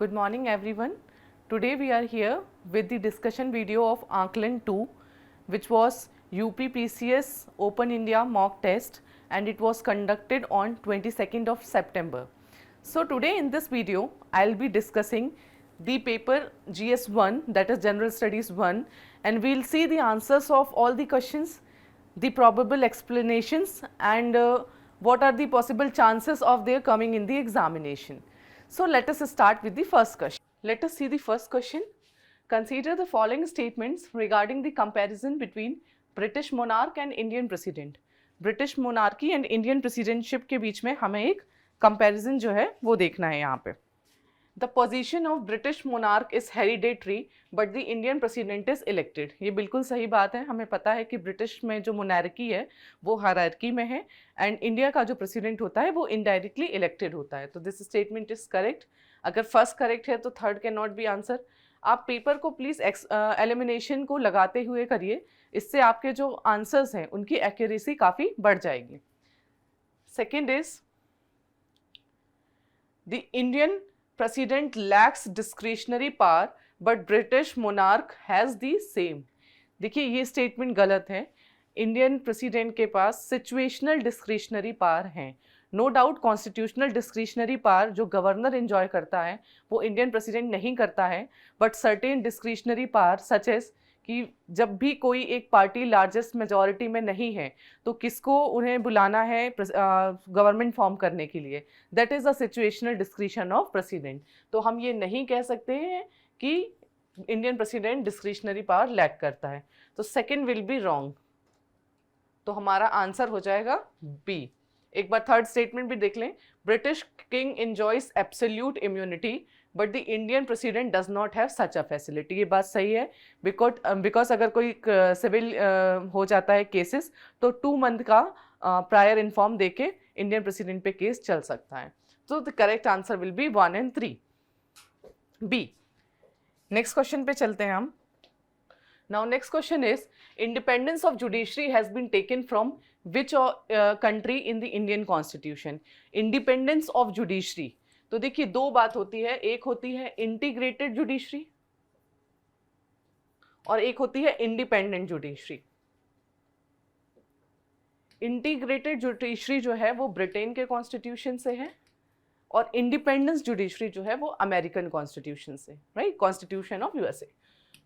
Good morning everyone. Today we are here with the discussion video of Aankalan 2, which was UPPCS Open India mock test, and it was conducted on 22nd of September. So today in this video I will be discussing the paper GS1, that is General Studies 1, and we will see the answers of all the questions, the probable explanations, and what are the possible chances of their coming in the examination. So let us start with the first question. Let us see the first question. Consider the following statements regarding the comparison between British monarch and Indian president. British monarchy and Indian presidentship के बीच में हमें एक comparison जो है वो देखना है यहाँ पे. The position of British monarch is hereditary, but the Indian president is elected. ये बिल्कुल सही बात है. हमें पता है कि ब्रिटिश में जो मोनार्की है वो हायरार्की में है, एंड इंडिया का जो प्रेसिडेंट होता है वो इनडायरेक्टली इलेक्टेड होता है. तो दिस स्टेटमेंट इज करेक्ट. अगर फर्स्ट करेक्ट है तो third can not be answer. आप पेपर को प्लीज़ एलिमिनेशन को लगाते हुए करिए, इससे आपके जो आंसर्स हैं उनकी एक्यूरेसी काफ़ी बढ़ जाएगी. Second is the Indian President lacks discretionary power but British monarch has the same. देखिए ये स्टेटमेंट गलत है. इंडियन प्रेसिडेंट के पास सिचुएशनल डिस्क्रिशनरी पावर है. No doubt constitutional discretionary power जो गवर्नर एंजॉय करता है वो इंडियन प्रेसिडेंट नहीं करता है, but certain discretionary power such as कि जब भी कोई एक पार्टी लार्जेस्ट मेजॉरिटी में नहीं है तो किसको उन्हें बुलाना है गवर्नमेंट फॉर्म करने के लिए, that is a situational discretion of president. तो हम ये नहीं कह सकते हैं कि Indian president discretionary power lack करता है. तो सेकंड विल बी रॉन्ग. तो हमारा आंसर हो जाएगा बी. एक बार थर्ड स्टेटमेंट भी देख लें. British king enjoys absolute immunity but the Indian president does not have such a facility. ये बात सही है. बिकॉज अगर कोई सिविल हो जाता है केसेस तो 2 मंथ का प्रायर इन्फॉर्म देके इंडियन प्रेसिडेंट पे केस चल सकता है. तो the correct answer will be 1 and 3 B. Next question पे चलते हैं हम. Now next question is, independence of judiciary has been taken from which country in the Indian constitution? Independence of judiciary. तो देखिए दो बात होती है. एक होती है इंटीग्रेटेड जुडिशरी और एक होती है इंडिपेंडेंट जुडिशरी. इंटीग्रेटेड जुडिशरी जो है वो ब्रिटेन के कॉन्स्टिट्यूशन से है और इंडिपेंडेंस जुडिशरी जो है वो अमेरिकन कॉन्स्टिट्यूशन से, राइट, कॉन्स्टिट्यूशन ऑफ यूएसए.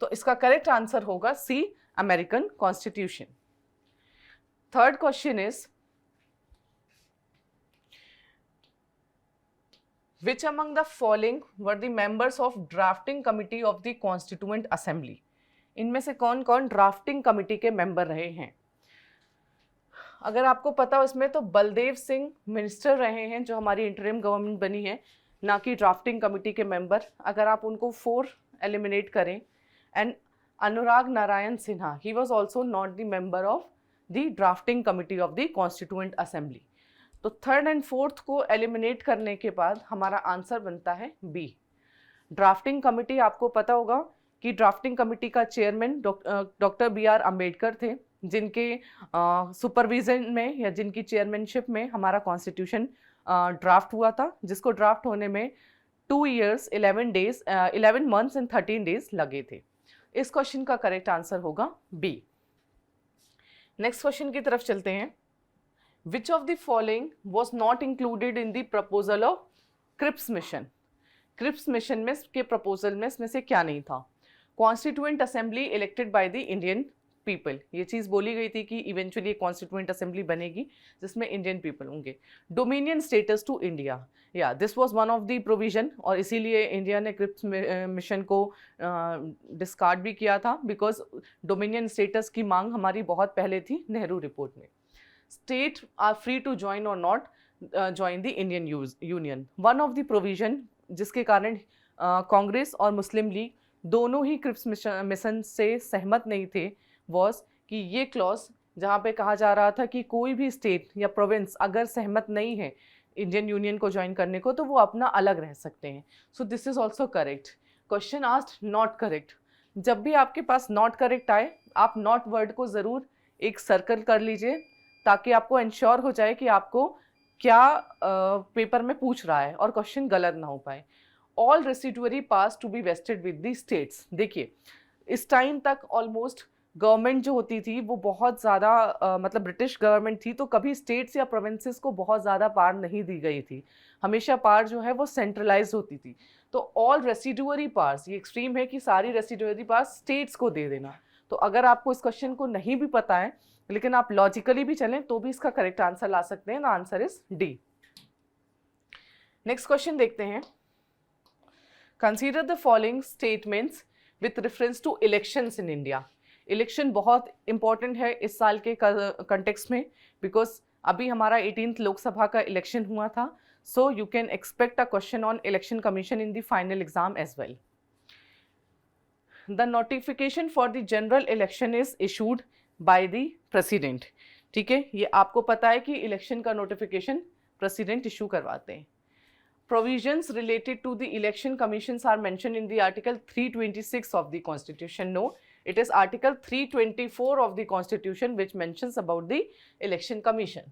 तो इसका करेक्ट आंसर होगा C, American constitution. Third question is, which among the following were the members of drafting committee of the constituent assembly? इनमें से कौन कौन ड्राफ्टिंग कमिटी के मेंबर रहे हैं? अगर आपको पता हो इसमें तो बलदेव सिंह मिनिस्टर रहे हैं जो हमारी इंटरिम गवर्नमेंट बनी है, ना कि ड्राफ्टिंग कमिटी के मेंबर. अगर आप उनको 4 एलिमिनेट करें, and Anurag Narayan Sinha, he was also not the member of the drafting committee of the constituent assembly. तो थर्ड एंड फोर्थ को एलिमिनेट करने के बाद हमारा आंसर बनता है बी. ड्राफ्टिंग कमिटी, आपको पता होगा कि ड्राफ्टिंग कमिटी का चेयरमैन डॉक्टर BR अम्बेडकर थे, जिनके सुपरविजन में या जिनकी चेयरमैनशिप में हमारा कॉन्स्टिट्यूशन ड्राफ्ट हुआ था, जिसको ड्राफ्ट होने में 2 years 11 months and 13 days लगे थे. इस क्वेश्चन का करेक्ट आंसर होगा बी. नेक्स्ट क्वेश्चन की तरफ चलते हैं. Which of the following was not included in the proposal of Cripps mission? Cripps mission में के proposal में इसमें से क्या नहीं था? Constituent Assembly elected by the Indian people. ये चीज़ बोली गई थी कि इवेंचुअली कॉन्स्टिट्यूएंट असेंबली बनेगी जिसमें इंडियन पीपल होंगे. डोमिनियन स्टेटस टू इंडिया, या this was one of the provision, और इसीलिए इंडिया ने क्रिप्स मिशन को डिस्कार्ड भी किया था, बिकॉज डोमिनियन स्टेटस की मांग हमारी बहुत पहले थी नेहरू रिपोर्ट में. State are free to join or not join the Indian Union. One of the provision जिसके कारण कांग्रेस और मुस्लिम लीग दोनों ही क्रिप्स मिशन से सहमत नहीं थे was कि ये क्लॉज जहाँ पे कहा जा रहा था कि कोई भी स्टेट या प्रोविंस अगर सहमत नहीं है इंडियन यूनियन को ज्वाइन करने को तो वो अपना अलग रह सकते हैं. So this is also correct. Question asked not correct. जब भी आपके पास नॉट करेक्ट आए आप नॉट वर्ड को ज़रूर एक सर्कल कर लीजिए ताकि आपको इंश्योर हो जाए कि आपको क्या पेपर में पूछ रहा है और क्वेश्चन गलत ना हो पाए. All residuary powers to be vested with the states. देखिए इस टाइम तक ऑलमोस्ट गवर्नमेंट जो होती थी वो बहुत ज़्यादा मतलब ब्रिटिश गवर्नमेंट थी, तो कभी स्टेट्स या प्रोविंसेस को बहुत ज़्यादा पावर नहीं दी गई थी, हमेशा पावर जो है वो सेंट्रलाइज होती थी। तो ऑल रेसिडुअरी पावर्स, ये एक्सट्रीम है कि सारी रेसिडुअरी पावर्स स्टेट्स को दे देना। तो अगर आपको इस क्वेश्चन को नहीं भी पता है लेकिन आप लॉजिकली भी चलें तो भी इसका करेक्ट आंसर ला सकते हैं। The answer is D. Next question देखते हैं। Consider the following statements with reference to elections in India. Election बहुत इंपॉर्टेंट है इस साल के कंटेक्स्ट में, बिकॉज अभी हमारा 18th लोकसभा का इलेक्शन हुआ था, so you can expect a question on election commission in the final exam as well. The notification for the general election is issued by the president. ठीक है, ये आपको पता है कि इलेक्शन का नोटिफिकेशन प्रेसिडेंट इशू करवाते हैं। Provisions related to the election commissions are mentioned in the article 326 of the constitution. No, it is article 324 of the constitution which mentions about the election commission.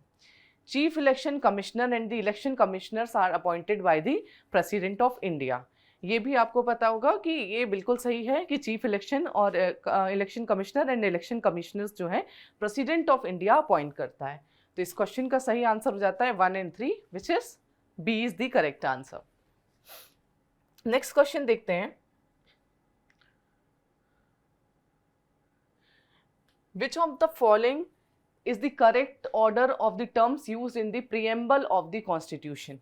Chief election commissioner and the election commissioners are appointed by the president of India. ये भी आपको पता होगा कि ये बिल्कुल सही है कि चीफ इलेक्शन और election commissioner and election commissioners जो है प्रेसिडेंट ऑफ इंडिया अपॉइंट करता है। तो इस क्वेश्चन का सही आंसर हो जाता है 1 and 3 which is B is the correct answer. Next question देखते हैं। Which of the following is the correct order of the terms used in the preamble of the Constitution?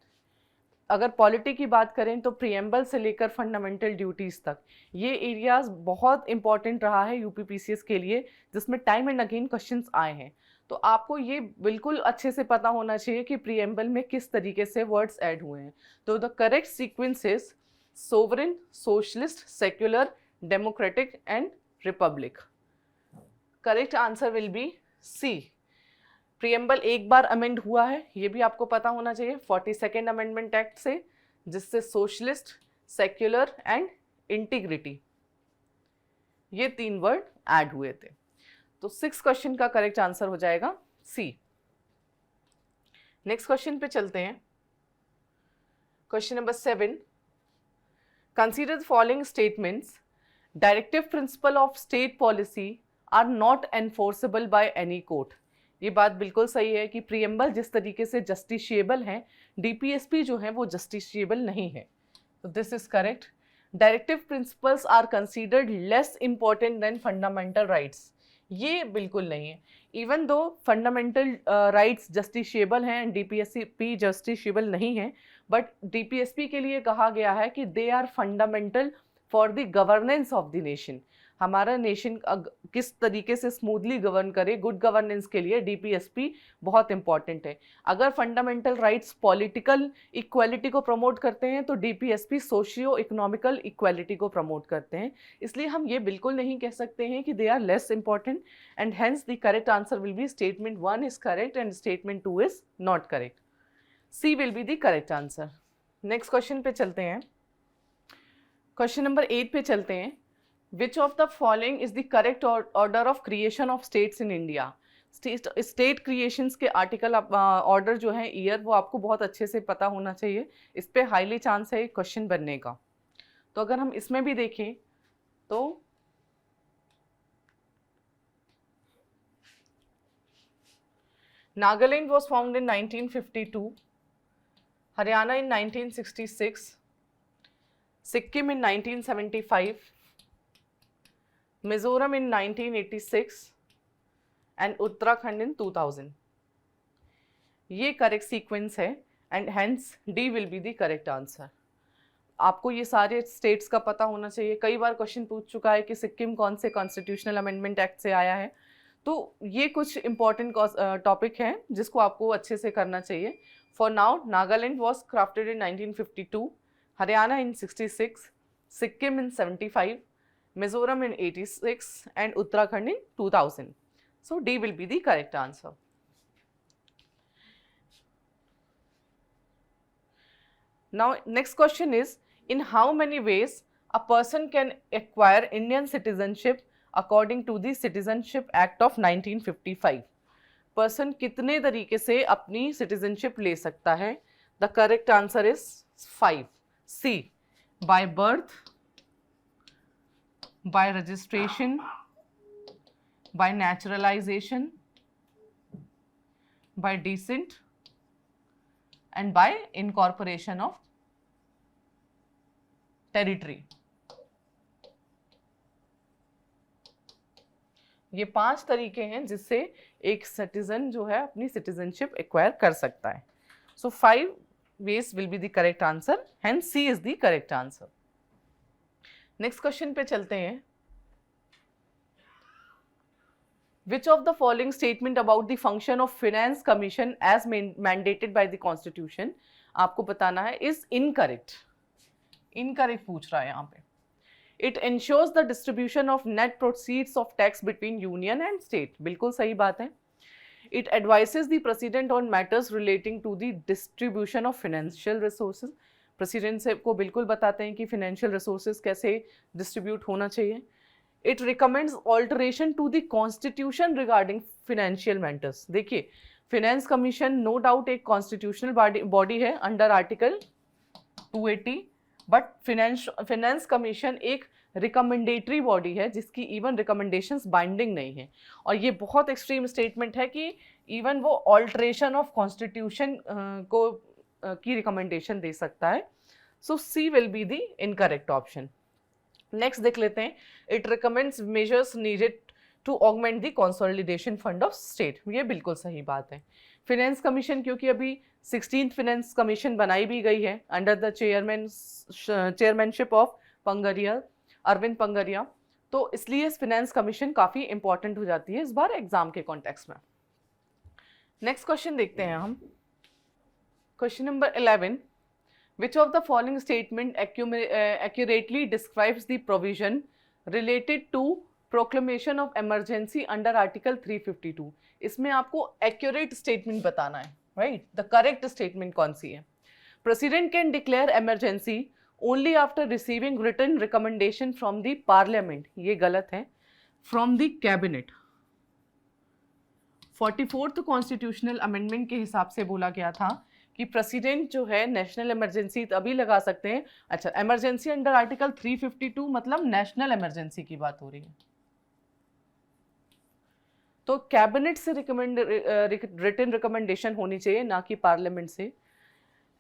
अगर पॉलिटी की बात करें तो प्रीएम्बल से लेकर फंडामेंटल ड्यूटीज तक ये एरियाज बहुत इंपॉर्टेंट रहा है यूपीपीसीएस के लिए, जिसमें टाइम एंड अगेन क्वेश्चंस आए हैं। तो आपको ये बिल्कुल अच्छे से पता होना चाहिए कि प्रीएम्बल में किस तरीके से वर्ड्स ऐड हुए हैं। तो the correct sequence is sovereign, socialist, secular, democratic and republic. Correct answer will be C. Preamble एक बार अमेंड हुआ है, ये भी आपको पता होना चाहिए 42nd अमेंडमेंट एक्ट से, जिससे सोशलिस्ट, सेक्युलर एंड इंटीग्रिटी ये 3 वर्ड ऐड हुए थे। तो 6 क्वेश्चन का करेक्ट आंसर हो जाएगा सी। नेक्स्ट क्वेश्चन पे चलते हैं। Question number 7, consider the following statements. Directive principle of state policy are not enforceable by any court. ये बात बिल्कुल सही है कि प्रीएम्बल जिस तरीके से जस्टिशिएबल है, डीपीएसपी जो है वो जस्टिशिएबल नहीं है। तो this is correct. Directive principles are considered less important than fundamental rights. ये बिल्कुल नहीं है। Even though fundamental rights justiciable हैं एंड डीपीएसपी जस्टिशिएबल नहीं है, बट डीपीएसपी के लिए कहा गया है कि they are fundamental for the governance of the nation. हमारा नेशन किस तरीके से स्मूथली गवर्न करे, गुड गवर्नेंस के लिए डीपीएसपी बहुत इंपॉर्टेंट है। अगर फंडामेंटल राइट्स पॉलिटिकल इक्वालिटी को प्रमोट करते हैं तो डीपीएसपी सोशियो इकोनॉमिकल इक्वालिटी को प्रमोट करते हैं। इसलिए हम ये बिल्कुल नहीं कह सकते हैं कि they are less important, and hence the correct answer will be statement 1 is correct and statement 2 is not correct. C will be the correct answer. Next question पे चलते हैं। क्वेश्चन नंबर 8 पे चलते हैं। Which of the following is the correct order of creation of states in India? State creations के article order जो है year वो आपको बहुत अच्छे से पता होना चाहिए, इस पे हाईली चांस है क्वेश्चन बनने का। तो अगर हम इसमें भी देखें तो Nagaland was found in 1952, Haryana in 1966, Sikkim in 1975, Mizoram in 1986 and Uttarakhand in 2000। ये करेक्ट सीक्वेंस है and hence D will be the correct answer. आपको ये सारे स्टेट्स का पता होना चाहिए। कई बार क्वेश्चन पूछ चुका है कि सिक्किम कौन से कॉन्स्टिट्यूशनल अमेंडमेंट एक्ट से आया है, तो ये कुछ इंपॉर्टेंट टॉपिक है जिसको आपको अच्छे से करना चाहिए। For now Nagaland was crafted in 1952, Haryana in 66, Sikkim in 75, Mizoram in 86 and Uttarakhand in 2000. So D will be the correct answer. Now next question is, in how many ways a person can acquire Indian citizenship according to the Citizenship Act of 1955? Person कितने तरीके से अपनी citizenship ले सकता है? The correct answer is 5. C. by birth, by registration, by naturalization, by descent, and by incorporation of territory. ये 5 तरीके हैं जिससे एक सिटीजन जो है अपनी सिटीजनशिप एक्वायर कर सकता है. So 5 ways will be the correct answer, hence C is the correct answer. Next question पे चलते हैं. Which of the following statement about the function of Finance Commission as mandated by the Constitution आपको बताना है is incorrect. Incorrect पूछ रहा है यहाँ पे. It ensures the distribution of net proceeds of tax between union and state. बिल्कुल सही बात है. It advises the president on matters relating to the distribution of financial resources. President से को बिल्कुल बताते हैं कि financial resources कैसे distribute होना चाहिए. It recommends alteration to the constitution regarding financial matters. देखिए, finance commission no doubt एक constitutional body है under article 280, but finance commission एक रिकमेंडेटरी बॉडी है जिसकी इवन रिकमेंडेशंस बाइंडिंग नहीं है. और ये बहुत एक्सट्रीम स्टेटमेंट है कि इवन वो ऑल्ट्रेशन ऑफ कॉन्स्टिट्यूशन को की रिकमेंडेशन दे सकता है. So C will be the incorrect option. Next देख लेते हैं. It recommends measures needed to augment the consolidation fund of state. ये बिल्कुल सही बात है. फिनेंस कमीशन क्योंकि अभी 16th फिनेंस कमीशन बनाई भी गई है under the chairmanship of Panagariya, Arvind Panagariya, तो इसलिए फिनेंस कमीशन काफ़ी इंपॉर्टेंट हो जाती है इस बार एग्जाम के कॉन्टेक्स्ट में. नेक्स्ट क्वेश्चन देखते हैं हम. Question number 11. Which of the following statement accurately describes the provision related to proclamation of emergency under article 352. इसमें आपको एक्यूरेट स्टेटमेंट बताना है, राइट. द करेक्ट स्टेटमेंट कौन सी है? President can declare emergency only after receiving written recommendation from the parliament. ये गलत है. From the cabinet. 44th constitutional amendment के हिसाब से बोला गया था कि प्रेसिडेंट जो है नेशनल इमरजेंसी तभी लगा सकते हैं. अच्छा, इमरजेंसी अंडर आर्टिकल 352 मतलब नेशनल इमरजेंसी की बात हो रही है. तो कैबिनेट से रिटन रिकमेंडेशन होनी चाहिए, ना कि पार्लियामेंट से.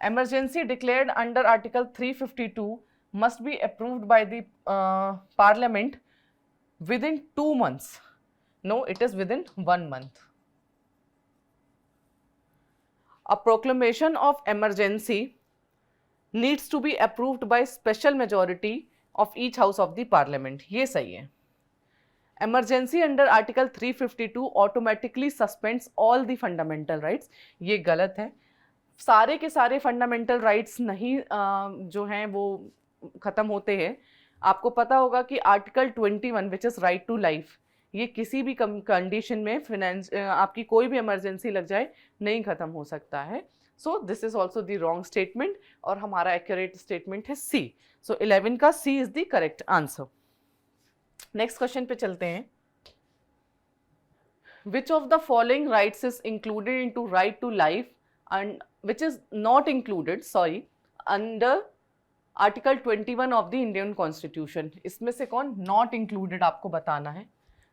Emergency declared under article 352 must be approved by the parliament within 2 months. No, it is within 1 month. A proclamation of emergency needs to be approved by special majority of each house of the parliament. ये सही है. Emergency under article 352 automatically suspends all the fundamental rights. ये गलत है. सारे के सारे fundamental rights नहीं जो हैं वो ख़त्म होते हैं. आपको पता होगा कि article 21 which is right to life, ये किसी भी कंडीशन में आपकी कोई भी इमरजेंसी लग जाए नहीं ख़त्म हो सकता है. So this is also the wrong statement और हमारा एक्यूरेट स्टेटमेंट है सी. सो 11 का C is the correct answer. Next question पे चलते हैं. Which of the following rights is included into right to life and which is not included under article 21 of the Indian Constitution. इसमें से कौन not included आपको बताना है.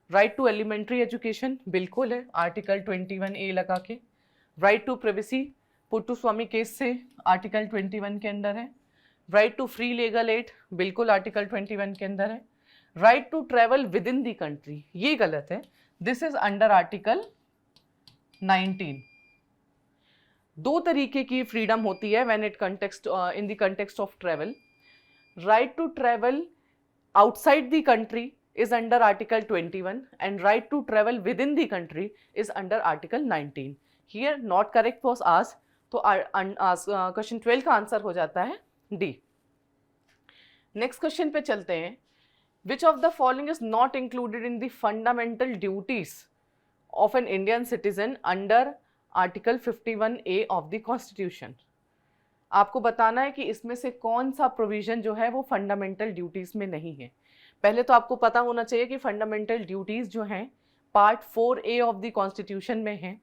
right to elementary education बिल्कुल है, article 21A लगा के. right to privacy Puttaswamy case से article 21 के अंदर है. right to free legal aid बिल्कुल article 21 के अंदर है. right to travel within the country ये गलत है. this is under article 19. 2 तरीके की फ्रीडम होती है when it context in the context of travel. Right to travel outside the country is under article 21 and right to travel within the country is under article 19. Here not correct for us, तो question 12 का answer हो जाता है D. Next question पे चलते हैं. Which of the following is not included in the fundamental duties of an Indian citizen under article 51A of the constitution. आपको बताना है कि इसमें से कौन सा प्रोविजन जो है वो फंडामेंटल ड्यूटीज में नहीं है. पहले तो आपको पता होना चाहिए कि फंडामेंटल ड्यूटीज जो हैं part 4A of the constitution में हैं.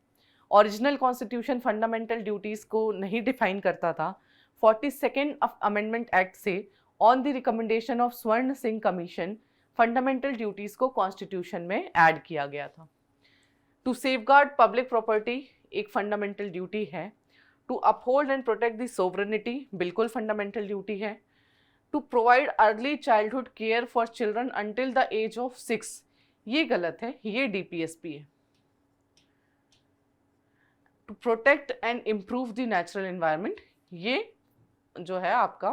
ओरिजिनल कॉन्स्टिट्यूशन फंडामेंटल ड्यूटीज को नहीं डिफाइन करता था. 42nd अमेंडमेंट एक्ट से on the recommendation of Swaran Singh commission fundamental duties को कॉन्स्टिट्यूशन में ऐड किया गया था। टू सेफगार्ड पब्लिक प्रॉपर्टी एक फंडामेंटल ड्यूटी है। To uphold and protect the sovereignty बिल्कुल फंडामेंटल ड्यूटी है। To provide early childhood care for children until the age of 6 ये गलत है, ये डीपीएसपी है। To protect and improve the natural environment ये जो है आपका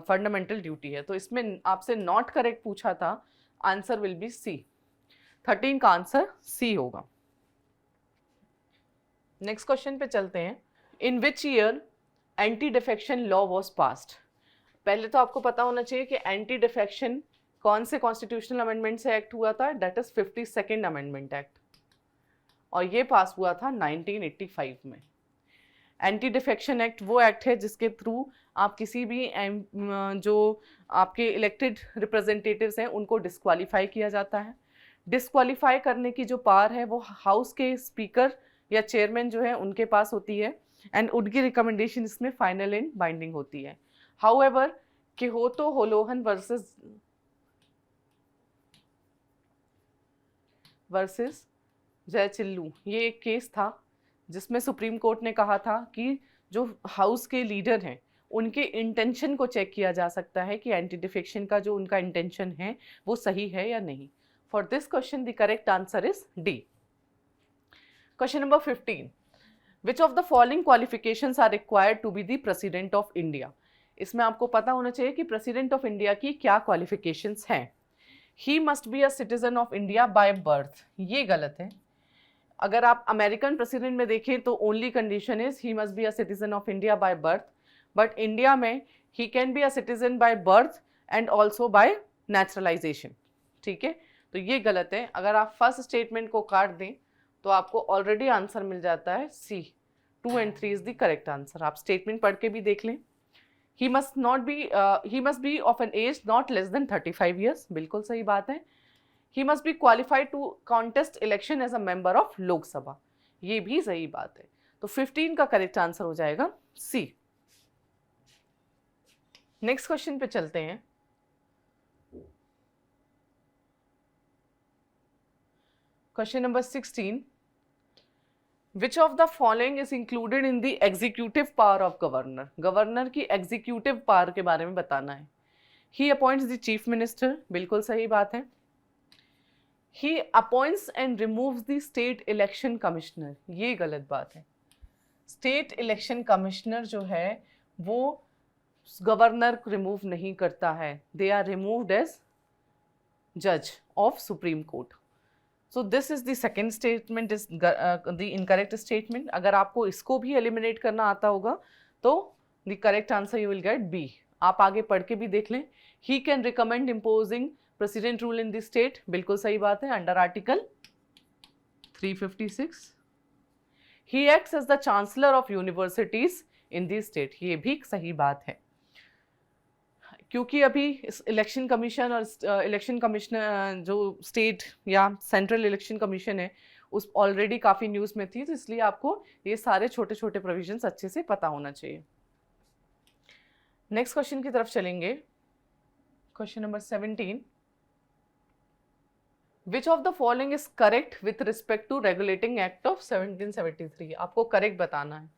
फंडामेंटल ड्यूटी है। तो इसमें आपसे नॉट करेक्ट पूछा था, आंसर विल बी सी। 13 का आंसर सी होगा। नेक्स्ट क्वेश्चन पे चलते हैं। In which year anti defection law was passed. पहले तो आपको पता होना चाहिए कि एंटी डिफेक्शन कौन से कॉन्स्टिट्यूशनल अमेंडमेंट से एक्ट हुआ था, that is 52nd amendment act, और ये पास हुआ था 1985 में। एंटी डिफेक्शन एक्ट वो एक्ट है जिसके थ्रू आप किसी भी जो आपके इलेक्टेड रिप्रेजेंटेटिव्स हैं उनको डिस्क्वालीफाई किया जाता है। डिस्क्वालीफाई करने की जो पावर है वो हाउस के स्पीकर या चेयरमैन जो है उनके पास होती है, एंड उनकी रिकमेंडेशन इसमें फाइनल एंड बाइंडिंग होती है। हाउएवर किहोतो होलोहन वर्सेस जयचिल्लू ये एक केस था जिसमें सुप्रीम कोर्ट ने कहा था कि जो हाउस के लीडर हैं उनके इंटेंशन को चेक किया जा सकता है कि एंटी डिफेक्शन का जो उनका इंटेंशन है वो सही है या नहीं। For this question the correct answer is D. Question number 15, which of the following qualifications are required to be the president of India. इसमें आपको पता होना चाहिए कि प्रेसिडेंट ऑफ इंडिया की क्या क्वालिफिकेशंस हैं। ही must be a citizen of India by birth ये गलत है। अगर आप अमेरिकन प्रेसिडेंट में देखें तो only condition is he must be a citizen of India by birth, but India में he can be a citizen by birth and also by naturalisation. ठीक है, तो ये गलत है। अगर आप फर्स्ट स्टेटमेंट को काट दें तो आपको ऑलरेडी आंसर मिल जाता है C. 2 and 3 is the correct answer. आप स्टेटमेंट पढ़ के भी देख लें। He must be of an age not less than 35 years बिल्कुल सही बात है। He must be qualified to contest election as a member of Lok Sabha ये भी सही बात है। तो 15 का करेक्ट आंसर हो जाएगा सी। नेक्स्ट क्वेश्चन पे चलते हैं। Question number 16, which of the following is included in the executive power of governor. Governor की एग्जीक्यूटिव पावर के बारे में बताना है। He appoints the chief minister बिल्कुल सही बात है। He appoints and removes the state election commissioner ये गलत बात है। स्टेट इलेक्शन कमिश्नर जो है वो गवर्नर रिमूव नहीं करता है, दे आर रिमूव्ड एज जज of supreme court. So this is the second statement is the incorrect statement. अगर आपको इसको भी एलिमिनेट करना आता होगा तो the correct answer you will get B। आप आगे पढ़ के भी देख लें। He can recommend imposing president rule in the state बिल्कुल सही बात है under article 356। He acts as the chancellor of universities in the state ये भी सही बात है, क्योंकि अभी इलेक्शन कमीशन और इलेक्शन कमिश्नर जो स्टेट या सेंट्रल इलेक्शन कमीशन है उस ऑलरेडी काफ़ी न्यूज़ में थी, तो इसलिए आपको ये सारे छोटे छोटे प्रोविजंस अच्छे से पता होना चाहिए। नेक्स्ट क्वेश्चन की तरफ चलेंगे। Question number 17, which of the following is correct with respect to regulating act of 1773। आपको करेक्ट बताना है।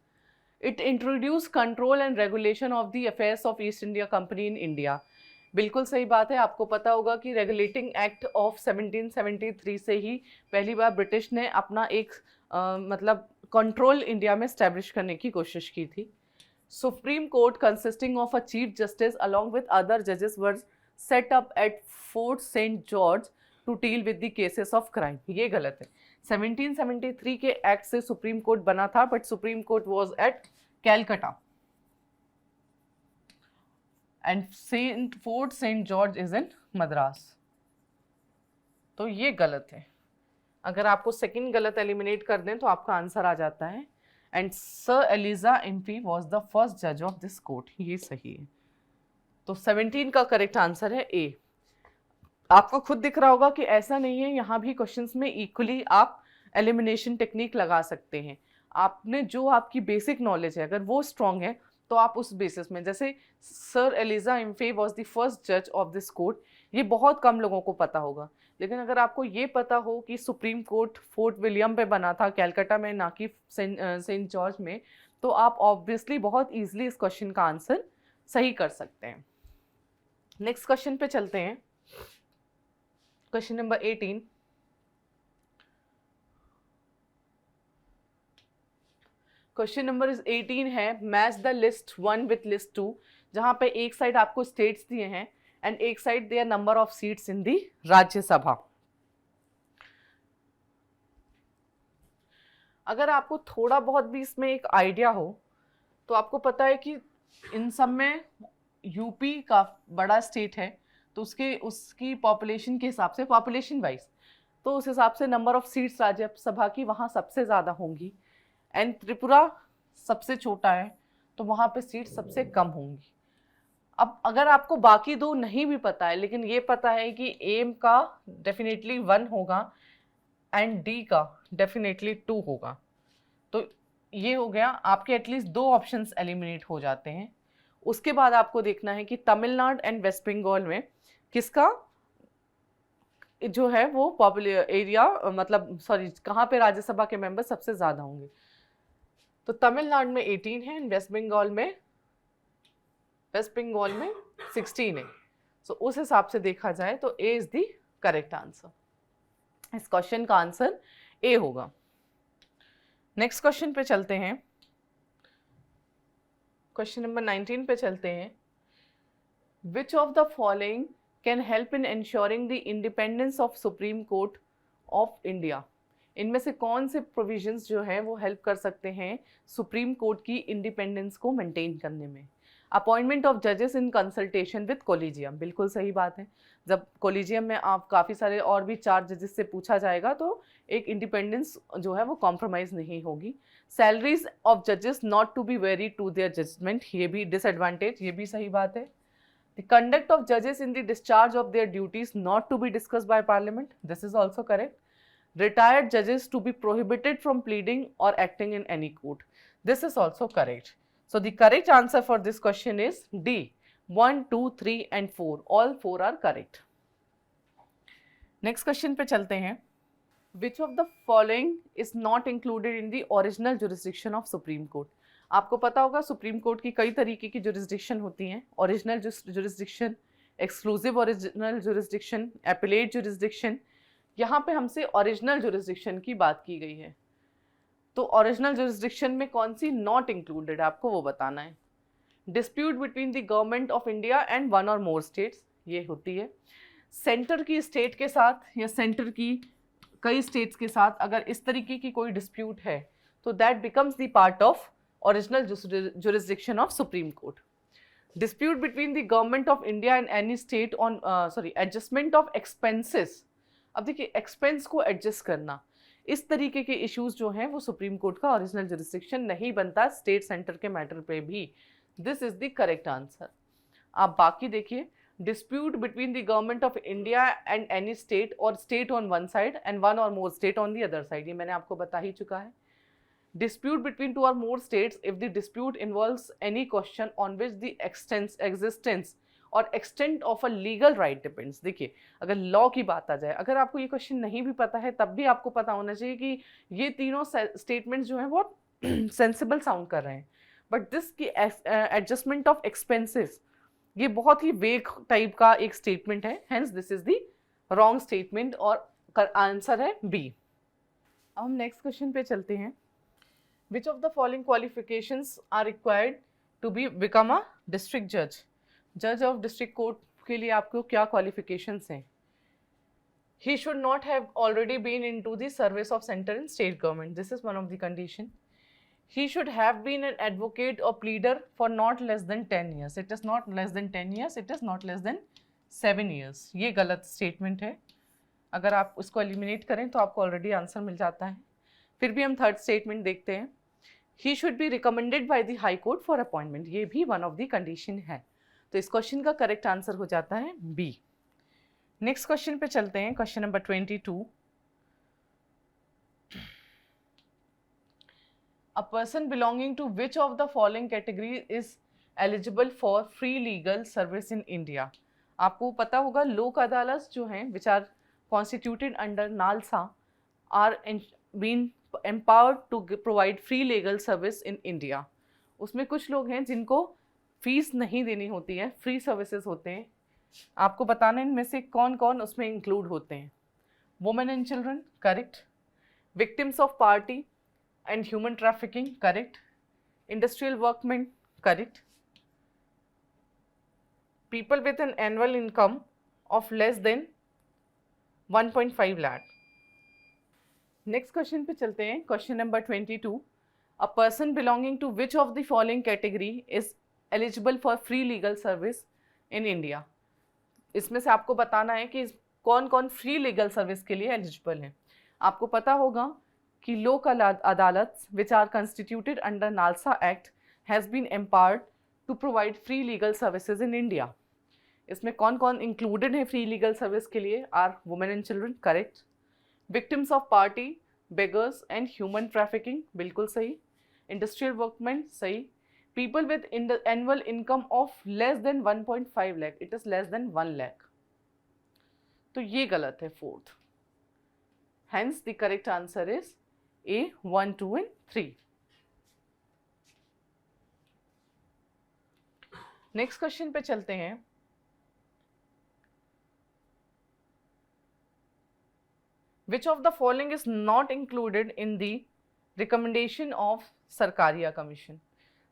It introduced control and regulation of the affairs of East India Company in India बिल्कुल सही बात है। आपको पता होगा कि रेगुलेटिंग एक्ट ऑफ 1773 से ही पहली बार ब्रिटिश ने अपना एक मतलब कंट्रोल इंडिया में स्टैब्लिश करने की कोशिश की थी। Supreme Court consisting of a chief justice along with other जजेस were set up at Fort Saint George to deal with the cases of crime ये गलत है। 1773 के एक्ट से सुप्रीम कोर्ट बना था, but supreme court was at Calcutta and Fort Saint George is in Madras. तो ये गलत है। अगर आपको सेकंड गलत एलिमिनेट कर दें तो आपका आंसर आ जाता है and sir Elijah Impey was the first जज ऑफ दिस कोर्ट ये सही है। तो 17 का करेक्ट आंसर है ए। आपको खुद दिख रहा होगा कि ऐसा नहीं है, यहाँ भी क्वेश्चंस में इक्वली आप एलिमिनेशन टेक्निक लगा सकते हैं। आपने जो आपकी बेसिक नॉलेज है अगर वो स्ट्रांग है तो आप उस बेसिस में, जैसे Sir Elijah Impey was the first जज ऑफ दिस कोर्ट, ये बहुत कम लोगों को पता होगा। लेकिन अगर आपको ये पता हो कि सुप्रीम कोर्ट फोर्ट विलियम पे बना था, कैलकाटा में, ना कि सेंट जॉर्ज में, तो आप ऑब्वियसली बहुत ईजिली इस क्वेश्चन का आंसर सही कर सकते हैं। नेक्स्ट क्वेश्चन पे चलते हैं, क्वेश्चन नंबर 18। क्वेश्चन नंबर 18 है match the list 1 with list 2, जहां पे एक साइड आपको स्टेट्स दिए हैं एंड एक side their number of seats in the Rajya Sabha. अगर आपको थोड़ा बहुत भी इसमें एक आइडिया हो तो आपको पता है कि इन सब में यूपी का बड़ा स्टेट है, तो उसकी पॉपुलेशन के हिसाब से, पॉपुलेशन वाइज, तो उस हिसाब से नंबर ऑफ सीट्स राज्यसभा की वहाँ सबसे ज़्यादा होंगी। एंड त्रिपुरा सबसे छोटा है, तो वहाँ पे सीट सबसे कम होंगी। अब अगर आपको बाकी दो नहीं भी पता है, लेकिन ये पता है कि एम का डेफिनेटली 1 होगा एंड डी का डेफिनेटली 2 होगा, तो ये हो गया, आपके एटलीस्ट 2 ऑप्शंस एलिमिनेट हो जाते हैं। उसके बाद आपको देखना है कि तमिलनाडु एंड वेस्ट बंगाल में किसका जो है वो पॉपुलर एरिया, मतलब सॉरी, कहाँ पे राज्यसभा के मेंबर सबसे ज़्यादा होंगे। तो तमिलनाडु में 18 है एंड वेस्ट बंगाल में 16 है। सो उस हिसाब से देखा जाए तो ए इज द करेक्ट आंसर। इस क्वेश्चन का आंसर ए होगा। नेक्स्ट क्वेश्चन पे चलते हैं, क्वेश्चन नंबर 19 पे चलते हैं। Which of the following can help in ensuring the independence of supreme court of India? इनमें से कौन से प्रोविजंस जो है वो हेल्प कर सकते हैं सुप्रीम कोर्ट की इंडिपेंडेंस को मेंटेन करने में? अपॉइंटमेंट ऑफ जजेस इन कंसल्टेशन विद कोलिजियम, बिल्कुल सही बात है। जब कोलिजियम में आप काफ़ी सारे और भी 4 जजेस से पूछा जाएगा तो एक इंडिपेंडेंस जो है वो कॉम्प्रोमाइज नहीं होगी। सैलरीज ऑफ जजेस not to be vary to their judgement, ये भी डिसएडवांटेज, ये भी सही बात है। द कंडक्ट ऑफ जजेस in the discharge of their duties not to be discussed by parliament, this is also correct. Retired judges to be prohibited from pleading or acting in any court, this is also correct. So the correct answer for this question is D, 1, 2, 3 and 4, all 4 are correct. Next question पे चलते हैं, which of the following is not included in the original jurisdiction of Supreme Court? आपको पता होगा supreme court की कई तरीके की जुरिस्डिक्शन होती हैं, original jurisdiction, exclusive original jurisdiction, appellate jurisdiction. यहाँ पे हमसे ओरिजिनल जुरिस्डिक्शन की बात की गई है, तो ओरिजिनल जुरिस्डिक्शन में कौन सी नॉट इंक्लूडेड है आपको वो बताना है। Dispute between the government of India and 1 or more states, ये होती है। सेंटर की स्टेट के साथ या सेंटर की कई स्टेट्स के साथ अगर इस तरीके की कोई डिस्प्यूट है तो that becomes the part of original jurisdiction of supreme court. Dispute between the government of India and any state on adjustment of expenses, अब देखिए एक्सपेंस को एडजस्ट करना, इस तरीके के इश्यूज जो हैं वो सुप्रीम कोर्ट का ओरिजिनल जुरिस्डिक्शन नहीं बनता स्टेट सेंटर के मैटर पे भी। This is the correct answer. आप बाकी देखिए, dispute between the government of India and any state or state on one side and 1 or more state on the other side, ये मैंने आपको बता ही चुका है। Dispute between 2 or more states if the dispute involves any question on which the existence or extent of a legal right depends. देखिए अगर law की बात आ जाए, अगर आपको ये क्वेश्चन नहीं भी पता है तब भी आपको पता होना चाहिए कि ये तीनों स्टेटमेंट्स जो हैं बहुत सेंसिबल साउंड कर रहे हैं, बट दिस की एडजस्टमेंट ऑफ एक्सपेंसेस ये बहुत ही वेग टाइप का एक स्टेटमेंट है, hence this is the wrong statement और आंसर है बी। अब हम नेक्स्ट क्वेश्चन पे चलते हैं। Which of the following qualifications are required to be become a district जज? जज ऑफ डिस्ट्रिक्ट कोर्ट के लिए आपको क्या क्वालिफिकेशंस हैं? He should not have already been into the service of central and state government. This is one of the condition. He should have been an advocate or pleader for not less than 10 years. It is not less than 10 years. It is not less than 7 years. ये गलत statement है, अगर आप उसको eliminate करें तो आपको already answer मिल जाता है। फिर भी हम थर्ड स्टेटमेंट देखते हैं। He should be recommended by the High Court for appointment. ये भी one of the condition है, तो इस क्वेश्चन का करेक्ट आंसर हो जाता है बी। नेक्स्ट क्वेश्चन पे चलते हैं, question number 22। A person belonging to which of the following category is eligible for free legal service in India? आपको पता होगा लोक अदालत जो हैं which are constituted under NALSA are being empowered to provide free legal service in India. उसमें कुछ लोग हैं जिनको फीस नहीं देनी होती है, फ्री सर्विसेज होते हैं. आपको बताना है इनमें से कौन कौन उसमें इंक्लूड होते हैं. Women and children, correct. Victims of party and human trafficking, correct. Industrial workmen, correct. People with an annual income of less than 1.5 lakh. Next question पे चलते हैं. Question number 22. A person belonging to which of the following category is eligible for free legal service in India? इसमें से आपको बताना है कि कौन कौन फ्री लीगल सर्विस के लिए एलिजिबल हैं. आपको पता होगा कि लोक अदालत which are constituted under NALSA Act has been empowered to provide free legal services in India. इसमें कौन कौन इंक्लूडेड है फ्री लीगल सर्विस के लिए? Are women and children, correct. Victims of party, beggars and human trafficking, बिल्कुल सही. Industrial workman, सही. People with annual income of less than 1.5 lakh, it is less than 1 lakh. तो ये गलत है, fourth. Hence the correct answer is A, 1, 2 and 3. Next question पे चलते हैं. Which of the following is not included in the recommendation of Sarkaria commission?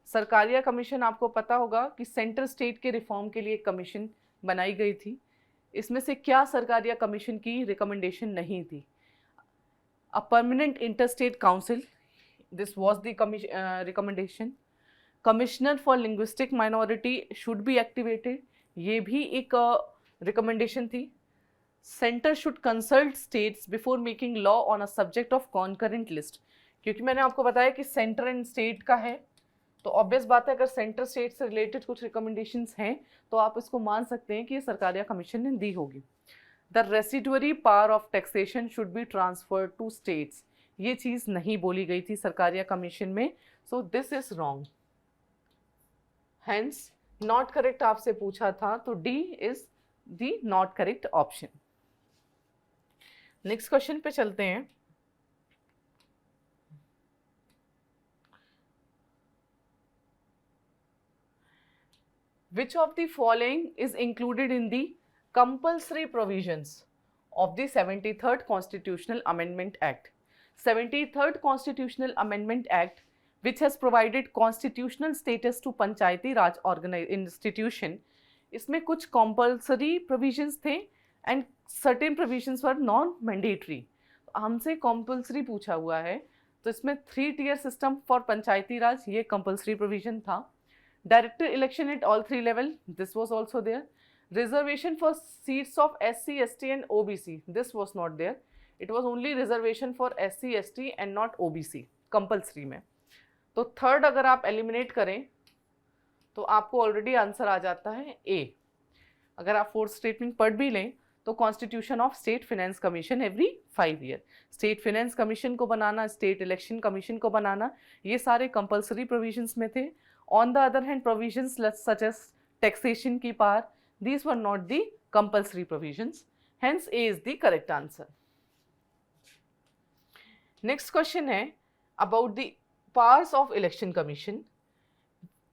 Sarkaria commission आपको पता होगा कि सेंटर स्टेट के रिफॉर्म के लिए एक कमीशन बनाई गई थी. इसमें से क्या सरकारिया कमीशन की रिकमेंडेशन नहीं थी? A permanent interstate council, this was the recommendation. Commissioner for linguistic minority should be activated, ये भी एक recommendation थी. Center should consult states before making law on a subject of concurrent list. क्योंकि मैंने आपको बताया कि सेंटर एंड स्टेट का है, तो ऑब्वियस बात है अगर सेंटर स्टेट से रिलेटेड कुछ रिकमेंडेशंस हैं तो आप इसको मान सकते हैं कि ये सरकारिया कमीशन ने दी होगी. The residuary power of taxation should be transferred to states. ये चीज़ नहीं बोली गई थी सरकारिया कमीशन में, so this is wrong. Hence, not correct आपसे पूछा था, तो D is the not correct option. Next question पे चलते हैं. Which of the following is included in the compulsory provisions of the 73rd Constitutional Amendment Act? 73rd Constitutional Amendment Act, which has provided constitutional status to Panchayati Raj institution, इसमें कुछ compulsory provisions थे and certain provisions were non-mandatory. हमसे compulsory पूछा हुआ है, तो इसमें 3-tier system for पंचायती राज, ये compulsory provision था. Direct election at all 3 level, this was also there. Reservation for seats of SC, ST and OBC, this was not there. It was only reservation for SC, ST and not OBC, compulsory में. तो third अगर आप eliminate करें तो आपको already answer आ जाता है A. अगर आप फोर्थ स्टेटमेंट पढ़ भी लें तो constitution of state finance commission every 5 year, state finance commission को बनाना, स्टेट इलेक्शन कमीशन को बनाना, ये सारे कंपलसरी प्रोविजंस में थे. On the other hand provisions such as taxation की power, these were not the compulsory provisions. Hence A is the correct answer. Next question है about the powers of election commission.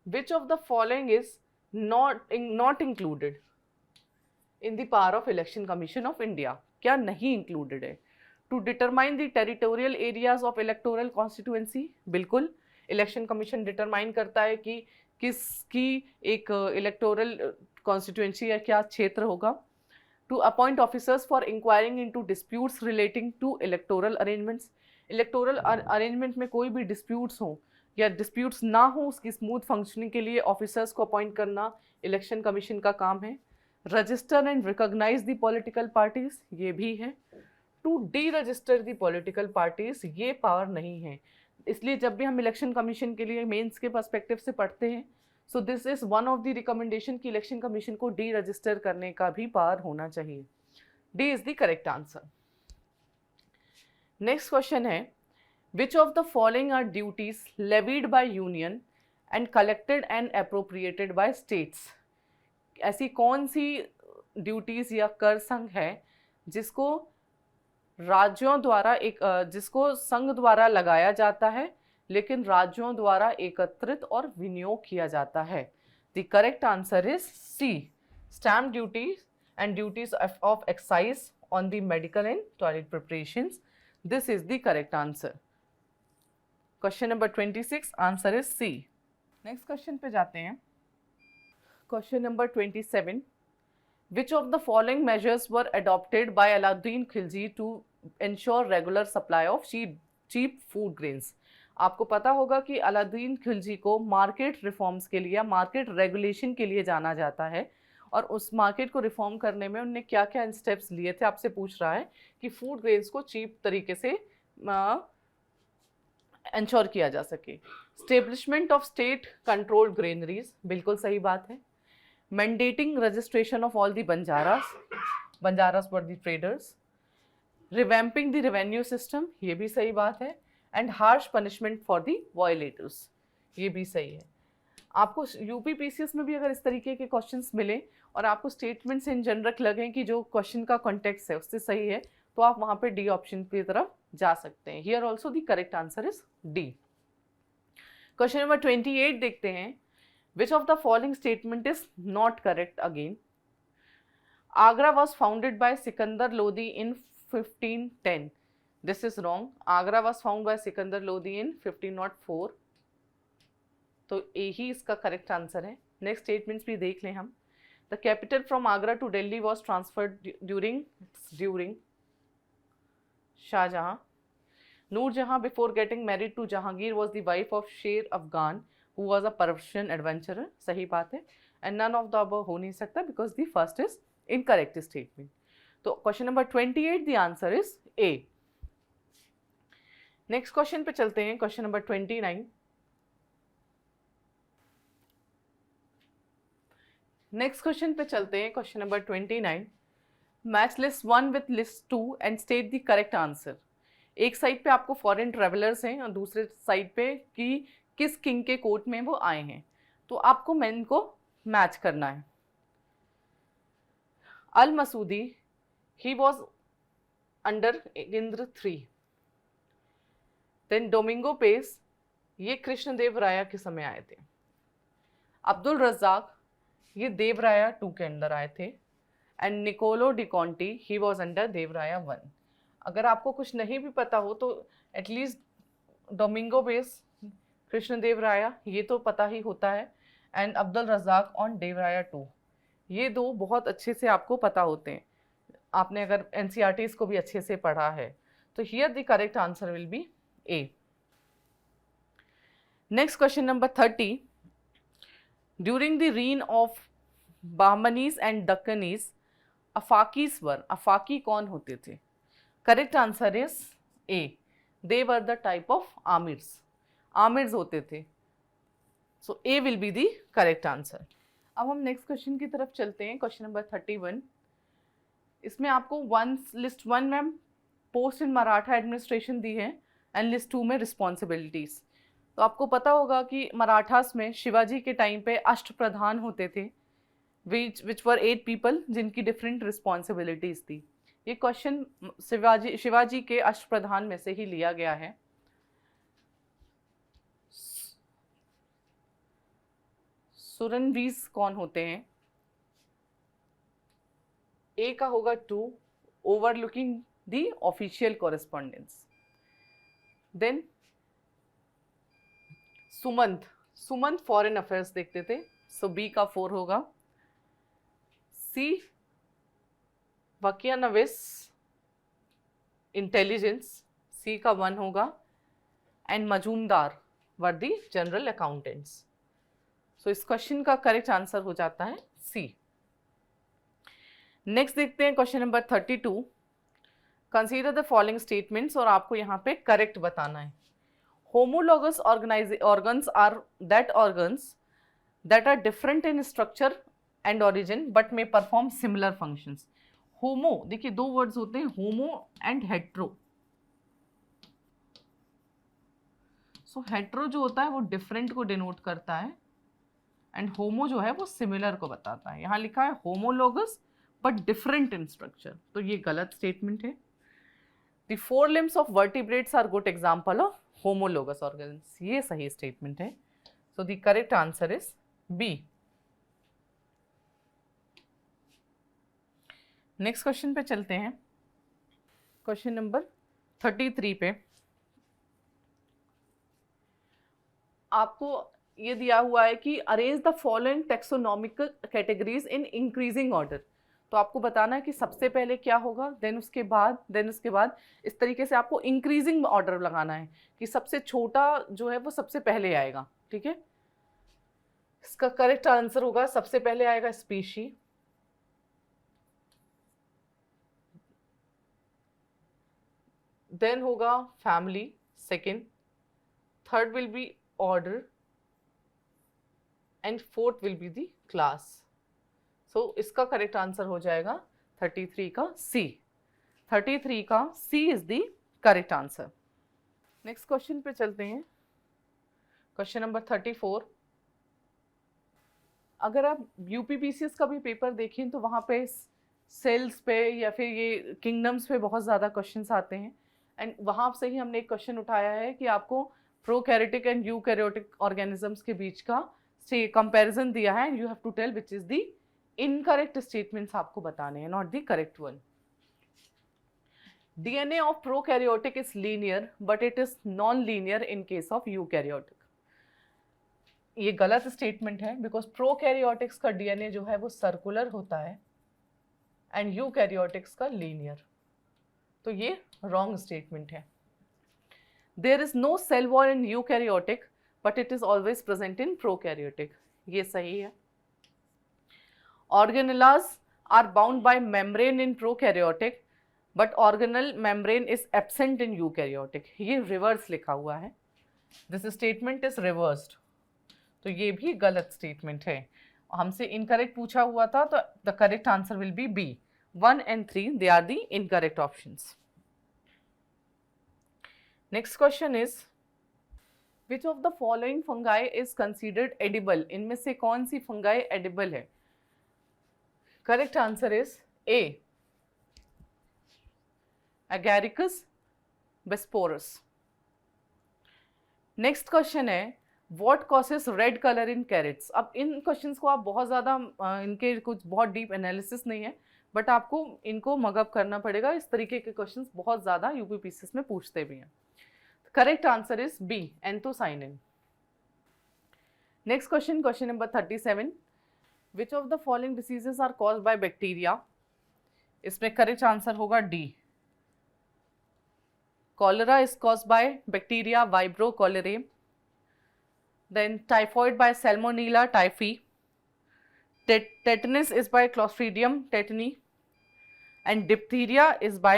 Which of the following is not included in the power of election commission of India? क्या नहीं included है? To determine the territorial areas of electoral constituency, बिल्कुल election commission determine करता है कि किसकी एक electoral constituency या क्या क्षेत्र होगा. To appoint officers for inquiring into disputes relating to electoral arrangements. Electoral arrangement में कोई भी डिस्प्यूट्स हो या डिस्प्यूट्स ना हो, उसकी स्मूथ फंक्शनिंग के लिए ऑफिसर्स को अपॉइंट करना इलेक्शन कमीशन का काम है. Register and recognise the political parties, ये भी है. To deregister the political parties, ये पावर नहीं है. इसलिए जब भी हम इलेक्शन कमीशन के लिए मेंस के पर्सपेक्टिव से पढ़ते हैं, so this is one of the recommendation कि इलेक्शन कमीशन को डी रजिस्टर करने का भी पावर होना चाहिए. D is the correct answer. Next question है, which of the following are duties levied by union and collected and appropriated by states. ऐसी कौन सी ड्यूटीज या कर संघ है जिसको राज्यों द्वारा जिसको संघ द्वारा लगाया जाता है लेकिन राज्यों द्वारा एकत्रित और विनियोग किया जाता है। The correct answer is C, stamp duty and duties of excise on the medical and toilet preparations. This is the correct answer. Question number 26, answer is C. Next question पे जाते हैं। Question number 27, which of the following measures were adopted by Alauddin Khilji to ensure regular supply of cheap food grains? आपको पता होगा कि अलाउद्दीन खिलजी को market reforms के लिए या मार्केट रेगुलेशन के लिए जाना जाता है, और उस मार्केट को रिफॉर्म करने में उन्होंने क्या क्या स्टेप्स लिए थे। आपसे पूछ रहा है कि फूड ग्रेन्स को चीप तरीके से इंश्योर किया जा सके। Establishment of state controlled granaries, बिल्कुल सही बात है। Mandating registration of all the Banjaras were the traders. Revamping the revenue system, ये भी सही बात है। And harsh punishment for the violators, ये भी सही है। आपको यूपीपीसीएस में भी अगर इस तरीके के क्वेश्चंस मिले और आपको स्टेटमेंट्स इन जनरल लगे कि जो क्वेश्चन का कॉन्टेक्स्ट है उससे सही है, तो आप वहाँ पे डी ऑप्शन की तरफ जा सकते हैं। Here also the correct answer is D. Question number 28 देखते हैं। Which of the following statement is not correct again? Agra was founded by Sikandar Lodi in 1510. This is wrong. Agra was founded by Sikandar Lodi in 1504. तो यही इसका correct answer है। Next statements भी देख लें हम। The capital from Agra to Delhi was transferred during Shahjahan. Noorjahan before getting married to Jahangir was the wife of Sher Afghan who was a Persian adventurer, सही बात है। and none of the above हो नहीं सकता because the first is incorrect statement। तो question number 28 the answer is A। Next question पे चलते हैं। Question number 29। नेक्स्ट क्वेश्चन पे चलते हैं। Question number 29, match list 1 with list 2 and state the correct answer. एक साइड पे आपको फॉरेन ट्रेवलर्स हैं और दूसरे साइड पे कि किस किंग के कोर्ट में वो आए हैं, तो आपको मैन को मैच करना है। Al Masudi, he was under Indra 3। Then Domingo Paes, ये कृष्णदेव राया के समय आए थे। अब्दुल रज्जाक, ये देवराया 2 के अंदर आए थे। And Niccolo de Conti, he was under Devaraya 1। अगर आपको कुछ नहीं भी पता हो तो एटलीस्ट डोमिंगो पेस, कृष्णदेव राया, ये तो पता ही होता है। एंड अब्दुल रज़ाक ऑन देवराया 2, ये दो बहुत अच्छे से आपको पता होते हैं, आपने अगर एनसीईआरटीज़ को भी अच्छे से पढ़ा है। तो here the correct answer will be A. Next question number 30, during the reign of Bahmanis and Deccanis Afaqis were, Afaqi कौन होते थे? Correct answer is A, they were the type of amirs, amirs होते थे। So A will be the correct answer. अब हम next question की तरफ चलते हैं। क्वेश्चन नंबर 31, इसमें आपको लिस्ट 1 में पोस्ट इन मराठा एडमिनिस्ट्रेशन दी है एंड लिस्ट 2 में रिस्पॉन्सिबिलिटीज। तो आपको पता होगा कि मराठास में शिवाजी के टाइम पे अष्टप्रधान होते थे, विच वर 8 पीपल, जिनकी डिफरेंट रिस्पॉन्सिबिलिटीज थी। ये क्वेश्चन शिवाजी के अष्टप्रधान में से ही लिया गया है। सुरनवीज कौन होते हैं? ए का होगा 2, overlooking the official correspondence. Then Sumant, Sumant foreign affairs देखते थे, सो बी का 4 होगा। सी वकियानविस इंटेलिजेंस, सी का 1 होगा। And Majumdar were the general accountants. So इस क्वेश्चन का करेक्ट आंसर हो जाता है सी। नेक्स्ट देखते हैं question number 32, consider the following statements, और आपको यहाँ पे करेक्ट बताना है। Homologous organs are that organs that are different in structure and origin but may perform similar functions. Homo, देखिए 2 वर्ड्स होते हैं, homo and hetero. So hetero जो होता है वो डिफरेंट को डिनोट करता है एंड होमो जो है वो सिमिलर को बताता है। यहाँ लिखा है homologous but different in structure, तो ये गलत स्टेटमेंट है। The four limbs of vertebrates are good example of homologous organisms, ये सही स्टेटमेंट है। So the correct answer is B. Next question पे चलते हैं, क्वेश्चन नंबर 33 पे। आपको ये दिया हुआ है कि arrange the following taxonomical categories in increasing order. तो आपको बताना है कि सबसे पहले क्या होगा, देन उसके बाद इस तरीके से आपको इंक्रीजिंग ऑर्डर लगाना है कि सबसे छोटा जो है वो सबसे पहले आएगा। ठीक है, इसका करेक्ट आंसर होगा सबसे पहले आएगा स्पीशी, देन होगा family second, third will be order and fourth will be the class. So इसका करेक्ट आंसर हो जाएगा 33 का सी। 33 का C is the correct answer. Next question पे चलते हैं, क्वेश्चन नंबर 34। अगर आप यूपीपीसीएस का भी पेपर देखें तो वहाँ पे सेल्स पे या फिर ये किंगडम्स पे बहुत ज़्यादा क्वेश्चंस आते हैं एंड वहाँ से ही हमने एक क्वेश्चन उठाया है कि आपको प्रोकैरियोटिक एंड यूकैरियोटिक ऑर्गेनिजम्स के बीच का से कंपैरिजन दिया है, you have to tell which is the incorrect statements आपको बताने हैं, not the correct one. DNA of prokaryotic is linear but it is non-linear in case of eukaryotic। ये गलत स्टेटमेंट है बिकॉज प्रोकैरियोटिक्स का DNA जो है वो सर्कुलर होता है एंड यूकैरियोटिक्स का लीनियर, तो ये रॉन्ग स्टेटमेंट है। There is no cell wall in eukaryotic but it is always present in prokaryotic, ये सही है। Organelles are bound by membrane in prokaryotic but organelle membrane is absent in eukaryotic, ये reverse लिखा हुआ है, this statement is reversed, तो ये भी गलत स्टेटमेंट है। हमसे इनकरेक्ट पूछा हुआ था तो the correct answer will be B. 1 and 3 they are the incorrect options। Next question is which of the following fungi is considered edible? इनमें से कौन सी fungi edible है? Correct answer is A, Agaricus bisporus। Next question है what causes red colour in carrots. अब इन questions को आप बहुत ज़्यादा इनके कुछ बहुत डीप एनालिसिस नहीं है बट आपको इनको मगअप करना पड़ेगा, इस तरीके के क्वेश्चंस बहुत ज़्यादा यूपीपीसीएस में पूछते भी हैं। Correct answer is B, anthocyanin. Next question, question number 37। Which of the following diseases are caused by bacteria? इसमें करेक्ट आंसर होगा D, cholera is caused by bacteria Vibrio cholerae, then typhoid by Salmonella typhi, tetanus is by Clostridium tetani, and diphtheria is by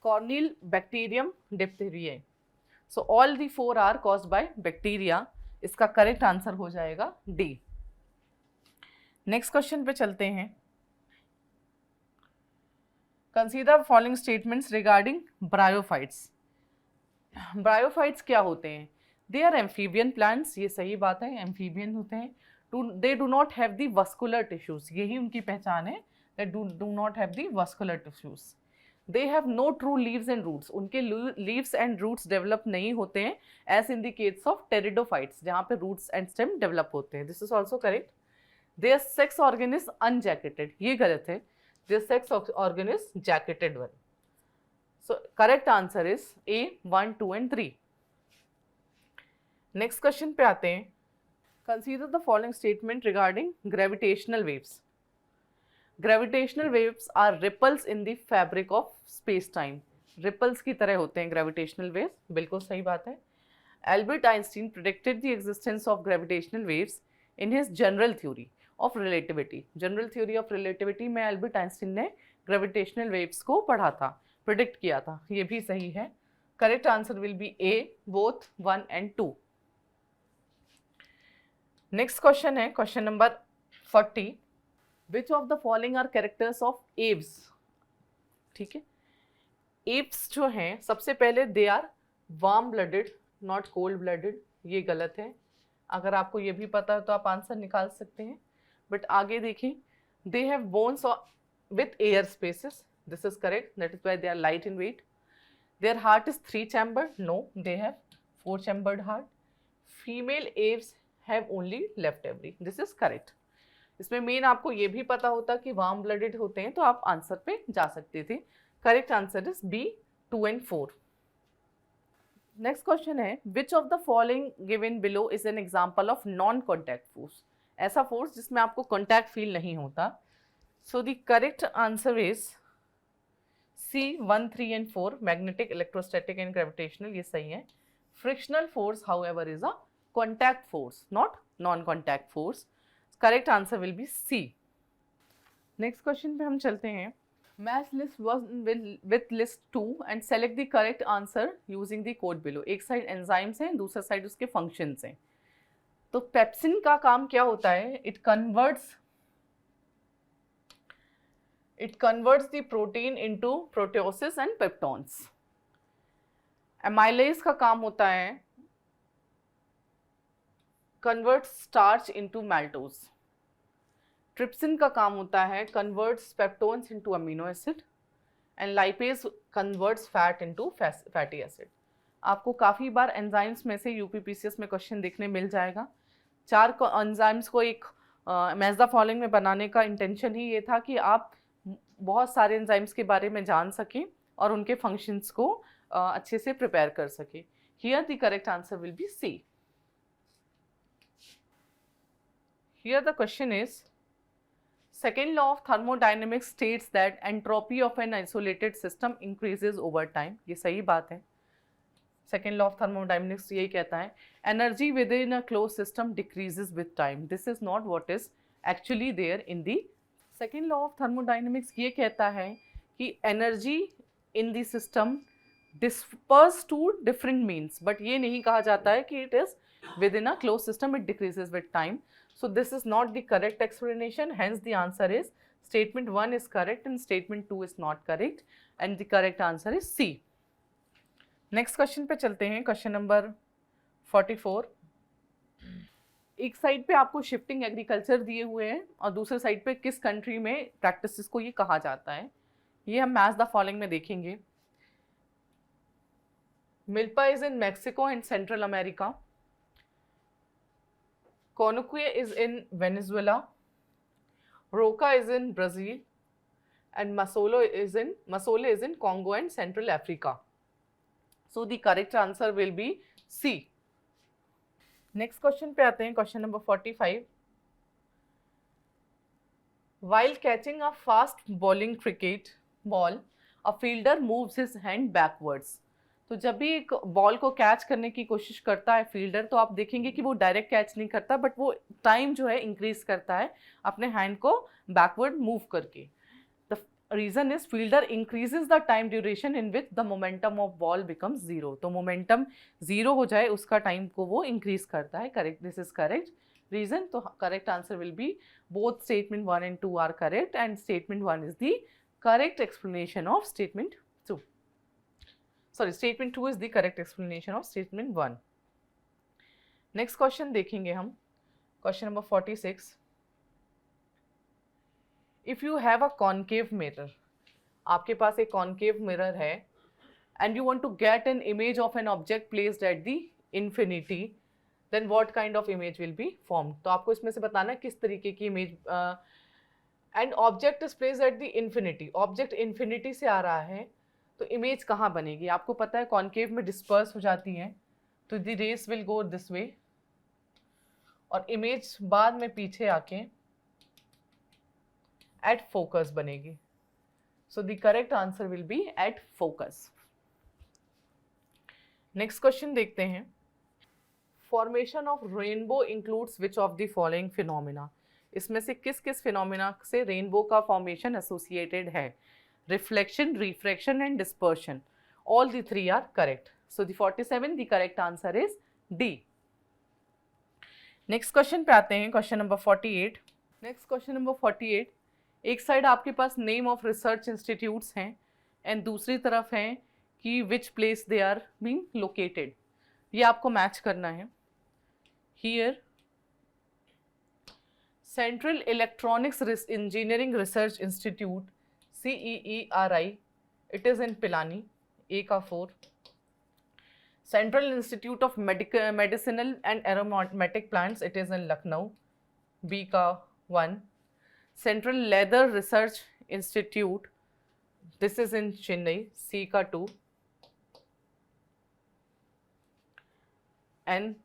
Corynebacterium diphtheriae। So all the four are caused by bacteria, इसका correct answer हो जाएगा D. Next question पे चलते हैं, consider following statements regarding bryophytes. Bryophytes क्या होते हैं? They are amphibian plants, ये सही बात है, एम्फीबियन होते हैं। They do not have the vascular tissues, यही उनकी पहचान है, they do not have the vascular tissues. They have no true leaves and roots, उनके लीव्स एंड रूट्स डेवलप नहीं होते हैं as in the case of pteridophytes जहाँ पे रूट्स एंड स्टेम डेवलप होते हैं, this is also correct. Their sex organ is unjacketed, ये गलत है, their sex organ is jacketed one. So correct answer is A, 1, 2 and 3। Next question पे आते हैं, consider the following statement regarding gravitational waves। Gravitational waves are ripples in the fabric of space-time, ripples की तरह होते हैं gravitational waves, बिल्कुल सही बात है। Albert Einstein predicted the existence of gravitational waves in his general theory of relativity। General theory of relativity में Albert Einstein ने gravitational waves को पढ़ा था, प्रिडिक्ट किया था, ये भी सही है। Correct answer will be A, both 1 and 2। Next question है question number 40। Which of the following are characters of aves? ठीक है, एव्स जो हैं सबसे पहले they are warm blooded not cold blooded, ये गलत है। अगर आपको ये भी पता है तो आप आंसर निकाल सकते हैं। बट आगे देखिए, they have bones with air spaces, this is correct, that is why they are light in weight. Their heart is 3 chambered, no they have 4 chambered heart. Female aves have only left ovary, this is correct. इसमें main आपको ये भी पता होता कि warm blooded होते हैं तो आप आंसर पे जा सकते थे। Correct answer is B 2 and 4। Next question है, which of the following given below is an example of non contact force, ऐसा फोर्स जिसमें आपको कॉन्टैक्ट फील नहीं होता। So the correct answer is C 1, 3 and 4, magnetic, electrostatic and gravitational, ये सही है। Frictional force however is a contact force, not non contact force. Correct answer will be C. Next question पे हम चलते हैं। Match list with list 2 and select the correct answer using the code below. एक side enzymes हैं, दूसरा side उसके functions हैं। तो पेप्सिन का काम क्या होता है, it converts the protein into proteoses and peptones. Amylase का काम होता है converts starch into maltose. Trypsin का काम होता है converts peptones into amino acid and lipase converts fat into fatty acid. आपको काफ़ी बार एंजाइम्स में से यूपीपीसीएस में क्वेश्चन देखने मिल जाएगा। 4 एंजाइम्स को एक मैच द फॉलोइंग में बनाने का इंटेंशन ही ये था कि आप बहुत सारे एंजाइम्स के बारे में जान सकें और उनके फंक्शंस को अच्छे से प्रिपेयर कर सकें। Here the correct answer will be C. Here the question is, second law of thermodynamics states that entropy of an isolated system increases over time। ये सही बात है। second law of thermodynamics यही कहता है energy within a closed system decreases with time। this is not what is actually there in the second law of thermodynamics। ये कहता है कि energy in the system disperse to different means, but ये नहीं कहा जाता है कि it is within a closed system it decreases with time। So this is not the correct explanation, hence the answer is statement 1 is correct and statement 2 is not correct and the correct answer is C। Next question पे चलते हैं, question number 44। एक side पे आपको shifting agriculture दिए हुए हैं और दूसरे साइड पे किस कंट्री में प्रैक्टिसेस को ये कहा जाता है, ये हम मैच द फॉलोइंग में देखेंगे। Milpa is in Mexico and central America. Conoque is in Venezuela, Roca is in Brazil, and Masole is in Congo and Central Africa. So the correct answer will be C। Next question पे आते हैं, question number 45। While catching a fast bowling cricket ball, a fielder moves his hand backwards। तो जब भी एक ball को catch करने की कोशिश करता है फील्डर, तो आप देखेंगे कि वो डायरेक्ट कैच नहीं करता, बट वो टाइम जो है इंक्रीज करता है अपने हैंड को बैकवर्ड मूव करके। The reason is fielder increases the time duration in which the momentum of ball becomes 0। तो मोमेंटम 0 हो जाए उसका टाइम को वो इंक्रीज करता है। Correct, this is correct reason. तो correct answer will be both statement 1 and 2 are correct and statement 1 is the correct explanation of statement 2। Sorry, statement 2 is the correct explanation of statement 1। Next question देखेंगे हम, question number 46। If you have a concave mirror, आपके पास एक concave mirror है and you want to get an image of an object placed at the infinity, then what kind of image will be formed। तो आपको इसमें से बताना है किस तरीके की image. and object is placed at the infinity, object infinity से आ रहा है तो इमेज कहाँ बनेगी। आपको पता है कॉन्केव में डिस्पर्स हो जाती हैं, तो the rays will go this way और इमेज बाद में पीछे आके एट फोकस बनेगी। So the correct answer will be at focus. Next question देखते हैं। Formation of rainbow includes which of the following phenomena. इसमें से किस किस फिनोमिना से रेनबो का फॉर्मेशन एसोसिएटेड है। Reflection, refraction and dispersion, all the 3 are correct। So the 47, the correct answer is D। Next question पे आते हैं, question number 48। Next question number 48, एक साइड आपके पास नेम ऑफ रिसर्च इंस्टीट्यूट्स हैं एंड दूसरी तरफ हैं कि which place they are being located. ये आपको मैच करना है। here Central Electronics Engineering Research Institute, CEERI, it is in Pilani, A का 4. Central Institute of Medicinal and Aromatic Plants, it is in Lucknow, B का 1. Central Leather Research Institute, this is in Chennai, C का 2. And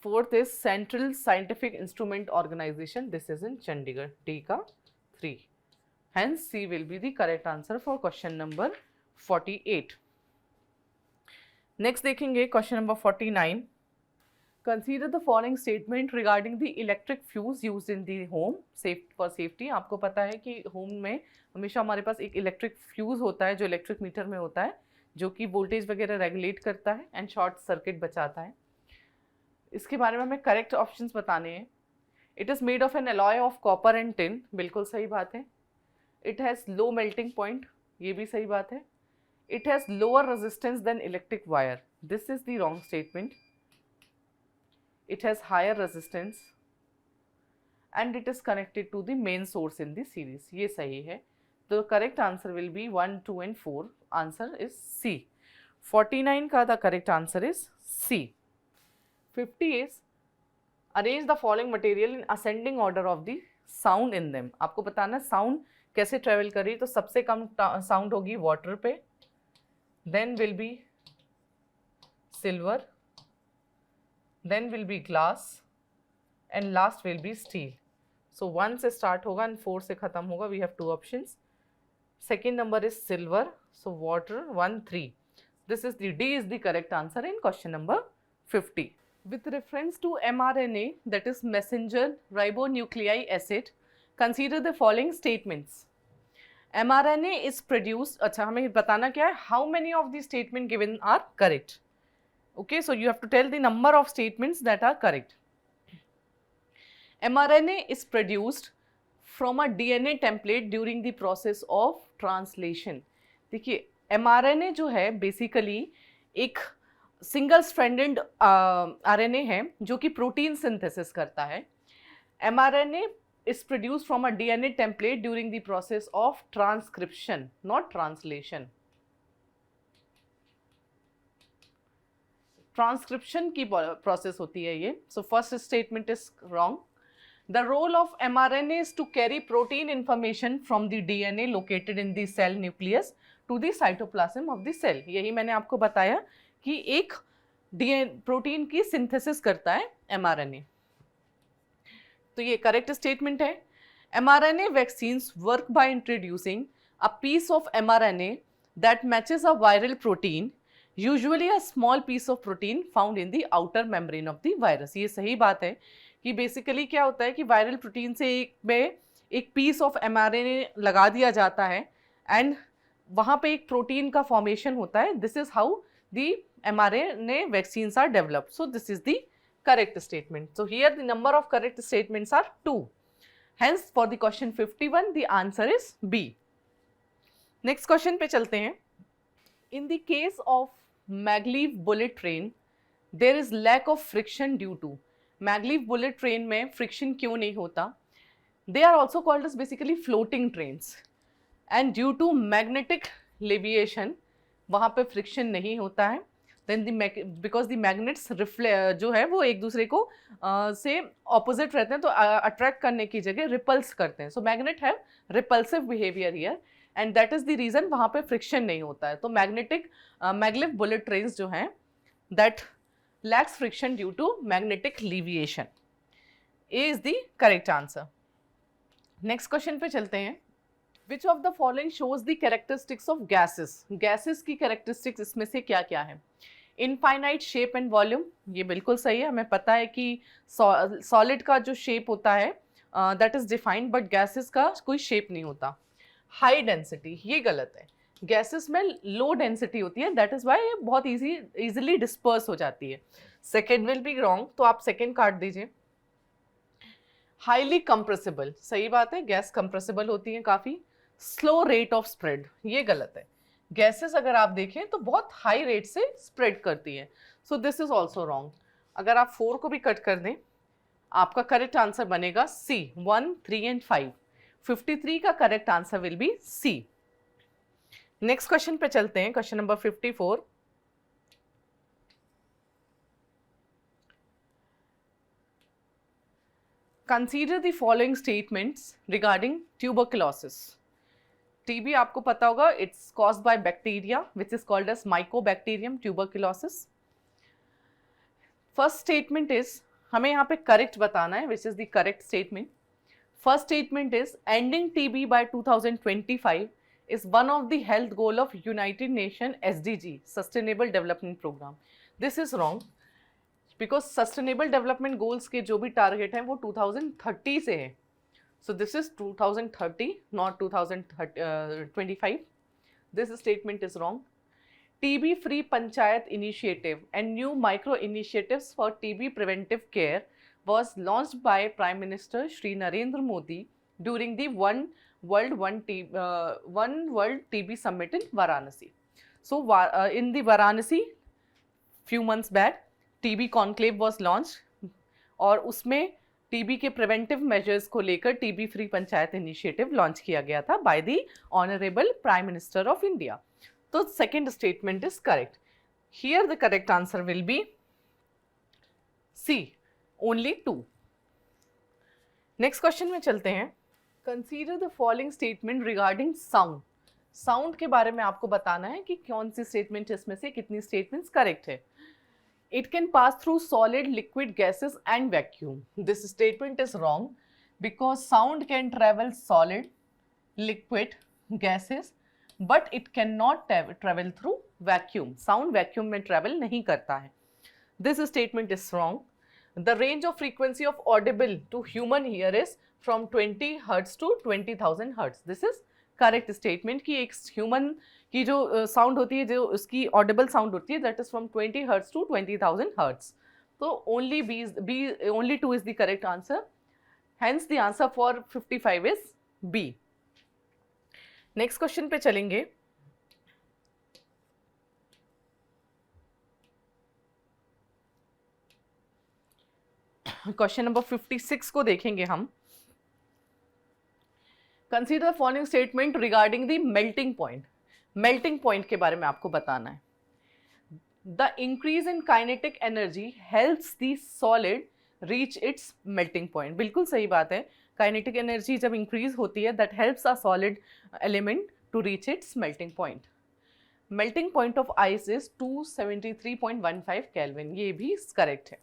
fourth is Central Scientific Instrument Organization, this is in Chandigarh, D का 3. Hence C will be the correct answer for question number 48. Next देखेंगे question number 49. Consider the following statement regarding the electric fuse used in the home for safety. आपको पता है कि home में हमेशा हमारे पास एक इलेक्ट्रिक फ्यूज होता है जो इलेक्ट्रिक मीटर में होता है, जो कि वोल्टेज वगैरह रेगुलेट करता है एंड शॉर्ट सर्किट बचाता है. इसके बारे में हमें करेक्ट ऑप्शंस बताने हैं. It is made of an alloy of copper and tin, बिल्कुल सही बात है. It has low melting point, ये भी सही बात है. It has lower resistance than electric wire, this is the wrong statement. It has higher resistance and it is connected to the main source in the series, ये सही है. तो correct answer will be 1, 2 and 4. Answer is C. 49 का the correct answer is C. 50 is arrange the following material in ascending order of the sound in them. आपको बताना है sound कैसे travel कर रही है. तो सबसे कम साउंड होगी वाटर पे, then will be silver, then will be glass and last will be steel. So 1 से स्टार्ट होगा एंड 4 से खत्म होगा. We have 2 options. Second number is silver, so water 1, 3. This is the D is the correct answer in question number 50. With reference to mRNA, that is messenger ribonucleic acid, consider the following statements. mRNA is produced, अच्छा हमें बताना क्या है, how many of the statement given are correct. Okay, so you have to tell the number of statements that are correct. mRNA is produced from a DNA template during the process of translation. देखिए mRNA जो है basically एक single stranded RNA है जो कि protein synthesis करता है. mRNA is produced from a DNA template during the process of transcription, not translation. Transcription की प्रोसेस होती है ये. So first statement is wrong. The role of mRNA is to carry protein information from the DNA located in the cell nucleus to the cytoplasm of the cell. यही मैंने आपको बताया कि एक प्रोटीन की सिंथेसिस करता है mRNA. तो ये करेक्ट स्टेटमेंट है. mRNA vaccines work by introducing a piece of mRNA that matches a viral protein, usually a small piece of protein found in the outer membrane of the virus. ये सही बात है कि basically क्या होता है कि वायरल प्रोटीन से एक पीस ऑफ mRNA लगा दिया जाता है एंड वहाँ पे एक प्रोटीन का फॉर्मेशन होता है. This is how the mRNA vaccines are developed. So this is the correct statement. So here the number of correct statements are 2. Hence for the question 51 the answer is B. Next question पे चलते हैं. In the case of maglev bullet train, there is lack of friction due to. maglev bullet train में friction क्यों नहीं होता? They are also called as basically floating trains. And due to magnetic leviation, वहाँ पे friction नहीं होता है. Then because the magnets जो है वो एक दूसरे को से opposite रहते हैं तो attract करने की जगह repulse करते हैं. So magnet have repulsive behavior here and that is the reason वहाँ पे friction नहीं होता है. तो maglev bullet trains जो हैं that lacks friction due to magnetic leviation. A is the correct answer. Next question पे चलते हैं. Which of the following shows the characteristics of gases? Gases की characteristics इसमें से क्या क्या है? Infinite shape and volume, ये बिल्कुल सही है. हमें पता है कि solid का जो shape होता है that is defined, but gases का कोई shape नहीं होता. High density, ये गलत है. Gases में low density होती है, that is why ये बहुत easily disperse हो जाती है. Second will be wrong, तो आप second काट दीजिए. Highly compressible, सही बात है, गैस compressible होती है काफ़ी. Slow rate of spread, ये गलत है. गैसेस अगर आप देखें तो बहुत हाई रेट से स्प्रेड करती है. So this is also wrong. अगर आप 4 को भी कट कर दें, आपका करेक्ट आंसर बनेगा सी, 1, 3 एंड 5। 53 का correct answer will be C. Next question पे चलते हैं, question number 54। Consider the following statements regarding tuberculosis. TB आपको पता होगा, it's caused by bacteria which is called as mycobacterium tuberculosis. First statement is, हमें यहाँ पे करेक्ट बताना है, which is the correct statement. First statement is ending TB by 2025 is one of the health goal of United Nations SDG, Sustainable Development Program. This is wrong because Sustainable Development Goals के जो भी target हैं वो 2030 से है. So this is 2030, not 2025. This statement is wrong. TB Free Panchayat Initiative and new micro initiatives for TB preventive care was launched by Prime Minister Shri Narendra Modi during the One World TB Summit in Varanasi. So in the Varanasi, few months back, TB conclave was launched और उसमें TB के preventive measures को लेकर TB Free Panchayat Initiative launch किया गया था by the Honorable Prime Minister of India. तो second statement is correct. Here the correct answer will be C, only 2. Next question में चलते हैं. Consider the following statement regarding sound. Sound के बारे में आपको बताना है कि कौन सी statement इसमें से कितनी statements correct है. It can pass through solid, liquid, gases and vacuum. This statement is wrong because sound can travel solid, liquid, gases, but it cannot travel through vacuum. Sound vacuum में travel नहीं करता है. This statement is wrong. The range of frequency of audible to human ear is from 20 Hz to 20,000 Hz. This is correct statement कि एक human की जो sound होती है, जो उसकी audible sound होती है, that is from 20 Hz to 20,000 Hz. So only 2 is the correct answer. Hence the answer for 55 is B. Next question पे चलेंगे. Question number 56 को देखेंगे हम. Consider the following statement regarding the melting point. Melting point के बारे में आपको बताना है. The increase in kinetic energy helps the solid reach its melting point. बिल्कुल सही बात है. Kinetic energy जब increase होती है, that helps a solid element to reach its melting point. Melting point of ice is 273.15 Kelvin. ये भी correct है.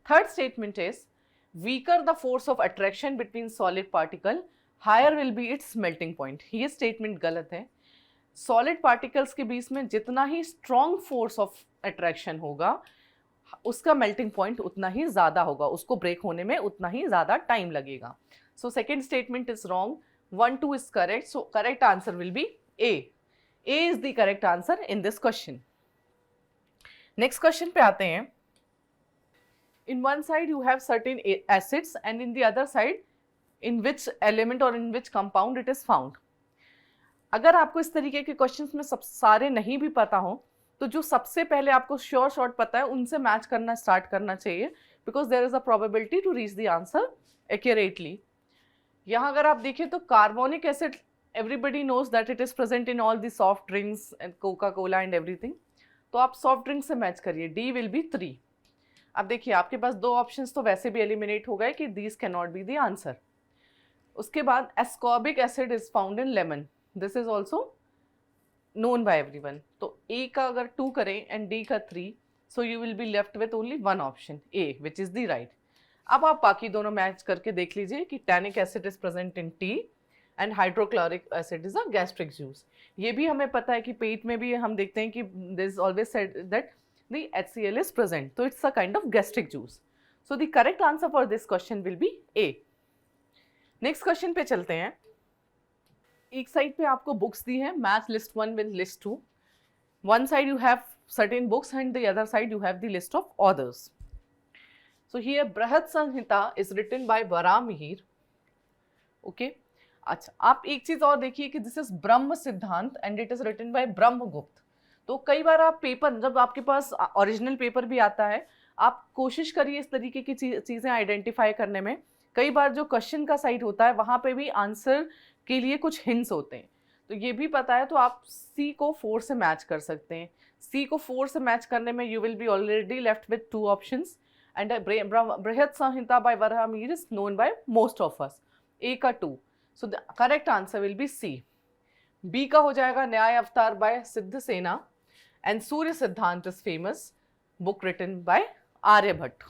Third statement is, weaker the force of attraction between solid particle, higher will be its melting point. ये statement गलत है. Solid particles के बीच में जितना ही strong force of attraction होगा, उसका melting point उतना ही ज़्यादा होगा, उसको break होने में उतना ही ज़्यादा time लगेगा. So second statement is wrong. 1, 2 is correct. So correct answer will be A. A is the correct answer in this question. Next question पे आते हैं. In one side you have certain acids and in the other side in which element or in which compound it is found. अगर आपको इस तरीके के questions में सब सारे नहीं भी पता हो, तो जो सबसे पहले आपको श्योर शॉर्ट पता है उनसे मैच करना स्टार्ट करना चाहिए, because there is a probability to reach the answer accurately. यहाँ अगर आप देखिए तो carbonic acid, everybody knows that it is present in all the soft drinks and Coca Cola and everything. तो आप सॉफ्ट ड्रिंक से मैच करिए. D will be 3. अब देखिए आपके पास 2 ऑप्शंस तो वैसे भी एलिमिनेट हो गए कि these can not be the answer. उसके बाद ascorbic acid is found in lemon. This is also known by everyone. तो ए का अगर 2 करें एंड डी का 3, so you will be left with only 1 option, A, which is the right. अब आप बाकी दोनों मैच करके देख लीजिए कि tannic acid is present in T and hydrochloric acid is a gastric juice. ये भी हमें पता है कि पेट में भी हम देखते हैं कि this is always said that the HCl is present, so it's a kind of gastric juice. So the correct answer for this question will be A. Next question पे चलते हैं. एक साइड पे आपको बुक्स दी है, math list 1 with list 2. One side you have certain books and the other side you have the list of authors. So here Brihad Samhita is written by Varamihir. Okay. अच्छा, आप एक चीज और देखिए कि this is ब्रह्म सिद्धांत and it is written by Brahmagupta. तो कई बार आप पेपर, जब आपके पास ओरिजिनल पेपर भी आता है, आप कोशिश करिए इस तरीके की चीज़ें आइडेंटिफाई करने में। कई बार जो क्वेश्चन का साइड होता है वहाँ पे भी आंसर के लिए कुछ हिंट्स होते हैं, तो ये भी पता है तो आप सी को 4 से मैच कर सकते हैं। सी को 4 से मैच करने में you will be already left with 2 options, and Brihat Samhita by Varahamihira is known by most of us. A का 2, so the correct answer will be C. B का हो जाएगा न्याय अवतार बाय सिद्धसेना, एंड सूर्य सिद्धांत is famous book written by Aryabhatta.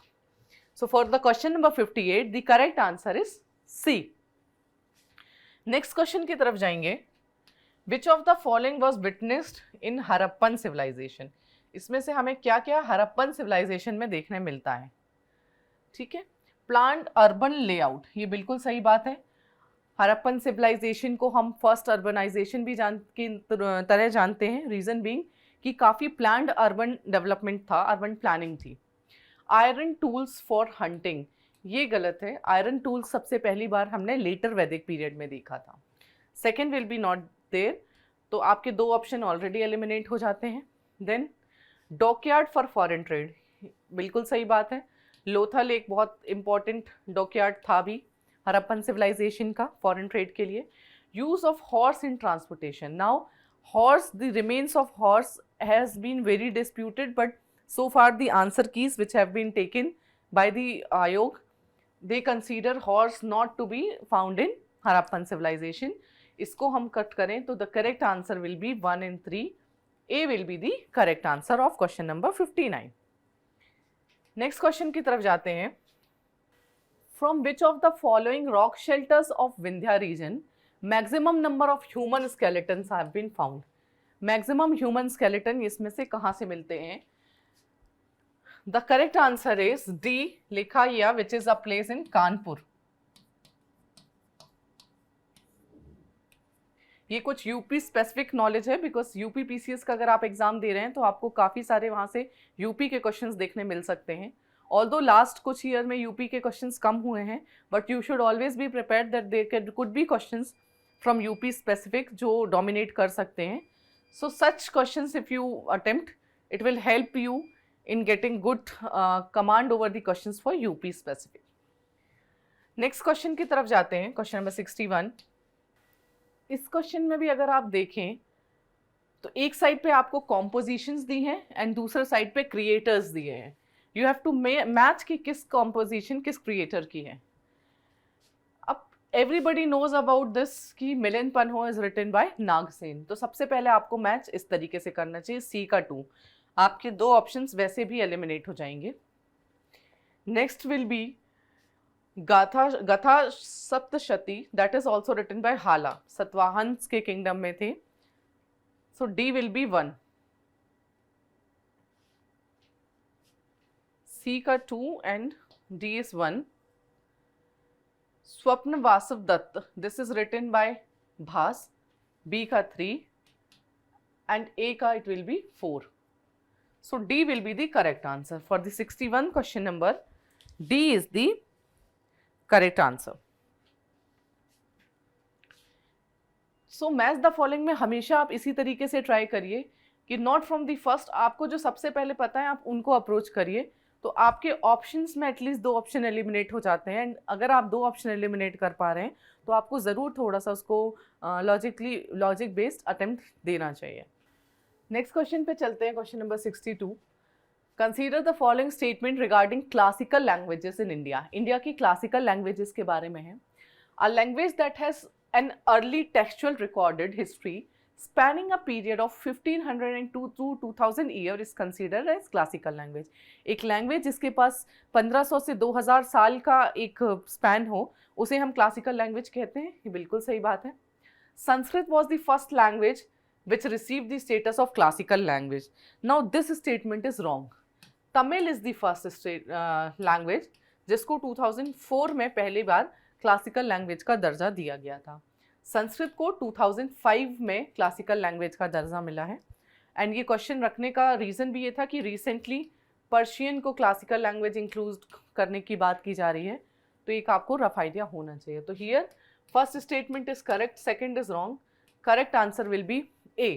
So for the question number 58, the correct answer is C. Next question की तरफ जाएंगे। Which of the following was witnessed in Harappan civilization? इसमें से हमें क्या क्या हरप्पन सिविलाइजेशन में देखने मिलता है? ठीक है, प्लान्ड अर्बन लेआउट, ये बिल्कुल सही बात है। हरप्पन सिविलाइजेशन को हम फर्स्ट अर्बनाइजेशन भी की तरह जानते हैं, रीजन बीइंग कि काफ़ी प्लान्ड अर्बन डेवलपमेंट था, अर्बन प्लानिंग थी। आयरन टूल्स फॉर हंटिंग, ये गलत है। आयरन टूल्स सबसे पहली बार हमने लेटर वैदिक पीरियड में देखा था। Second will be not there, तो आपके 2 ऑप्शन ऑलरेडी एलिमिनेट हो जाते हैं। Then dockyard for foreign trade, बिल्कुल सही बात है। लोथल एक बहुत इंपॉर्टेंट डॉकयार्ड था भी हरप्पन सिविलाइजेशन का फॉरेन ट्रेड के लिए। Use of horse in transportation, now horse, the remains of horse has been very disputed, but so far the answer keys which have been taken by the Ayog, they consider horse not to be found in Harappan civilization. इसको हम cut करें तो the correct answer will be 1 and 3. A will be the correct answer of question number 59. Next question की तरफ जाते हैं। From which of the following rock shelters of Vindhya region maximum number of human skeletons have been found? Maximum human skeleton इसमें से कहाँ से मिलते हैं? The correct answer is D, Lekhahia, which is a place in Kanpur. ये कुछ UP specific knowledge है, because UP PCS का अगर आप एग्जाम दे रहे हैं तो आपको काफ़ी सारे वहाँ से यूपी के क्वेश्चंस देखने मिल सकते हैं। ऑल्दो लास्ट कुछ ईयर में यूपी के क्वेश्चंस कम हुए हैं, but you should always be prepared that there could be questions from UP specific जो डोमिनेट कर सकते हैं। So such questions if you attempt, it will help you in getting good command over the questions for UP specific. Next question की तरफ जाते हैं, question number 61। इस question में भी अगर आप देखें तो एक साइड पे आपको कॉम्पोजिशंस दी हैं एंड दूसरे साइड पे क्रिएटर्स दिए हैं। यू हैव टू मैच कि किस कॉम्पोजिशन किस क्रिएटर की है। अब एवरीबडी नोज अबाउट दिस कि Milinda Panho is written by Nagasena, तो सबसे पहले आपको मैच इस तरीके से करना चाहिए, सी का 2। आपके 2 ऑप्शंस वैसे भी एलिमिनेट हो जाएंगे। Next will be Gatha Saptashati, that is also written by Hala, Satavahanas के किंगडम में थे। So D will be 1, C का 2 and D is 1। Swapna Vasava Datta, this is written by Bhasa, B का 3 एंड ए का it will be 4। So D will be the correct answer for the 61 question number. D is the correct answer. So match the following में हमेशा आप इसी तरीके से try करिए कि नॉट फ्रॉम द फर्स्ट, आपको जो सबसे पहले पता है आप उनको अप्रोच करिए, तो आपके ऑप्शंस में एटलीस्ट 2 ऑप्शन एलिमिनेट हो जाते हैं। एंड अगर आप 2 ऑप्शन एलिमिनेट कर पा रहे हैं तो आपको ज़रूर थोड़ा सा उसको लॉजिक बेस्ड अटेम्प्ट देना चाहिए। नेक्स्ट क्वेश्चन पे चलते हैं, question number 62। Consider the following statement regarding classical languages in India. India की क्लासिकल लैंग्वेजेस के बारे में है। A language that has an early textual recorded history spanning a period of 1502 to 2000 year is considered as classical language. एक language जिसके पास 1500 से 2000 साल का एक स्पैन हो, उसे हम क्लासिकल लैंग्वेज कहते हैं। ये बिल्कुल सही बात है। Sanskrit was the first language which received the status of classical language. Now this statement is wrong. Tamil is the first language जिसको 2004 में पहली बार classical language का दर्जा दिया गया था। संस्कृत को 2005 में classical language का दर्जा मिला है। एंड ये क्वेश्चन रखने का रीज़न भी ये था कि रिसेंटली पर्शियन को क्लासिकल लैंग्वेज इंक्लूड करने की बात की जा रही है, तो एक आपको रफ आइडिया होना चाहिए। तो here first statement is correct, second is wrong, correct answer will be A.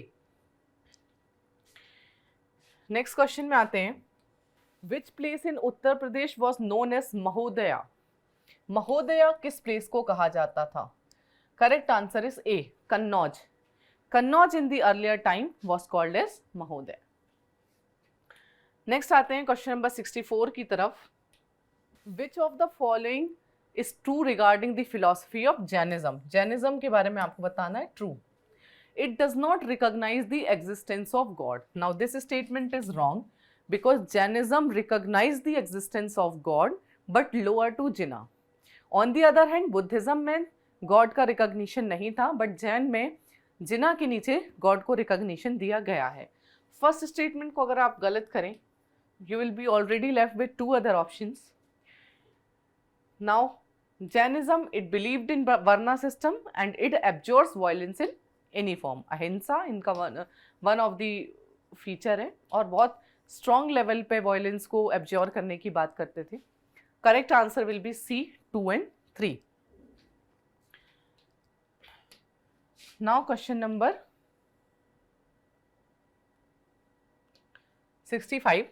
Next question में आते हैं, which place in Uttar Pradesh was known as Mahodaya? Mahodaya किस प्लेस को कहा जाता था? Correct answer is A, Kannauj. Kannauj in the earlier time was called as Mahodaya. Next आते हैं क्वेश्चन नंबर 64 की तरफ. Which of the following is true regarding the philosophy of Jainism? Jainism के बारे में आपको बताना है. True. It does not recognize the existence of God. Now this statement is wrong because Jainism recognized the existence of God but lower to Jina. On the other hand, Buddhism में God का recognition नहीं था, but Jain में जिना के नीचे God को recognition दिया गया है. First statement को अगर आप गलत करें, you will be already left with two other options. Now Jainism, it believed in Varna system and it abhors violence in any form. Ahimsa इनका वन ऑफ द फीचर है और बहुत स्ट्रॉन्ग लेवल पे वायलेंस को एब्जॉर्ब करने की बात करते थे. Correct answer will be C, 2 and 3. Now question number 65.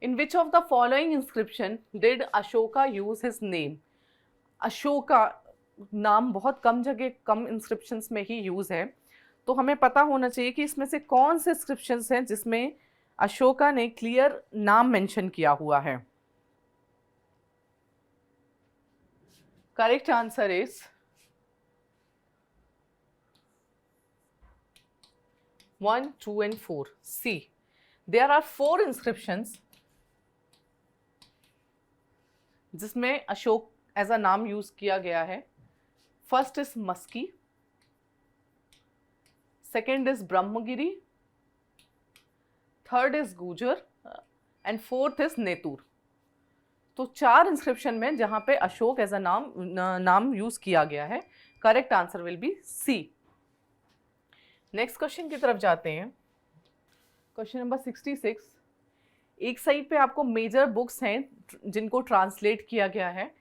In which of the following inscription did Ashoka use his name? Ashoka नाम बहुत कम जगह, कम इंस्क्रिप्शंस में ही यूज है, तो हमें पता होना चाहिए कि इसमें से कौन से इंस्क्रिप्शंस हैं जिसमें अशोका ने क्लियर नाम मेंशन किया हुआ है. Correct answer is 1, 2 and 4. C. There are 4 inscriptions जिसमें अशोक एज अ नाम यूज किया गया है. First is Maski, second is Brahmagiri, third is Gujar and fourth is Netur. तो 4 इंस्क्रिप्शन में जहां पे अशोक एज अ नाम यूज किया गया है. Correct answer will be C. Next question की तरफ जाते हैं. Question number 66. एक साइड पे आपको मेजर बुक्स हैं जिनको ट्रांसलेट किया गया है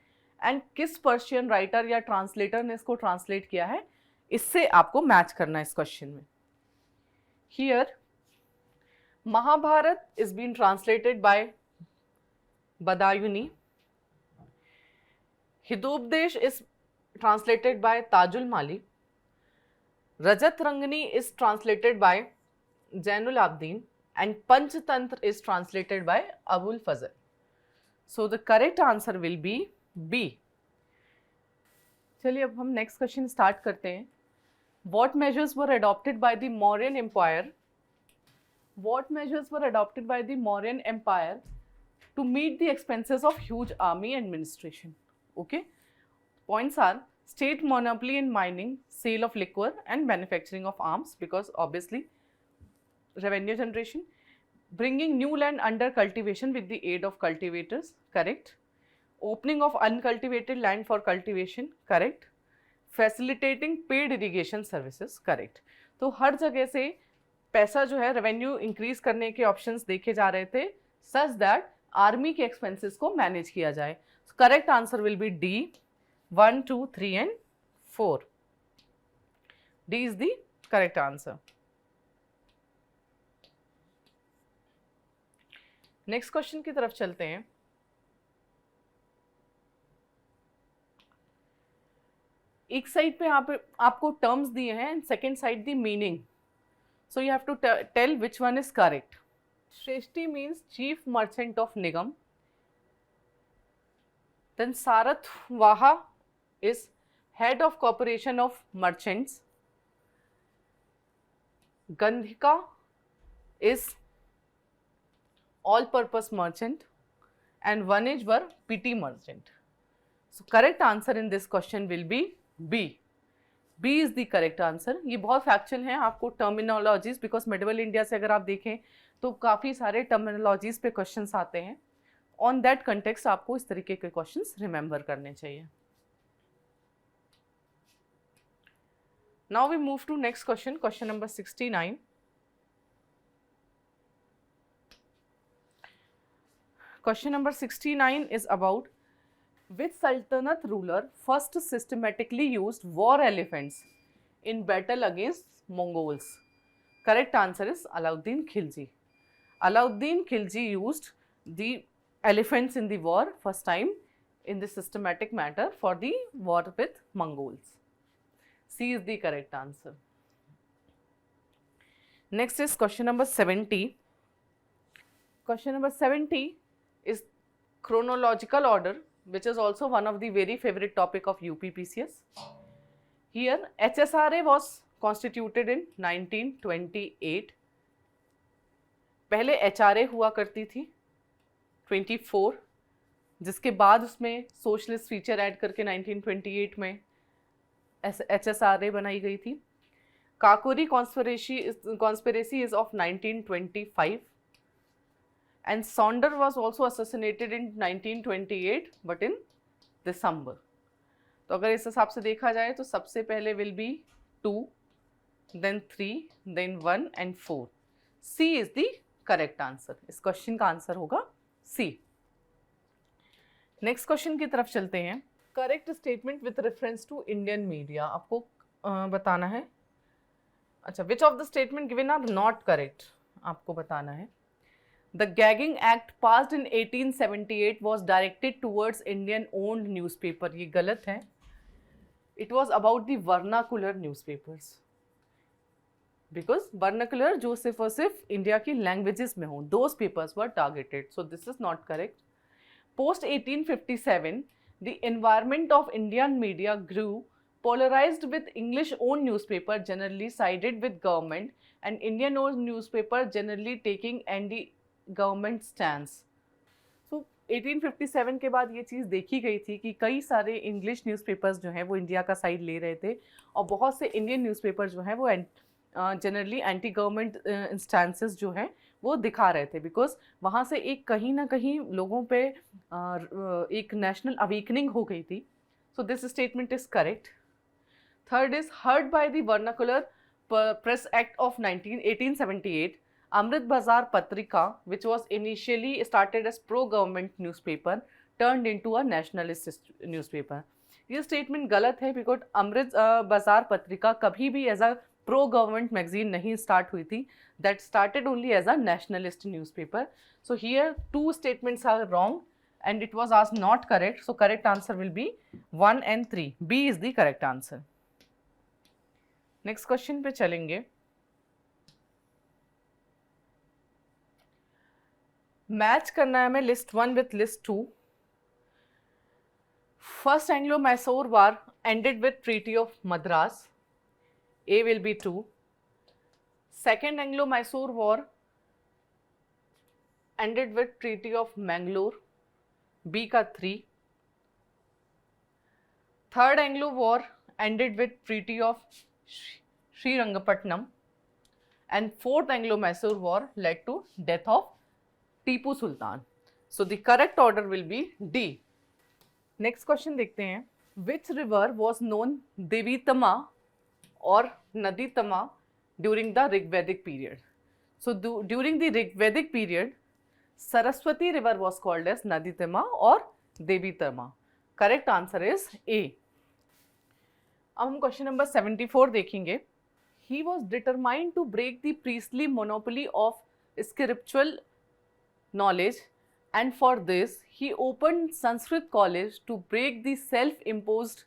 एंड किस पर्शियन राइटर या ट्रांसलेटर ने इसको ट्रांसलेट किया है, इससे आपको मैच करना है इस क्वेश्चन में. Here Mahabharata is been translated by Badayuni. Hitopadesha is translated by Tajul Mali. Rajatarangini is translated by Zainul Abidin and Panchatantra is translated by Abul Fazl. So the correct answer will be B. चलिए अब हम नेक्स्ट क्वेश्चन स्टार्ट करते हैं. What measures were adopted by the Mauryan Empire? What measures were adopted by the Mauryan Empire to meet the expenses of huge army administration? Okay. Points are state monopoly in mining, sale of liquor and manufacturing of arms, because obviously revenue generation. Bringing new land under cultivation with the aid of cultivators. Correct. Opening of uncultivated land for cultivation. Correct. Facilitating paid irrigation services. Correct. तो हर जगह से पैसा जो है revenue increase करने के options देखे जा रहे थे सच दैट आर्मी के एक्सपेंसेस को मैनेज किया जाए. Correct answer will be D, 1, 2, 3 and 4. D is the correct answer. Next question की तरफ चलते हैं. एक साइड पे आपको टर्म्स दिए हैं and second side the meaning. So you have to tell which one is correct. Shreshthi means chief merchant of Nigama. Then Sarthavaha is head of corporation of merchants. Gandhika is all purpose merchant and Vaneshwar petty merchant. So correct answer in this question will be B. B is the correct answer. ये बहुत factual हैं आपको terminologies, because medieval India से अगर आप देखें तो काफ़ी सारे टर्मिनोलॉजीज पे क्वेश्चंस आते हैं. ऑन दैट कंटेक्स्ट आपको इस तरीके के क्वेश्चंस रिमेंबर करने चाहिए. Now we move to next question, question number 69. Question number 69 is about which Sultanate ruler first systematically used war elephants in battle against Mongols? Correct answer is Alauddin Khilji. Alauddin Khilji used the elephants in the war first time in the systematic matter for the war with Mongols. C is the correct answer. Next is question number 70. Question number 70 is chronological order, which is also one of the very favorite topic of UPPCS. Here HSRA was constituted in 1928. पहले HRA हुआ करती थी 24, जिसके बाद उसमें socialist feature add करके 1928 में HSRA बनाई गई थी. Kakori conspiracy is of 1925 and Sonder was also assassinated in 1928 but in December. तो अगर इस हिसाब से देखा जाए तो सबसे पहले will be 2, then 3, then 1 and 4. C is the correct answer. इस क्वेश्चन का आंसर होगा C. नेक्स्ट क्वेश्चन की तरफ चलते हैं. Correct statement with reference to Indian media. आपको बताना है. अच्छा, which of the statement given are not correct आपको बताना है. The gagging act passed in 1878 was directed towards Indian owned newspaper. ये गलत है. It was about the vernacular newspapers, because vernacular जो सिर्फ और सिर्फ इंडिया की लैंग्वेजेस में हों, those papers were targeted. So this is not correct. Post 1857, the environment of Indian media grew polarized with English-owned newspaper generally sided with government and Indian-owned newspaper generally taking anti-government stance. So 1857 के बाद ये चीज़ देखी गई थी कि कई सारे English newspapers जो हैं वो इंडिया का साइड ले रहे थे और बहुत से इंडियन न्यूज़पेपर जो हैं वो जनरली एंटी गवर्नमेंट इंस्टेंसेस जो हैं वो दिखा रहे थे, बिकॉज वहाँ से एक कहीं ना कहीं लोगों पे एक नेशनल अवेकनिंग हो गई थी. So this statement is correct. Third is hurt by the vernacular press act of 1878, Amrit Bazar Patrika which was initially started as pro government newspaper turned into a nationalist newspaper. ये स्टेटमेंट गलत है, बिकॉज अमृत बाजार पत्रिका कभी भी as a pro government magazine नहीं start हुई थी. That started only as a nationalist newspaper. So here two statements are wrong and it was asked not correct. So correct answer will be 1 and 3. B is the correct answer. Next question पे चलेंगे. Match करना है हमें list 1 with list 2. First Anglo-Mysore War ended with Treaty of Madras. A will be 2. Second Anglo-Mysore War ended with Treaty of Mangalore. B का 3. Third Anglo War ended with Treaty of Srirangapatnam. And fourth Anglo-Mysore War led to death of Tipu Sultan. So the correct order will be D. Next question देखते हैं. Which river was known Devitama or Naditama during the Rigvedic period? So during the Rigvedic period, Saraswati river was called as Naditama or Devitama. Correct answer is A. अब हम question number 74 देखेंगे. He was determined to break the priestly monopoly of scriptural knowledge, and for this he opened Sanskrit college to break the self-imposed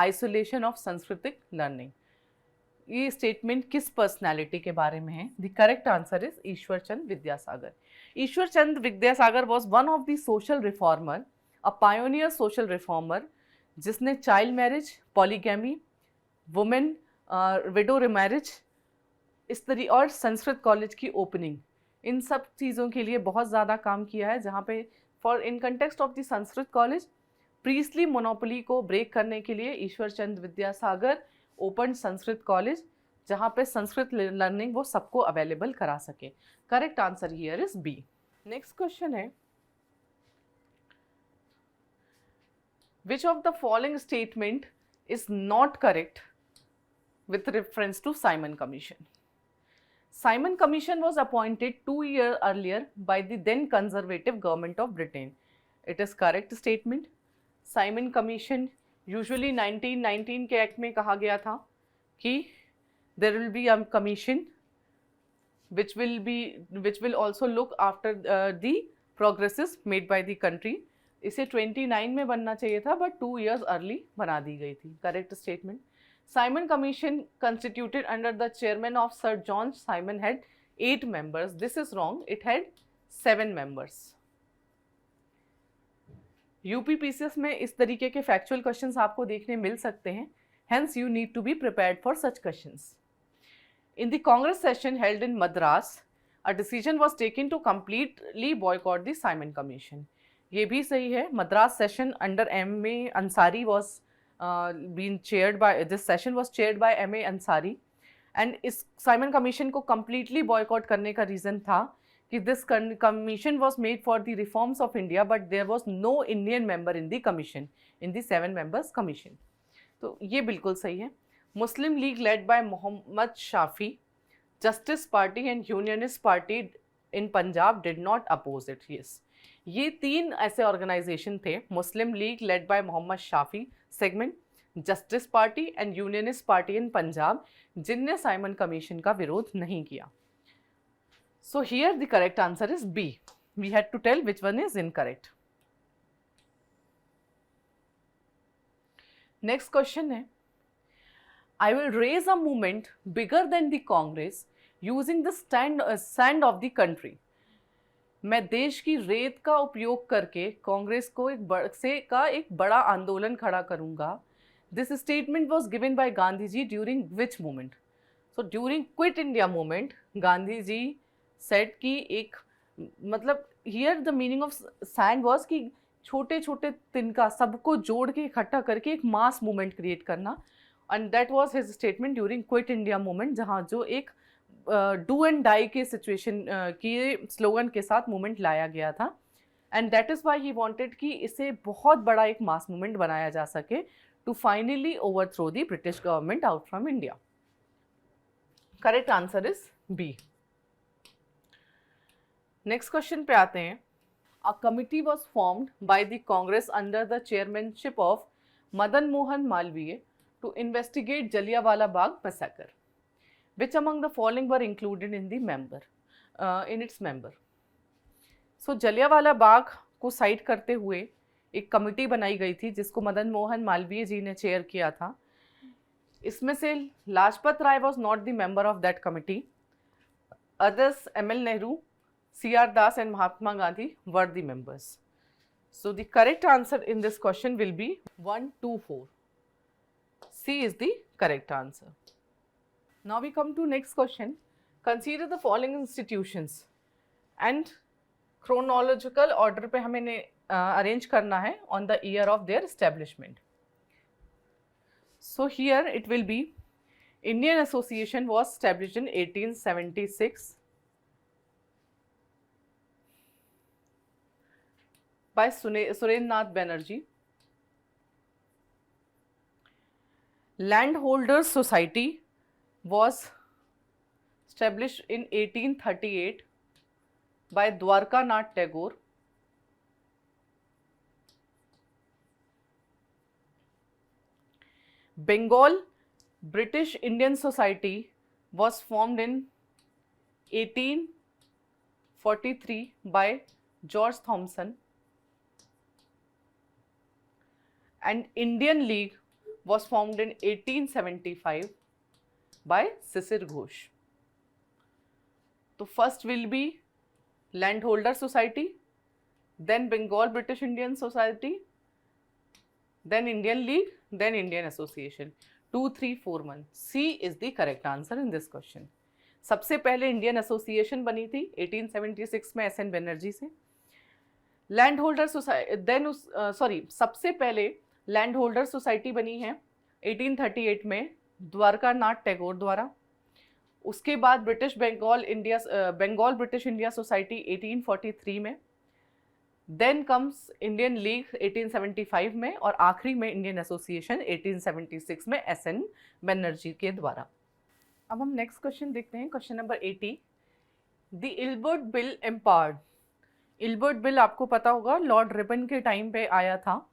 isolation of Sanskritic learning. ये statement किस personality के बारे में है? The correct answer is Ishwar Chand Vidyasagar. Ishwar Chand Vidyasagar was one of the social reformer, a pioneer social reformer, जिसने child marriage, polygamy, women widow remarriage, इस तरह और संस्कृत कॉलेज की ओपनिंग, इन सब चीज़ों के लिए बहुत ज़्यादा काम किया है. जहाँ पे for in context of the Sanskrit college priestly monopoly को ब्रेक करने के लिए ईश्वर चंद विद्यासागर ओपन संस्कृत कॉलेज, जहाँ पे संस्कृत लर्निंग वो सबको अवेलेबल करा सके. Correct answer here is B. Next question है, which of the following statement is not correct with reference to Simon Commission? Simon Commission was appointed 2 years earlier by the then conservative government of Britain. It is correct statement. Simon Commission usually 1919 के act में कहा गया था कि there will be a commission which will also look after the progresses made by the country. इसे 29 में बनना चाहिए था, but 2 years early बना दी गई थी. Correct statement. Simon Commission constituted under the chairman of Sir John Simon had 8 members. This is wrong. It had 7 members. UPPCS में इस तरीके के factual questions आपको देखने मिल सकते हैं. Hence, you need to be prepared for such questions. In the Congress session held in Madras, a decision was taken to completely boycott the Simon Commission. ये भी सही है. Madras session under M.A. Ansari was this session was chaired by M.A. Ansari, and इस Simon Commission को completely boycott करने का reason था कि this commission was made for the reforms of India, but there was no Indian member in the commission, in the 7 members commission. तो ये बिल्कुल सही है. Muslim League led by Muhammad Shafi, Justice Party and Unionist Party in Punjab did not oppose it. Yes, ये 3 ऐसे organisation थे. Muslim League led by Mohammad Shafi segment, Justice Party and Unionist Party in Punjab, जिनने Simon commission का विरोध नहीं किया. So here the correct answer is B. We had to tell which one is incorrect. Next question है, I will raise a movement bigger than the Congress using the sand of the country. मैं देश की रेत का उपयोग करके कांग्रेस को एक बड़ा आंदोलन खड़ा करूंगा. This statement was given by Gandhi ji during which movement? So during quit India movement Gandhi ji said कि एक मतलब here the meaning of sand was कि छोटे छोटे तिनका सबको जोड़ के इकट्ठा करके एक मास मूवमेंट क्रिएट करना. And that was his statement during quit India movement, जहाँ जो एक डू एंड डाई के सिचुएशन के स्लोगन के साथ मूवमेंट लाया गया था. And that is why he wanted कि इसे बहुत बड़ा एक मास मूवमेंट बनाया जा सके to finally overthrow the British government out from India. Correct answer is B. Next question पे आते हैं. A committee was formed by the Congress under the chairmanship of Madan Mohan Malviya to investigate Jallianwala Bagh massacre. Which among the following were included in its member? So Jallianwala Bagh को side करते हुए एक committee बनाई गई थी जिसको मदन मोहन मालवीय जी ने चेयर किया था. इसमें से Lajpat Rai was not the member of that committee. Others, ML Nehru, CR Das and Mahatma Gandhi were the members. So the correct answer in this question will be 1, 2, 4. C is the correct answer. Now we come to next question. Consider the following institutions and chronological order पे हमें arrange करना है on the year of their establishment. So here it will be Indian Association was established in 1876 by Surendranath Banerjee. Landholders Society was established in 1838 by Dwarkanath Tagore. Bengal British Indian Society was formed in 1843 by George Thompson, and Indian League was formed in 1875 by Sisir Ghosh. So first will be Landholder Society, then Bengal British Indian Society, then Indian League, then Indian Association. 2, 3, 4, 1. C is the correct answer in this question. सबसे पहले Indian association बनी थी 1876 में SN Banerjee से. Land society सबसे पहले land holder society बनी है 1838 में द्वारकानाथ टैगोर द्वारा. उसके बाद बंगाल ब्रिटिश इंडिया सोसाइटी 1843 में. देन कम्स इंडियन लीग 1875 में, और आखिरी में इंडियन एसोसिएशन 1876 में SN बनर्जी के द्वारा. अब हम नेक्स्ट क्वेश्चन देखते हैं. Question number 80. The Ilbert bill empowered. Ilbert bill आपको पता होगा लॉर्ड रिपन के टाइम पे आया था,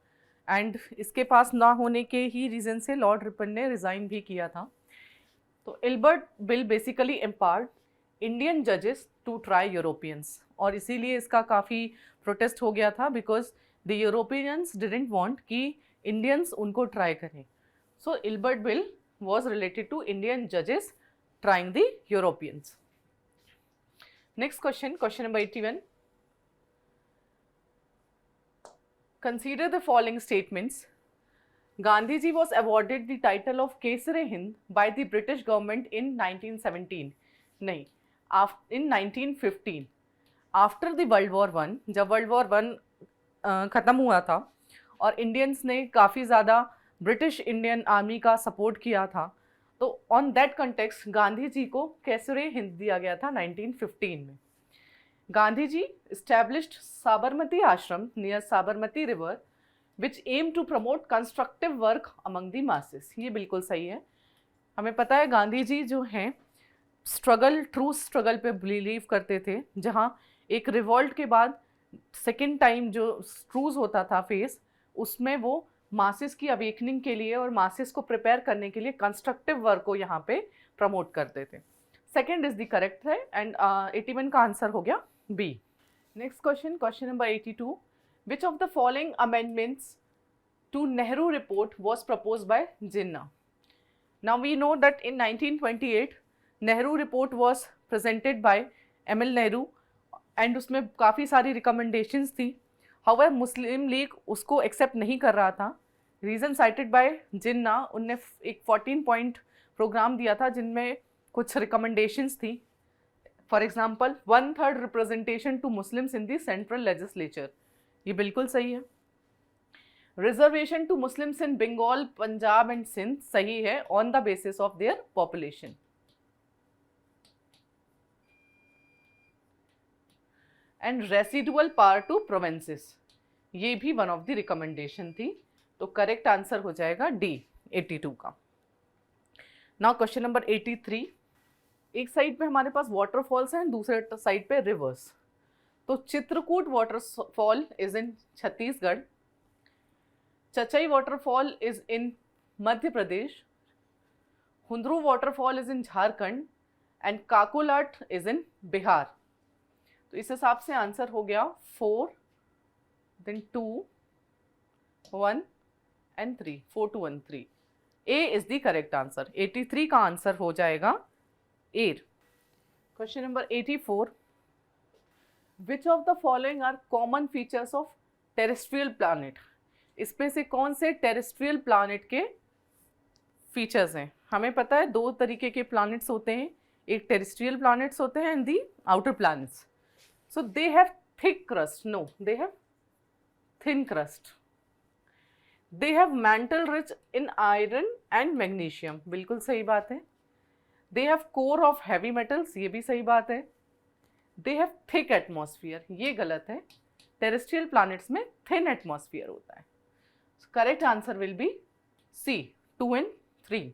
एंड इसके पास ना होने के ही रीज़न से लॉर्ड रिपन ने रिज़ाइन भी किया था. तो Ilbert bill basically empowered Indian जजेस टू ट्राई यूरोपियंस, और इसीलिए इसका काफ़ी प्रोटेस्ट हो गया था because the Europeans didn't want कि इंडियंस उनको ट्राई करें. So Ilbert bill was related to Indian judges trying the Europeans. Next question, question number 81. Consider the following statements. Gandhiji was awarded the title of Kesar-e-Hind by the British government in 1917. नहीं, in 1915. After the World War I, जब World War I ख़त्म हुआ था और Indians ने काफ़ी ज़्यादा British Indian army का सपोर्ट किया था, तो on that context Gandhi ji को केसर-ए-हिंद दिया गया था 1915 में. Gandhi ji established Sabarmati Ashram near Sabarmati river which aim to promote constructive work among the masses. ये बिल्कुल सही है. हमें पता है गांधी जी जो हैं स्ट्रगल, ट्रू स्ट्रगल पे बिलीव करते थे, जहाँ एक रिवॉल्ट के बाद सेकेंड टाइम जो ट्रूज होता था फेस, उसमें वो मासेस की अवेकनिंग के लिए और मासेस को प्रिपेयर करने के लिए कंस्ट्रक्टिव वर्क को यहाँ पे प्रमोट करते थे. सेकेंड इज द करेक्ट है एंड 81 का आंसर हो गया B. Next question, question number 82. Which of the following amendments to Nehru report was propose by Jinnah. Now we know that in 1928 Nehru report was presented by ML Nehru and उसमें काफ़ी सारी recommendations थी. However Muslim League उसको accept नहीं कर रहा था. रीज़न साइटेड बाय जिन्ना, उनने एक 14 पॉइंट प्रोग्राम दिया था जिनमें कुछ रिकमेंडेशंस थी. For example 1/3 representation to Muslims in the central legislature, ये बिल्कुल सही है. Reservation to Muslims in Bengal, Punjab and Sindh, सही है on the basis of their population. And residual power to provinces, ये भी वन ऑफ द रिकमेंडेशन थी. तो करेक्ट आंसर हो जाएगा डी 82 का. Now question number 83. एक साइड पे हमारे पास वाटरफॉल्स हैं, दूसरे साइड पे रिवर्स. तो Chitrakoot waterfall is in Chhattisgarh, Chachai waterfall is in Madhya Pradesh, Hundru waterfall is in Jharkhand and Kakolat is in Bihar. तो इस हिसाब से आंसर हो गया 4, then 2, 1 and 3. 4, 2 and 3. A is the correct answer. 83 का आंसर हो जाएगा A. Question number 84. Which of the following are common features of terrestrial planet? इसमें से कौन से टेरेस्ट्रियल प्लानिट के फीचर्स हैं? हमें पता है दो तरीके के प्लैनेट्स होते हैं, एक टेरेस्ट्रियल प्लैनेट्स होते हैं and the outer planets. So they have thick crust. No, they have thin crust. They have mantle rich in iron and magnesium. बिल्कुल सही बात है. They have core of heavy metals. ये भी सही बात है. They have thick atmosphere. ये गलत है. Terrestrial planets में thin atmosphere होता है. So correct answer will be C, 2 and 3.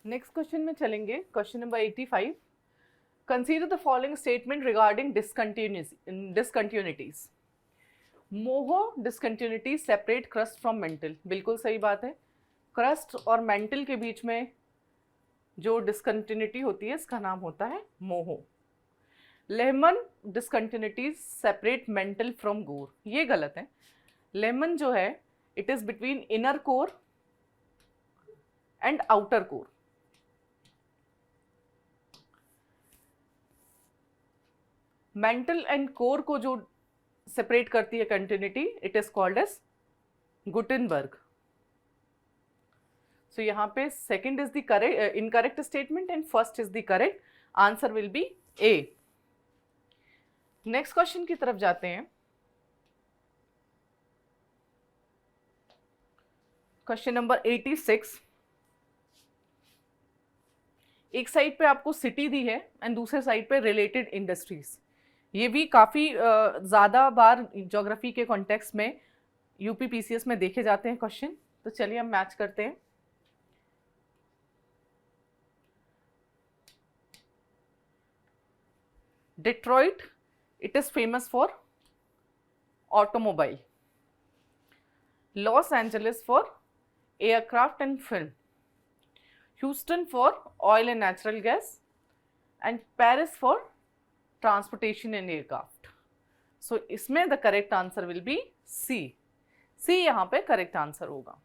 Next question में चलेंगे. Question number 85. Consider the following statement regarding discontinuities. Moho discontinuities separate crust from mantle. बिल्कुल सही बात है. क्रस्ट और मेंटल के बीच में जो डिसकंटिन्यूटी होती है इसका नाम होता है Moho. Lehmann discontinuities separate mantle from core, ये गलत है. लेमन जो है it is between inner core and outer core. Mantle and core को जो सेपरेट करती है continuity, it is called as Gutenberg. So यहाँ पे second is the correct incorrect statement and first is the correct. Answer will be A. Next question की तरफ जाते हैं. Question number 86. एक साइड पे आपको सिटी दी है एंड दूसरे साइड पे रिलेटेड इंडस्ट्रीज. ये भी काफ़ी ज़्यादा बार ज्योग्राफी के कॉन्टेक्स्ट में यूपी पीसीएस में देखे जाते हैं क्वेश्चन. तो चलिए हम मैच करते हैं. Detroit, it is famous for automobile. Los Angeles for aircraft and film. Houston for oil and natural gas, and Paris for transportation and aircraft. So इसमें the correct answer will be C. C यहाँ पे correct answer होगा।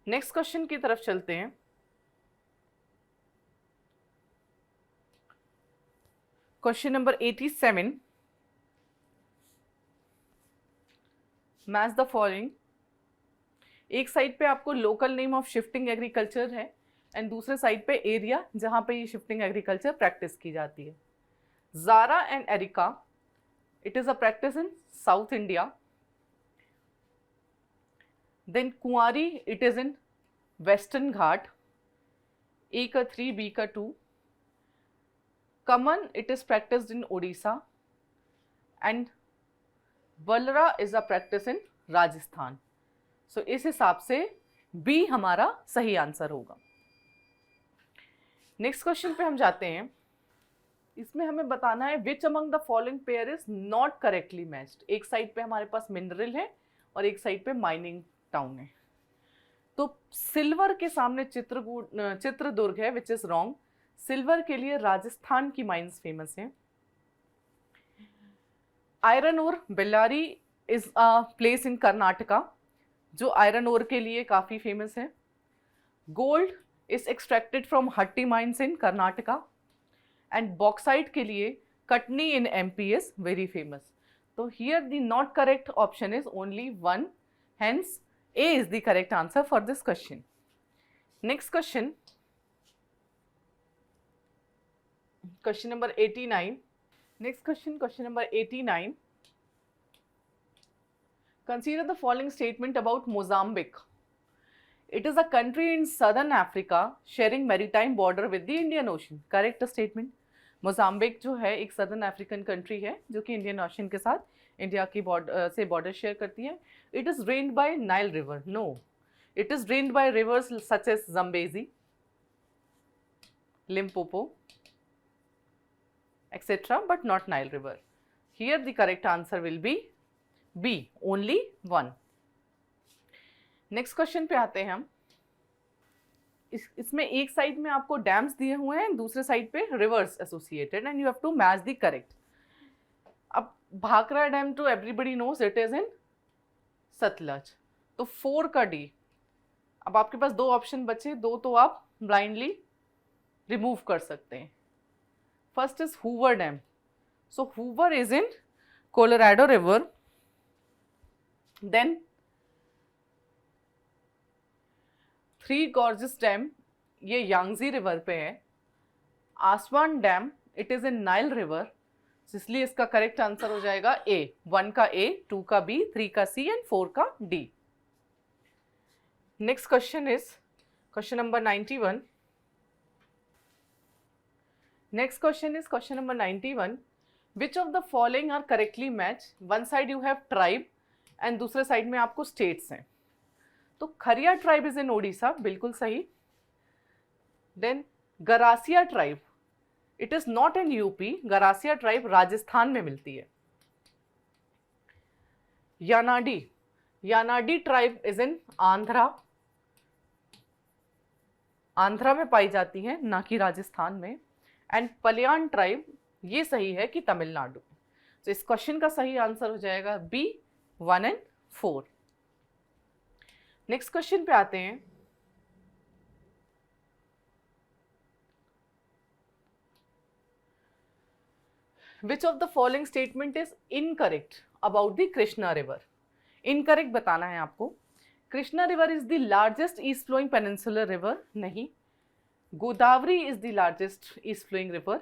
Next question की तरफ चलते हैं। Question number 87, match the following. एक side पे आपको local name of shifting agriculture है एंड दूसरे साइड पे एरिया जहां पे ये शिफ्टिंग एग्रीकल्चर प्रैक्टिस की जाती है। जारा एंड एरिका, it is a practice in South India. Then Kumari, it is in western Ghat. A का 3, बी का 2। कमन, it is practiced in Odisha, and Valra is a practice in Rajasthan. So इस हिसाब से B हमारा सही आंसर होगा। नेक्स्ट क्वेश्चन पे हम जाते हैं। इसमें हमें बताना है which among the following pair is not correctly matched. एक साइड पे हमारे पास मिनरल है और एक साइड पे माइनिंग टाउन है। तो सिल्वर के सामने चित्रदुर्ग है, विच इज रॉन्ग। सिल्वर के लिए राजस्थान की माइंस फेमस हैं। Iron ore, Bellary is a place in Karnataka जो आयरन ओर के लिए काफी फेमस है। Gold is extracted from Hutti mines in Karnataka and bauxite के लिए Katni in MP is very famous. तो here the not correct option is only 1, hence A is the correct answer for this question. Next question, question number 89. Next question number 89. Consider the following statement about Mozambique. It is a country in southern Africa sharing maritime border with the Indian Ocean. Correct statement. Mozambique जो है एक southern African country है जो कि Indian Ocean के साथ India की से border share करती है। It is drained by Nile River. No, it is drained by rivers such as Zambezi, Limpopo, etc., but not Nile River. Here the correct answer will be B, only 1. Next question पे आते हैं हम। इसमें एक side में आपको dams दिए हुए हैं, दूसरे साइड पे rivers associated and you have to match the correct. अब Bhakra dam to everybody knows it is in Sutlej, तो 4 का डी। अब आपके पास 2 ऑप्शन बचे, 2 तो आप ब्लाइंडली रिमूव कर सकते हैं। First is Hoover Dam. So Hoover is in Colorado River. Then Three Gorges Dam, ये यांगजी रिवर पे है। आसवान dam, it is in Nile river, इसलिए इसका करेक्ट आंसर हो जाएगा ए। 1 का ए, 2 का बी, 3 का सी एंड 4 का D. Next question is question number 91. Next question is question number 91. Which of the following are correctly matched? One side you have tribe and दूसरे side में आपको states हैं। तो खरिया ट्राइब इज इन ओडिशा, बिल्कुल सही। Then Garasia tribe, it is not in UP. Garasia tribe Rajasthan में मिलती है। Yanadi, Yanadi tribe is in Andhra, Andhra में पाई जाती है, ना कि राजस्थान में। एंड पलियान ट्राइब, ये सही है कि तमिलनाडु। तो इस क्वेश्चन का सही आंसर हो जाएगा बी, 1 एंड 4। नेक्स्ट क्वेश्चन पे आते हैं। Which of the following statement is incorrect about the Krishna river? Incorrect बताना है आपको। Krishna river is the largest east flowing peninsular river, नहीं। Godavari is the largest east flowing river,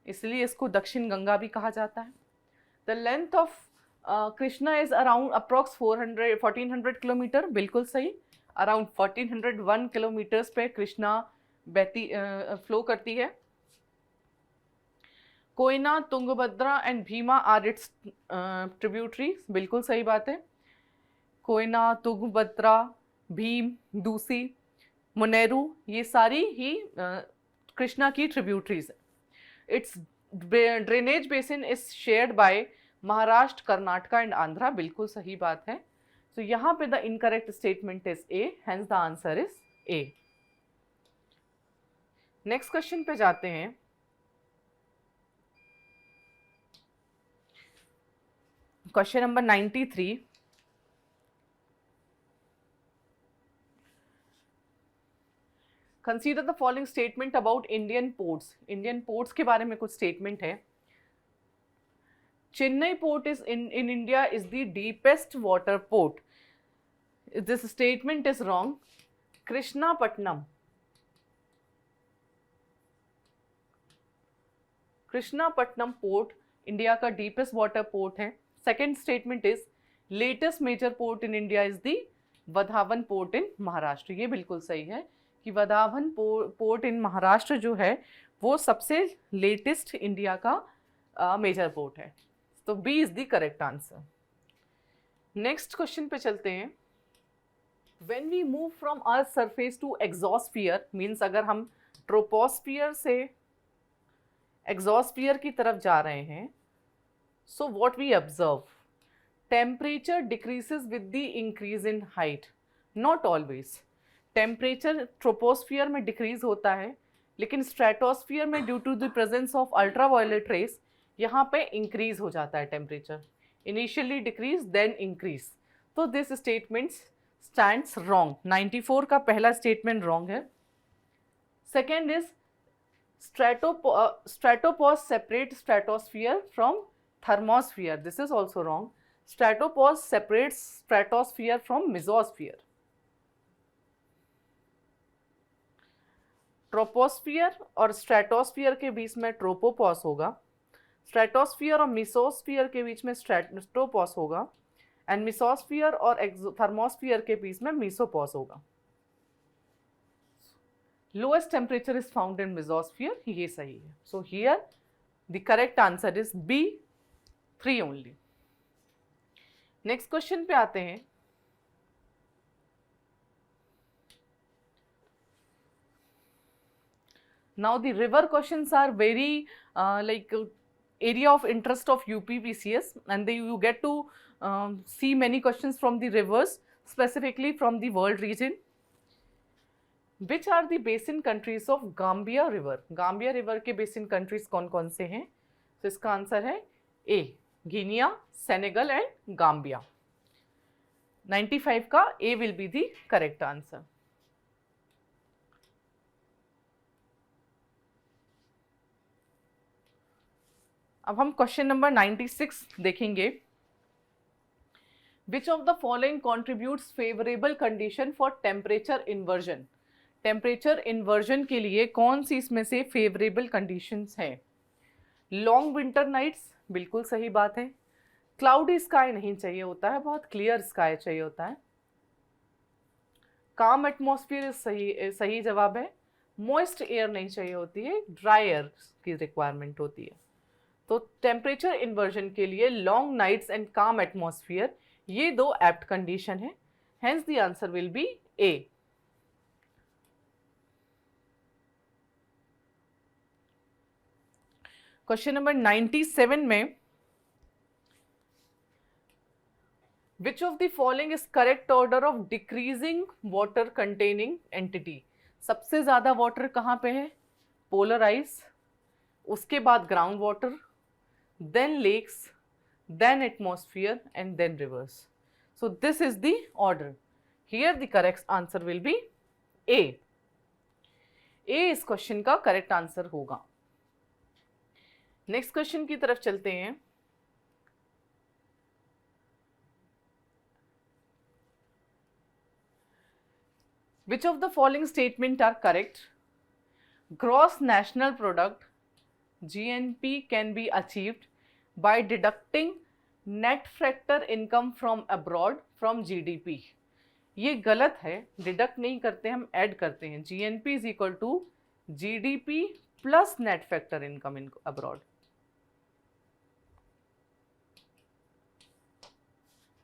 इसलिए इसको दक्षिण गंगा भी कहा जाता है। The length of Krishna is around approx 1400 kilometre, बिल्कुल सही। अराउंड 1401 किलोमीटर्स पे कृष्णा बहती फ्लो करती है। Koyna, Tungabhadra and Bhima are its tributaries, बिल्कुल सही बात है। कोयना, तुंगभद्रा, भीम, दूसी, मुनेरू, ये सारी ही कृष्णा की ट्रिब्यूटरीज है। It's drainage basin is shared by Maharashtra, Karnataka and Andhra, बिल्कुल सही बात है। तो यहाँ पे the incorrect statement is a, hence the answer is A. Next question पे जाते हैं। Question number 93। Consider the following statement about Indian ports. Indian ports के बारे में कुछ स्टेटमेंट है। Chennai port is in India is the deepest water port. This statement is wrong. Krishnapatnam port India का deepest water port है। Second statement is latest major port in India is the Vadhavan port in Maharashtra. ये बिल्कुल सही है कि Wadhawan port in Maharashtra जो है वो सबसे लेटेस्ट इंडिया का मेजर पोर्ट है। तो B is the correct answer. Next question पे चलते हैं। When we move from earth surface to exosphere, means अगर हम ट्रोपोस्फियर से एक्सोस्फियर की तरफ जा रहे हैं, so what we observe, temperature decreases with the increase in height. Not always. Temperature troposphere में डिक्रीज होता है, लेकिन स्ट्रेटोस्फियर में due to the presence of ultraviolet rays यहाँ पे इंक्रीज हो जाता है temperature. Initially decrease then increase. तो दिस स्टेटमेंट स्टैंड्स रॉन्ग। 94 का पहला स्टेटमेंट रॉन्ग है। Second is stratopause separate stratosphere from thermosphere. This is also wrong. Stratopause separate stratosphere from mesosphere. Troposphere और स्ट्रेटोस्फियर के बीच में ट्रोपोपॉज होगा, स्ट्रेटोस्फियर और मेसोस्फियर के बीच में स्ट्रेटोपॉज होगा, एंड मेसोस्फियर और थर्मोस्फियर के बीच में मेसोपॉज होगा। Lowest temperature is found in mesosphere, ये सही है। So here the correct answer is B, 3 only. Next question पे आते हैं। Now the river questions are very like area of interest of UPPCS, and you get to see many questions from the rivers, specifically from the world region. Which are the basin countries of Gambia River? Gambia River के basin countries कौन कौन से हैं? तो इसका answer है A, Guinea, Senegal and Gambia. 95 का A will be the correct answer. अब हम क्वेश्चन नंबर 96 देखेंगे। विच of the following contributes favourable condition for temperature inversion. Temperature inversion के लिए कौन सी इसमें से फेवरेबल कंडीशंस हैं? लॉन्ग विंटर नाइट्स, बिल्कुल सही बात है। क्लाउडी स्काई नहीं चाहिए होता है, बहुत क्लियर स्काई चाहिए होता है। काम एटमॉस्फेयर सही जवाब है। मॉइस्ट एयर नहीं चाहिए होती है, ड्राई एयर की रिक्वायरमेंट होती है। तो टेम्परेचर इन्वर्जन के लिए लॉन्ग नाइट्स एंड काम एटमॉस्फेयर, ये 2 एप्ट कंडीशन है। Hence the answer will be A. Question number 97 में विच of the following is correct order of decreasing water containing entity. सबसे ज्यादा वाटर कहाँ पे है? पोलर आइस, उसके बाद ground water, then lakes, then atmosphere, and then rivers. So this is the order. Here the correct answer will be A. A इस question का correct answer होगा। नेक्स्ट क्वेश्चन की तरफ चलते हैं। Which of the following statement are correct? Gross national product GNP can be achieved by deducting net factor income from abroad from GDP. ये गलत है, डिडक्ट नहीं करते, हम ऐड करते हैं। GNP is equal to GDP plus net factor income in abroad.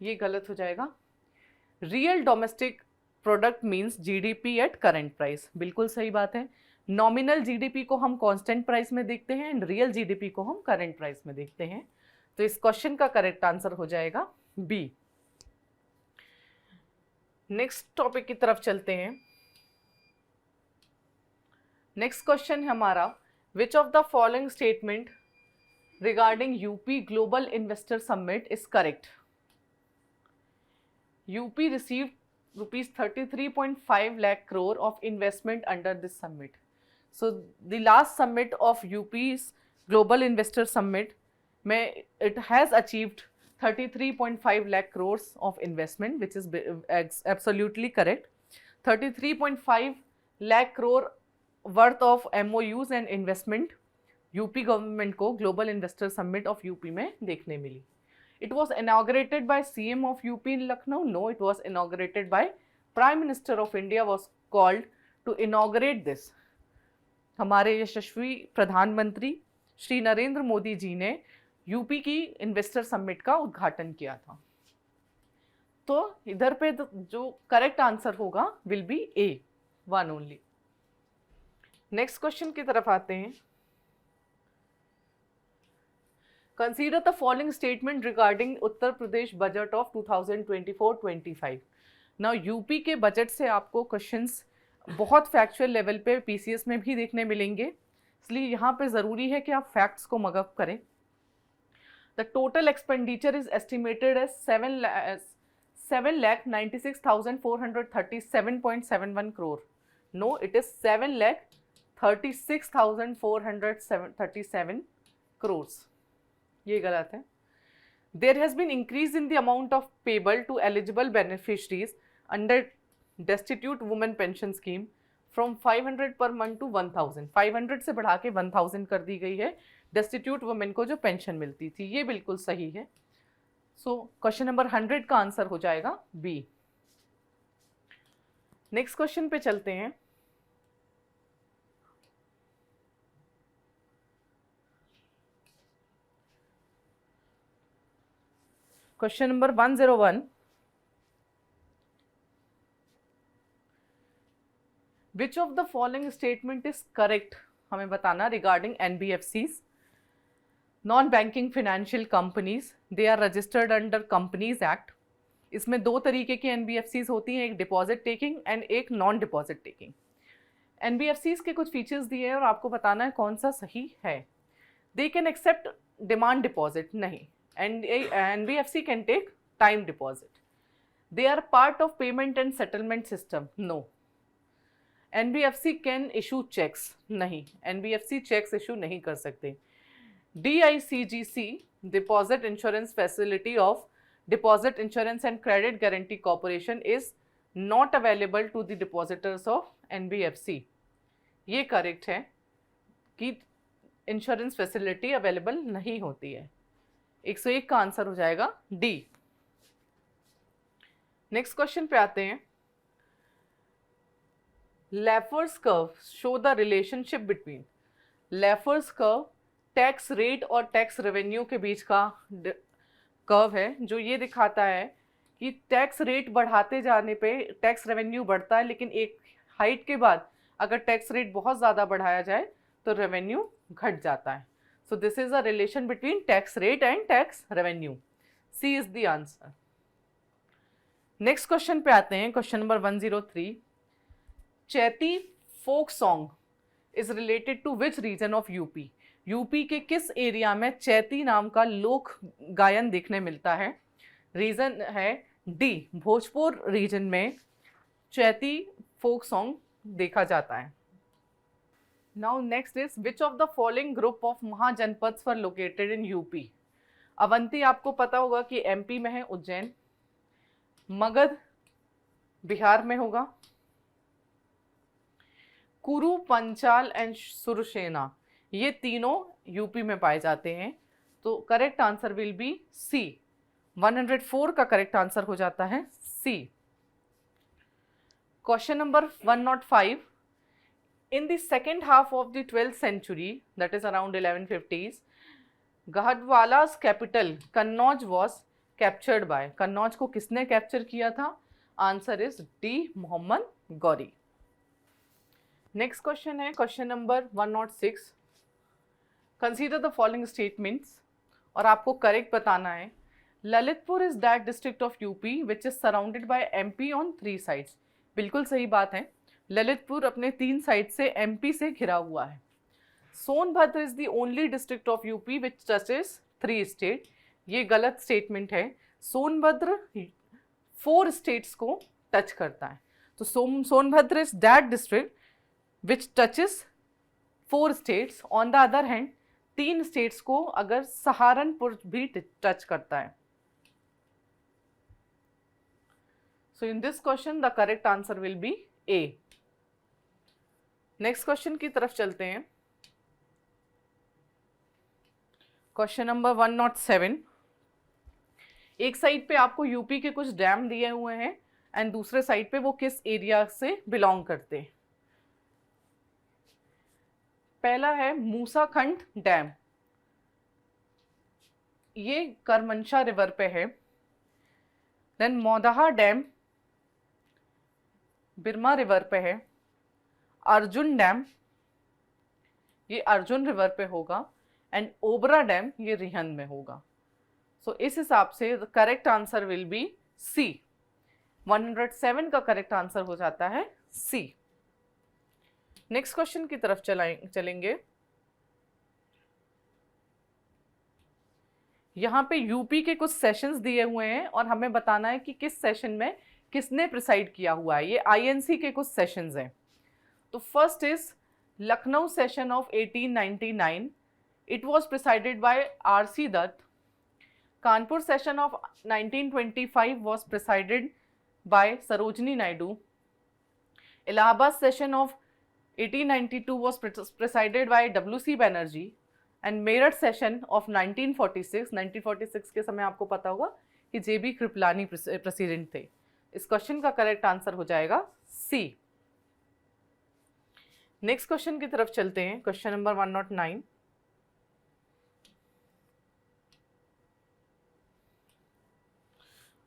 ये गलत हो जाएगा। Real domestic product means GDP at current price, बिल्कुल सही बात है। नॉमिनल जीडीपी को हम कांस्टेंट प्राइस में देखते हैं एंड रियल जीडीपी को हम करंट प्राइस में देखते हैं। तो इस क्वेश्चन का करेक्ट आंसर हो जाएगा बी। नेक्स्ट टॉपिक की तरफ चलते हैं। नेक्स्ट क्वेश्चन है हमारा, विच of the following statement regarding UP global investor summit is correct? UP received rupees 33.5 lakh crore of investment under this summit. So the last summit of UP's Global Investor Summit, it has achieved 33.5 lakh crores of investment, which is absolutely correct. 33.5 lakh crore worth of MOUs and investment UP government को global investor summit of UP में देखने मिली. It was inaugurated by CM of UP in Lucknow? No, it was inaugurated by Prime Minister of India was called to inaugurate this. हमारे यशस्वी प्रधानमंत्री श्री नरेंद्र मोदी जी ने UP की investor summit का उद्घाटन किया था. तो इधर पे जो करेक्ट आंसर होगा will be A, one only. Next question की तरफ आते हैं. Consider the following statement regarding Uttar Pradesh budget of 2024-25. Now UP के बजट से आपको क्वेश्चंस बहुत फैक्चुअल लेवल पे पीसीएस में भी देखने मिलेंगे, इसलिए यहाँ पे ज़रूरी है कि आप फैक्ट्स को मगअप करें. The total expenditure is estimated as 7,96,437.71 crore. No, it is 7,36,437 crores. ये गलत है. There has been increase in the amount of payable to eligible beneficiaries under destitute women pension scheme from 500 per month to 1000. 500 से बढ़ा के 1000 कर दी गई है destitute women को जो पेंशन मिलती थी. ये बिल्कुल सही है. सो क्वेश्चन नंबर 100 का आंसर हो जाएगा बी. नेक्स्ट क्वेश्चन पे चलते हैं. Question number 101. Which of the following statement is correct? हमें बताना regarding NBFCs, non banking financial companies. They are registered under companies act. इसमें दो तरीके की एनबीएफसीज होती हैं, एक डिपॉजिट टेकिंग एंड एक नॉन डिपॉजिट टेकिंग. एनबीएफसीज के कुछ फीचर्स दिए हैं और आपको बताना है कौन सा सही है. They can accept demand deposit, नहीं. And NBFC can take time deposit. They are part of payment and settlement system. No. NBFC can issue checks. नहीं, NBFC checks issue नहीं कर सकते. DICGC, Deposit Insurance Facility of Deposit Insurance and Credit Guarantee Corporation is not available to the depositors of NBFC. ये correct है कि insurance facility available नहीं होती है. 101 का आंसर हो जाएगा डी. नेक्स्ट क्वेश्चन पे आते हैं. Laffer's curve show the relationship between. Laffer's curve tax rate और टैक्स रेवेन्यू के बीच का कर्व है, जो ये दिखाता है कि टैक्स रेट बढ़ाते जाने पे टैक्स रेवेन्यू बढ़ता है, लेकिन एक हाइट के बाद अगर टैक्स रेट बहुत ज़्यादा बढ़ाया जाए तो रेवेन्यू घट जाता है. So this is a relation between tax rate and tax revenue. C is the answer. Next question पे आते हैं. Question number 103. Chaiti folk song is related to which region of UP? UP के किस area में चैती नाम का लोक गायन देखने मिलता है? रीजन है डी, भोजपुर रीजन में चैती फोक सॉन्ग देखा जाता है. Now next is which of the following group of mahajanapadas were located in UP? Avanti आपको पता होगा कि एमपी में है, उज्जैन. मगध बिहार में होगा. कुरु, पंचाल एंड सुरसेना ये तीनों यूपी में पाए जाते हैं. तो correct answer will be C. 104 का करेक्ट आंसर हो जाता है C. Question number 105. In the second half of the 12th century, that is around 1150s, Gahadwala's capital Kannauj was captured by. Kannauj को किसने कैप्चर किया था? Answer is D, Mohammad Ghori. Next question है question number 106. Consider the following statements और आपको correct बताना है. Lalitpur is that district of UP which is surrounded by MP on 3 sides. बिल्कुल सही बात है. ललितपुर अपने 3 साइड से एमपी से घिरा हुआ है। Sonbhadra is the only district of UP which touches 3 state. ये गलत स्टेटमेंट है। सोनभद्र 4 स्टेट्स को टच करता है। तो Sonbhadra is that district which touches 4 states. On the other hand 3 states को अगर सहारनपुर भी टच करता है। So in this question the correct answer will be A. Next question की तरफ चलते हैं। Question number 107। एक साइड पे आपको यूपी के कुछ डैम दिए हुए हैं एंड दूसरे साइड पे वो किस एरिया से बिलोंग करते हैं। पहला है मूसाखंड डैम, ये करमनशा रिवर पे है। Then Maudaha dam Birma river पे है। अर्जुन डैम ये अर्जुन रिवर पे होगा एंड ओबरा डैम ये रिहंद में होगा। सो इस हिसाब से the correct answer will be C. 107 का करेक्ट आंसर हो जाता है सी। नेक्स्ट क्वेश्चन की तरफ चलेंगे। यहाँ पे यूपी के कुछ सेशंस दिए हुए हैं और हमें बताना है कि किस सेशन में किसने प्रिसाइड किया हुआ है। ये आईएनसी के कुछ सेशंस हैं। तो first is Lucknow session of 1899, it was presided by RC Dutt. Kanpur session of 1925 was presided by Sarojini Naidu. Allahabad session of 1892 was presided by W.C. Banerjee. And Meerut session of 1946 के समय आपको पता होगा कि जे.बी. कृपलानी प्रेसिडेंट थे। इस क्वेश्चन का correct answer हो जाएगा सी। नेक्स्ट क्वेश्चन की तरफ चलते हैं। Question number 109।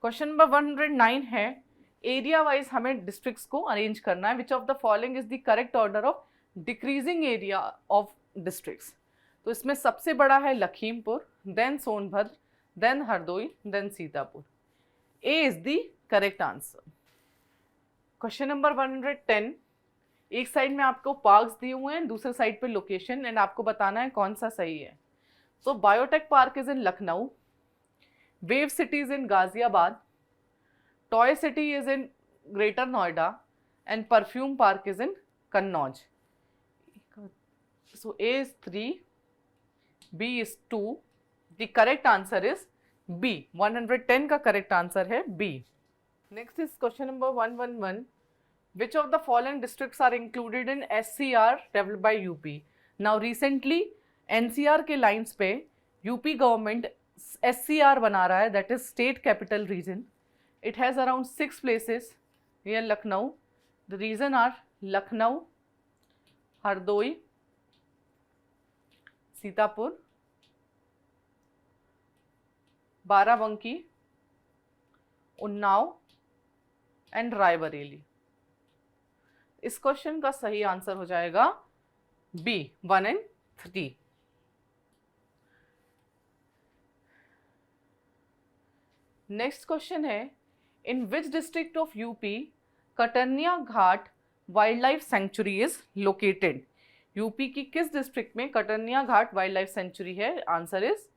क्वेश्चन नंबर 109 है, एरिया वाइज हमें डिस्ट्रिक्ट्स को अरेंज करना है। Which of the following is the correct order of decreasing area of districts. तो इसमें सबसे बड़ा है Lakhimpur, then Sonbhadra, then Hardoi, then Sitapur. A is the correct answer. Question number 110, एक साइड में आपको पार्क्स दिए हुए हैं, दूसरे साइड पे लोकेशन एंड आपको बताना है कौन सा सही है। तो biotech park is in Lucknow, wave city is in Ghaziabad, toy city is in greater Noida and perfume park is in Kannauj. So A is 3, B is 2, the correct answer is B. 110 का करेक्ट आंसर है B. Next is question number 111, which of the following districts are included in SCR developed by UP? Now recently NCR के lines पे UP government SCR बना रहा है, that is State Capital Region. It has around 6 places near Lucknow. The region are Lucknow, Hardoi, Sitapur, Barabanki, Unnao and Raebareli. इस question का सही answer हो जाएगा बी, 1 and 3। नेक्स्ट क्वेश्चन है, in which district of UP Katarniaghat wildlife sanctuary is located. UP की किस district में Katarniaghat wildlife sanctuary है? Answer is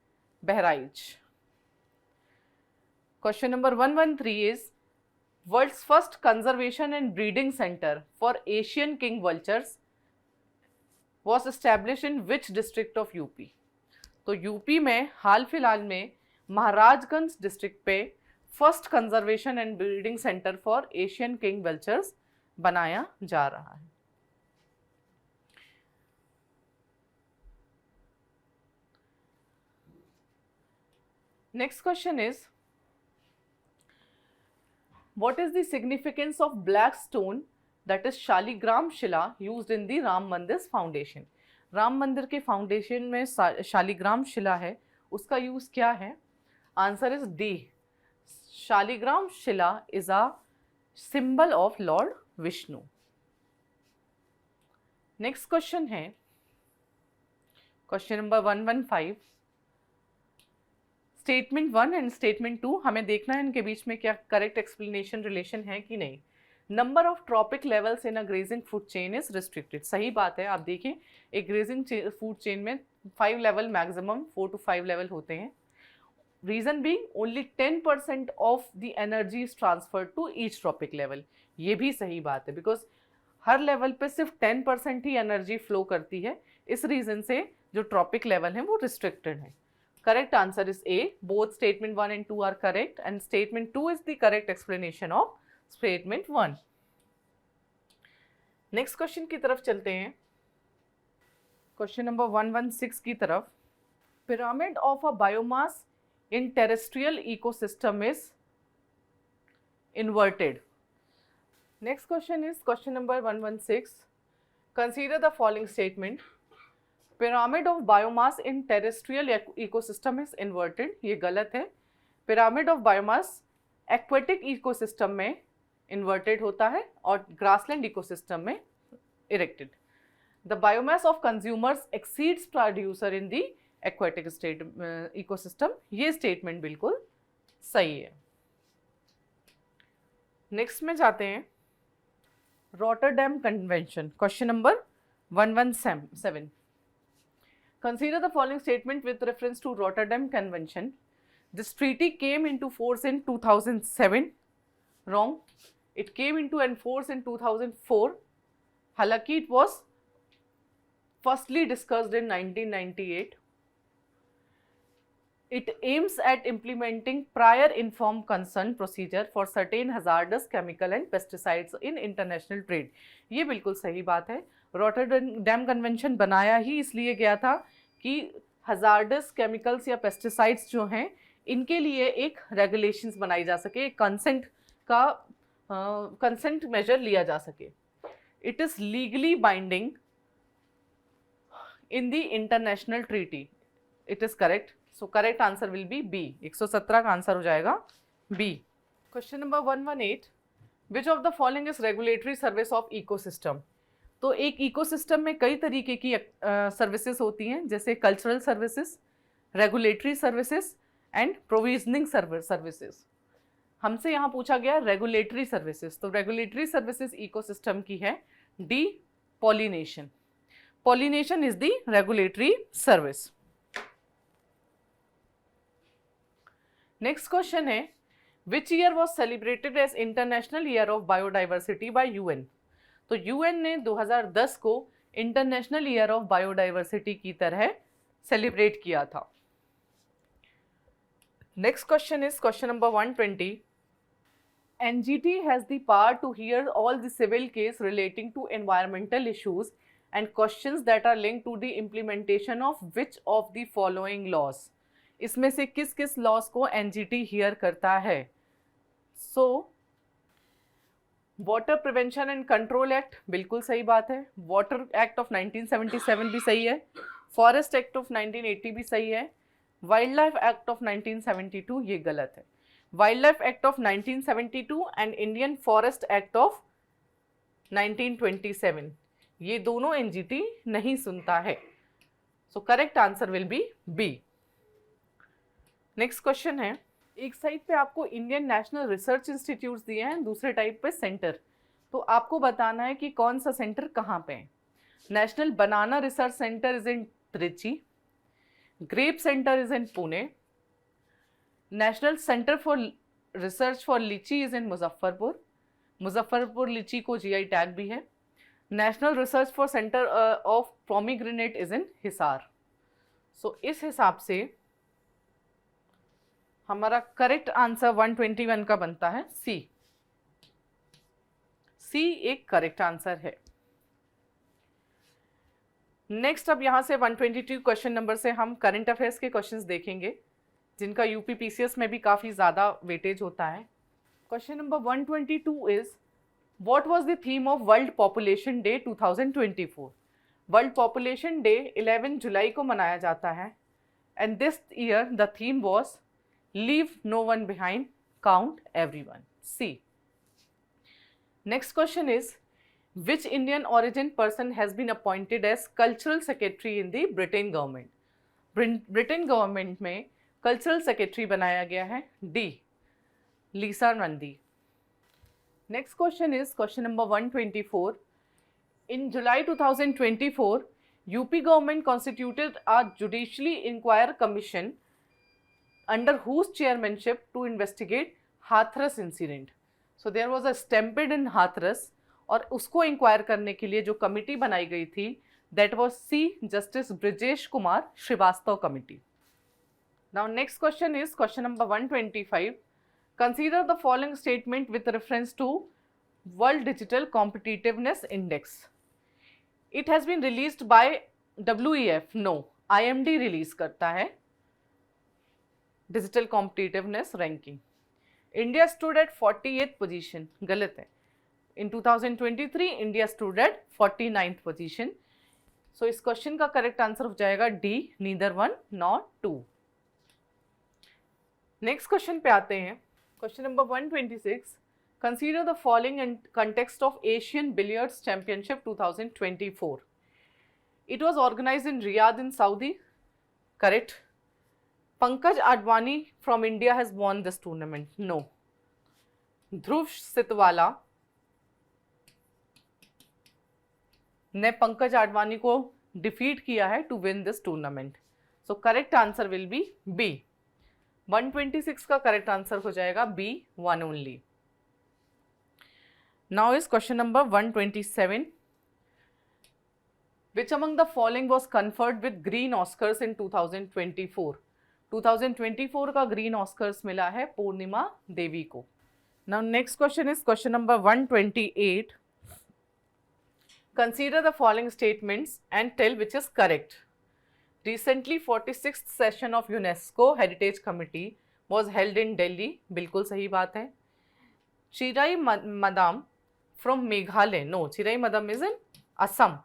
Bahraich. Question number 113 is World's first conservation and breeding center for Asian king vultures was established in which district of UP? तो UP में हाल फिलहाल में Maharajganj district पे first conservation and breeding centre for Asian king vultures बनाया जा रहा है। Next question is, what is the significance of black stone that is Shaligram Shila used in the Ram मंदिर फाउंडेशन? राम मंदिर के फाउंडेशन में शालिग्राम शिला है, उसका यूज क्या है? Answer is D, Shaligram Shila is a symbol of lord Vishnu. Next question है question number 115, statement 1 and statement 2 हमें देखना है इनके बीच में क्या करेक्ट एक्सप्लेनेशन रिलेशन है कि नहीं। Number of trophic levels in a grazing food chain is restricted. सही बात है, आप देखिए एक ग्रेजिंग फूड चेन में 5 लेवल मैक्सिमम 4 to 5 लेवल होते हैं। Reason being only 10% of the energy is transferred to each trophic level. ये भी सही बात है, बिकॉज हर लेवल पे सिर्फ 10% ही एनर्जी फ्लो करती है, इस रीजन से जो ट्रॉपिक लेवल है वो रिस्ट्रिक्टेड है। Correct answer is A, both statement 1 and 2 are correct and statement 2 is the correct explanation of statement 1। Next question की तरफ चलते हैं, क्वेश्चन नंबर 116 की तरफ। Pyramid of a biomass in terrestrial ecosystem is inverted. Next question is question number 116. Consider the following statement. Pyramid of biomass in terrestrial ecosystem is inverted. ये गलत है। Pyramid of biomass aquatic ecosystem में inverted होता है और grassland ecosystem में erected. The biomass of consumers exceeds producer in the aquatic state ecosystem. ये statement बिल्कुल सही है। नेक्स्ट में जाते हैं, Rotterdam convention, question number 117। Consider the following statement with reference to Rotterdam convention. This treaty came into force in 2007। Wrong, it came into enforce in 2004। हालांकि it was firstly discussed in 1998। It aims at implementing prior informed consent procedure for certain hazardous chemical and pesticides in international trade. ये बिल्कुल सही बात है। Rotterdam convention बनाया ही इसलिए गया था कि hazardous chemicals या pesticides जो हैं इनके लिए एक regulations बनाई जा सके, एक consent का consent measure लिया जा सके। It is legally binding in the international treaty. It is correct. So correct answer will be B. 117 का आंसर हो जाएगा B. Question number 118. Which of the following is regulatory service of ecosystem? तो एक ecosystem में कई तरीके की services होती हैं, जैसे cultural services, regulatory services and provisioning services. हमसे यहाँ पूछा गया रेगुलेटरी सर्विसेज, तो रेगुलेटरी सर्विसेज इकोसिस्टम की है D, pollination. Pollination is the regulatory service. Next question है, which year was celebrated as international year of biodiversity by UN? तो UN ने 2010 को इंटरनेशनल ईयर ऑफ बायोडाइवर्सिटी की तरह सेलिब्रेट किया था। Next question is question number 120. NGT has the power to hear all the civil case relating to environmental issues and questions that are linked to the implementation of which of the following laws? इसमें से किस किस loss को NGT here करता है? So water prevention and control act बिल्कुल सही बात है, वाटर एक्ट ऑफ 1977 भी सही है, फॉरेस्ट एक्ट ऑफ 1980 भी सही है, वाइल्ड लाइफ एक्ट ऑफ 1972 ये गलत है। Wild life act of 1972 and Indian forest act of 1927 ये दोनों एनजीटी नहीं सुनता है। So correct answer will be B. Next question है, एक साइड पे आपको इंडियन नेशनल रिसर्च इंस्टीट्यूट्स दिए हैं, दूसरे टाइप पे सेंटर, तो आपको बताना है कि कौन सा सेंटर कहाँ पे है। National banana research centre is in Trichy, grape centre is in Pune, national centre for research for litchi is in Muzaffarpur, Muzaffarpur litchi को जीआई टैग भी है, national research for centre of pomegranate is in Hisar. So इस हिसाब से हमारा करेक्ट आंसर 121 का बनता है सी। सी एक करेक्ट आंसर है। नेक्स्ट अब यहां से 122 क्वेश्चन नंबर से हम करंट अफेयर्स के क्वेश्चंस देखेंगे, जिनका यूपी पीसीएस में भी काफी ज्यादा वेटेज होता है। Question number 122 is, what was the theme of world population day 2024? World population day 11 जुलाई को मनाया जाता है and this year the theme was Leave no one behind, count everyone. C. Next question is, which Indian origin person has been appointed as cultural secretary in the Britain government? Britain government में cultural secretary बनाया गया है D. लीसा Nandi. Next question is question number 124. In July 2024, UP government constituted a judicially inquiry commission under whose chairmanship to investigate Hathras incident. So there was a stampede in Hathras और उसको inquire करने के लिए जो committee बनाई गई थी that was C. Justice Brijesh Kumar Srivastava committee. Now next question is question number 125. Consider the following statement with reference to World Digital Competitiveness Index. It has been released by WEF. No, IMD release करता है Digital Competitiveness Ranking. India stood at 48th position. गलत है. In 2023, India stood at 49th position. So इस question का correct answer हो जाएगा D, neither 1 nor 2. Next question पे आते हैं. Question number 126. Consider the following in context of Asian Billiards Championship 2024. It was organized in Riyadh in Saudi. Correct. Pankaj Advani from India has won this tournament. No. Dhruv Sitwala ने पंकज आडवाणी को defeat किया है to win this tournament. So correct answer will be B. 126 का correct answer हो जाएगा B, 1 only. Now is question number 127. Which among the following was conferred with Green Oscars in 2024? 2024 का green Oscars मिला है पूर्णिमा देवी को. Now next question is question number 128. Consider the following statements and tell which is correct. Recently 46th session of UNESCO Heritage Committee was held in Delhi. बिल्कुल सही बात है. Charaideo Maidam from Meghalaya. No, Charaideo Maidam is in Assam.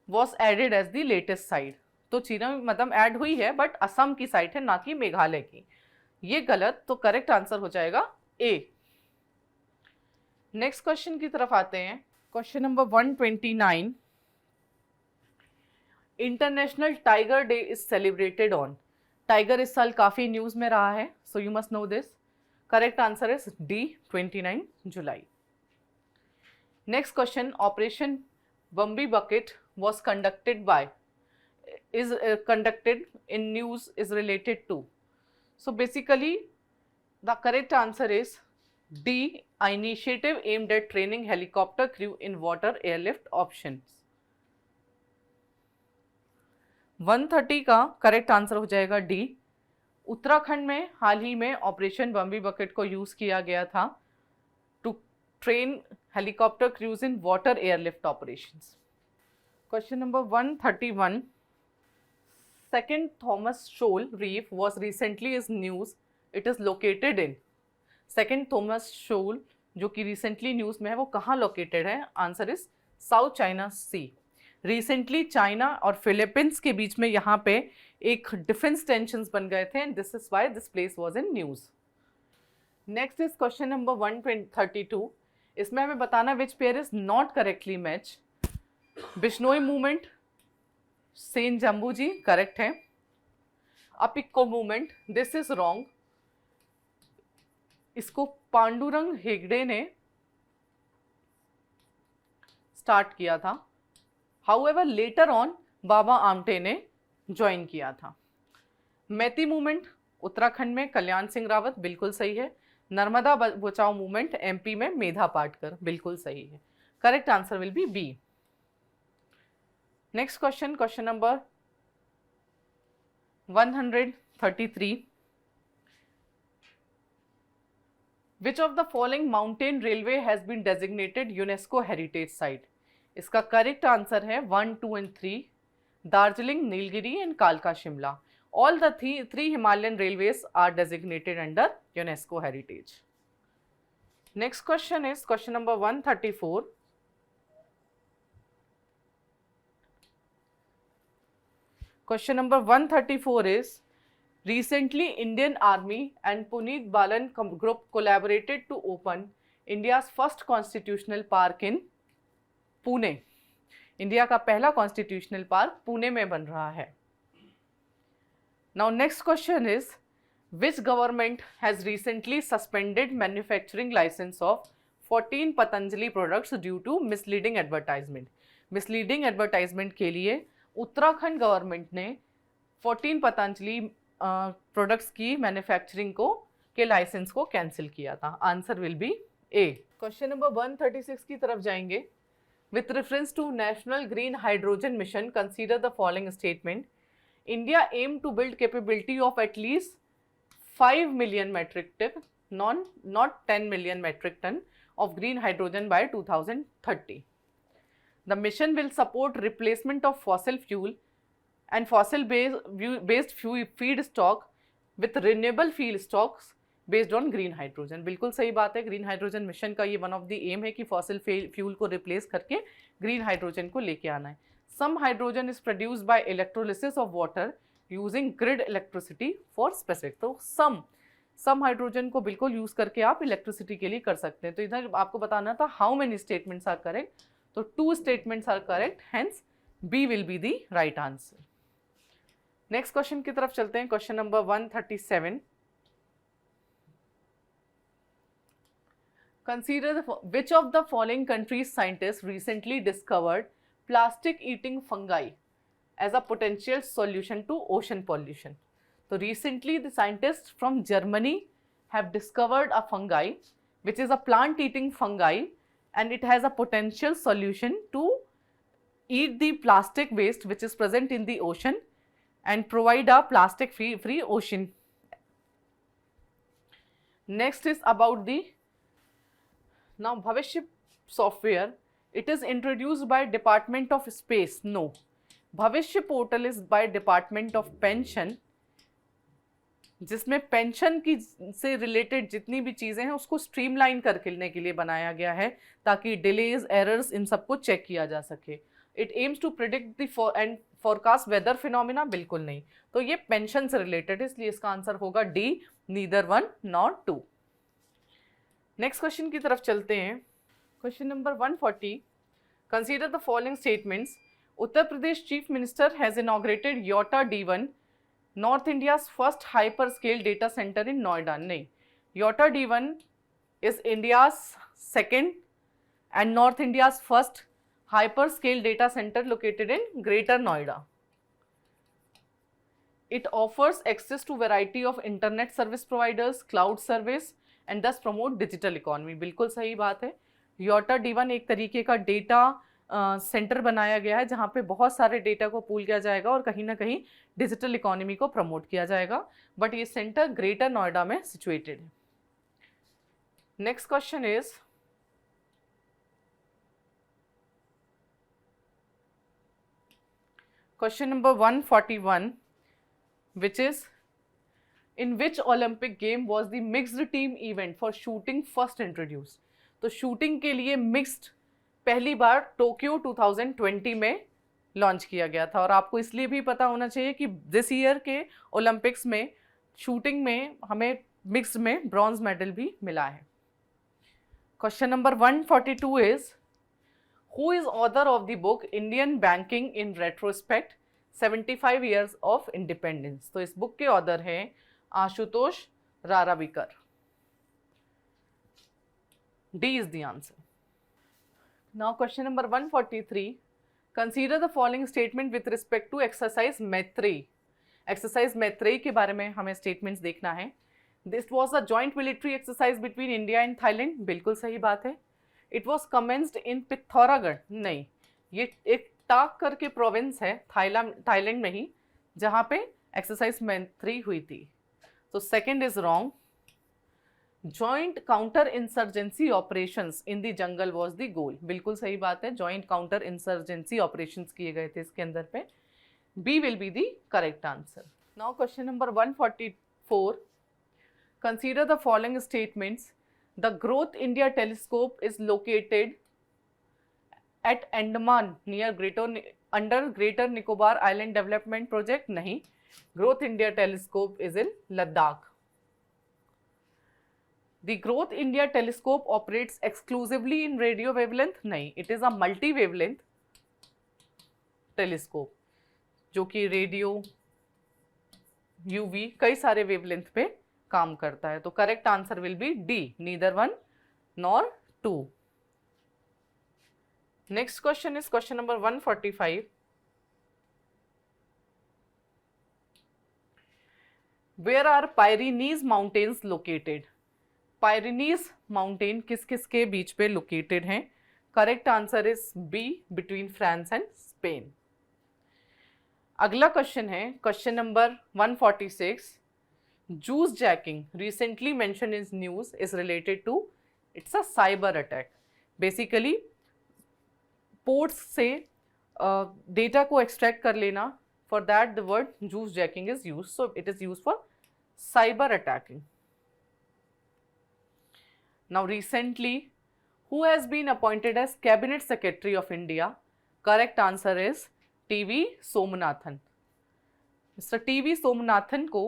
Was added as the latest site. तो चिराई madam add हुई है but Assam की site है ना कि मेघालय की. ये गलत. तो करेक्ट आंसर हो जाएगा ए. नेक्स्ट क्वेश्चन की तरफ आते हैं. Question number 129. International tiger day is celebrated on. Tiger इस साल काफी न्यूज में रहा है, so you must know this. Correct answer is D, 29 July. Next question. Operation Bambi bucket was conducted by is conducted in news is related to. So basically the correct answer is D, an initiative aimed at training helicopter crew in water airlift options. 130 का correct answer हो जाएगा D. Uttarakhand में हाल ही में operation Bambi bucket को use किया गया था to train helicopter crews in water airlift operations. Question number 131. Second Thomas Shoal Reef was recently is news. It is located in. Second Thomas Shoal जो कि recently news में है वो कहाँ located है? Answer is South China Sea. Recently China और Philippines के बीच में यहाँ पे एक defense tensions बन गए थे and this is why this place was in news. Next is question number 132. इसमें हमें बताना which pair is not correctly matched. Bishnoi movement सेन जम्बू जी करेक्ट है. Appiko movement this is wrong. इसको पांडुरंग हेगड़े ने स्टार्ट किया था. However later on Baba Amte ने ज्वाइन किया था. मैती मूवमेंट उत्तराखंड में कल्याण सिंह रावत बिल्कुल सही है. नर्मदा बचाओ मूवमेंट एमपी में मेधा पाटकर बिल्कुल सही है. Correct answer will be B. Next question, question number 133. Which of the following mountain railway has been designated UNESCO Heritage Site? इसका करेक्ट आंसर है 1, 2 and 3. दार्जिलिंग, नीलगिरी and कालका Shimla. All the three Himalayan railways are designated under UNESCO Heritage. Next question is question number 134. Question number 134 is, recently Indian Army and Puneet Balan group collaborated to open India's first constitutional park in Pune. India का पहला constitutional park Pune में बन रहा है. Now next question is, Which government has recently suspended manufacturing license of 14 Patanjali products due to misleading advertisement? Misleading advertisement के लिए Uttarakhand government ने 14 Patanjali products की मैन्युफैक्चरिंग को के लाइसेंस को कैंसिल किया था. Answer will be A. Question number 136 की तरफ जाएंगे. With reference to National Green Hydrogen Mission, consider the following statement. India aim to build capability of at least 5 million metric ton, not 10 million metric ton of green hydrogen by 2030. The mission will support replacement of fossil fuel and fossil based feedstock with renewable feedstocks based on green hydrogen. बिल्कुल सही बात है. Green hydrogen mission का ये one of the aim है कि fossil fuel को replace करके ग्रीन हाइड्रोजन को लेके आना है. Some hydrogen is produced by electrolysis of water using grid electricity for specific. तो सम हाइड्रोजन को बिल्कुल यूज करके आप इलेक्ट्रिसिटी के लिए कर सकते हैं. तो इधर आपको बताना था how many statements are correct. तो 2 statements are correct, hence B will be the right answer. Next question की तरफ चलते हैं. Question number 137. Consider which of the following countries' scientists recently discovered plastic eating fungi as a potential solution to ocean pollution. So recently the scientists from Germany have discovered a fungi which is a plant eating fungi, and it has a potential solution to eat the plastic waste which is present in the ocean and provide a plastic free ocean. Next is about the now Bhavishya software. It is introduced by Department of Space. No, Bhavishya portal is by Department of Pension, जिसमें pension की से related जितनी भी चीज़ें हैं उसको streamline करने के लिए बनाया गया है ताकि डिलेज एरर्स इन सबको चेक किया जा सके. It aims to predict the and forecast weather phenomena. बिल्कुल नहीं. तो ये पेंशन से रिलेटेड है, इसलिए इसका आंसर होगा D, neither 1 not 2. Next question की तरफ चलते हैं. Question number 140. Consider the following statements. Uttar Pradesh chief minister has inaugurated Yotta D1, north India's first hyper scale data centre in Noida. नहीं, Yotta D1 is India's second and north India's first hyper scale data centre located in greater Noida. It offers access to variety of internet service providers, cloud service and thus promote digital economy. बिल्कुल सही बात है. Yotta D1 एक तरीके का data centre बनाया गया है जहाँ पे बहुत सारे डेटा को पूल किया जाएगा और कहीं ना कहीं डिजिटल इकोनॉमी को प्रमोट किया जाएगा. बट ये सेंटर ग्रेटर नोएडा में सिचुएटेड है. Next question is question number 141, which is in which Olympic game was the mixed team event for shooting first introduced. तो शूटिंग के लिए मिक्स्ड पहली बार टोक्यो 2020 में लॉन्च किया गया था. और आपको इसलिए भी पता होना चाहिए कि दिस ईयर के ओलंपिक्स में शूटिंग में हमें मिक्स्ड में ब्रॉन्ज मेडल भी मिला है. Question number 142 is who is author of the book Indian banking in retrospect 75 years of independence. तो इस बुक के ऑथर हैं Ashutosh Raravikar. D is the answer. Now question number 143. Consider the following statement with respect to exercise Maitreyi. Exercise Maitreyi के बारे में हमें statements देखना है. This was a joint military exercise between India and Thailand. बिल्कुल सही बात है. इट वॉज कमेंस्ड इन पिथौरागढ़. नहीं, ये एक टाक करके प्रोविंस है थाईलैंड में ही जहाँ पे एक्सरसाइज मैत्रेयी हुई थी. तो second is wrong. Joint counter insurgency operations in the jungle was the goal. बिल्कुल सही बात है. जॉइंट काउंटर इंसर्जेंसी ऑपरेशंस किए गए थे इसके अंदर पे. B will be the correct answer. Now question number 144. Consider the following statements. The growth India telescope is located at Andaman near under Greater Nicobar Island Development Project. नहीं, Growth India Telescope is in Ladakh. The Growth India Telescope operates exclusively in radio wavelength. नहीं, it is a multi-wavelength telescope जो कि radio, UV कई सारे wavelength पे काम करता है। तो correct answer will be D, neither 1 nor 2। Next question is question number 145। Where are Pyrenees mountains located? Pyrenees mountain किस किस के बीच पे लोकेटेड हैं? Correct answer is B, between France and Spain. अगला क्वेश्चन है question number 146। Juice jacking recently mention in news is related to, it's a cyber attack. Basically ports से data को एक्सट्रैक्ट कर लेना, for that the word juice jacking is used, so it is used for cyber attacking. Now recently, who has been appointed as cabinet secretary of India? Correct answer is TV Somanathan. Mr. TV Somanathan को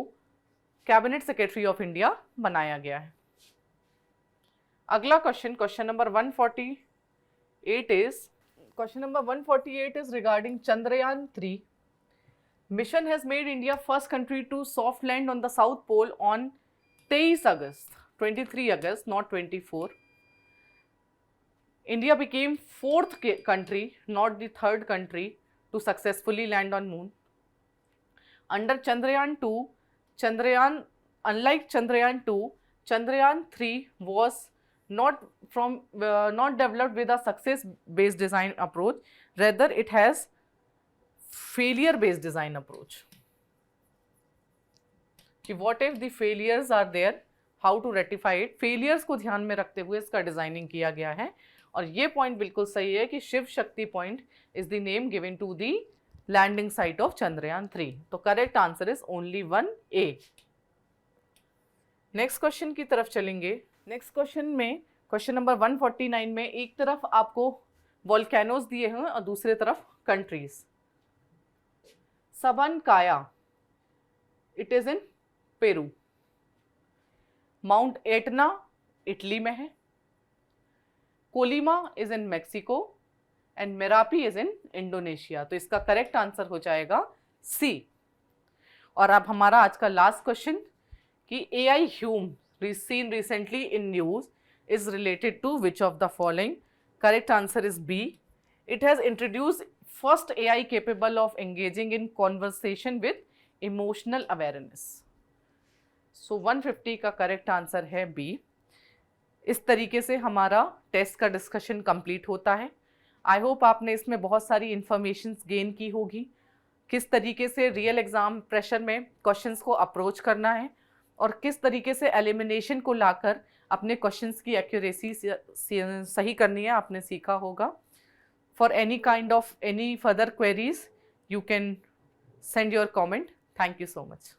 cabinet secretary of India बनाया गया है। अगला question, question number 148 is, question number 148 is regarding Chandrayaan 3. Mission has made India first country to soft land on the South Pole on 23 August, 23 August, not 24. India became fourth country, not the third country, to successfully land on moon. Under Chandrayaan 2, unlike Chandrayaan 2, Chandrayaan 3 was not developed with a success-based design approach. Rather, it has failure based design approach. कि what if the failures are there, how to rectify it? failures को ध्यान में रखते हुए इसका designing किया गया है। और ये पॉइंट बिल्कुल सही है कि Shiv Shakti point is the name given to the landing site of Chandrayaan 3। तो correct answer is only 1A। Next question की तरफ चलेंगे। नेक्स्ट क्वेश्चन में, क्वेश्चन नंबर 149 में एक तरफ आपको वोल्केनोज दिए हैं और दूसरे तरफ countries. Sabancaya, it is in Peru. Mount Etna Italy में है। Colima is in Mexico and Merapi is in Indonesia. तो इसका करेक्ट आंसर हो जाएगा सी। और अब हमारा आज का लास्ट क्वेश्चन कि AI Hume seen recently in news is related to which of the following? Correct answer is B. It has introduced first AI capable of engaging in conversation with emotional awareness. So 150 का correct answer है B। इस तरीके से हमारा test का discussion complete होता है। I hope आपने इसमें बहुत सारी इंफॉर्मेशन गेन की होगी, किस तरीके से रियल एग्जाम प्रेशर में क्वेश्चंस को अप्रोच करना है और किस तरीके से एलिमिनेशन को लाकर अपने क्वेश्चंस की एक्यूरेसी सही करनी है, आपने सीखा होगा। For any kind of any further queries, you can send your comment. Thank you so much.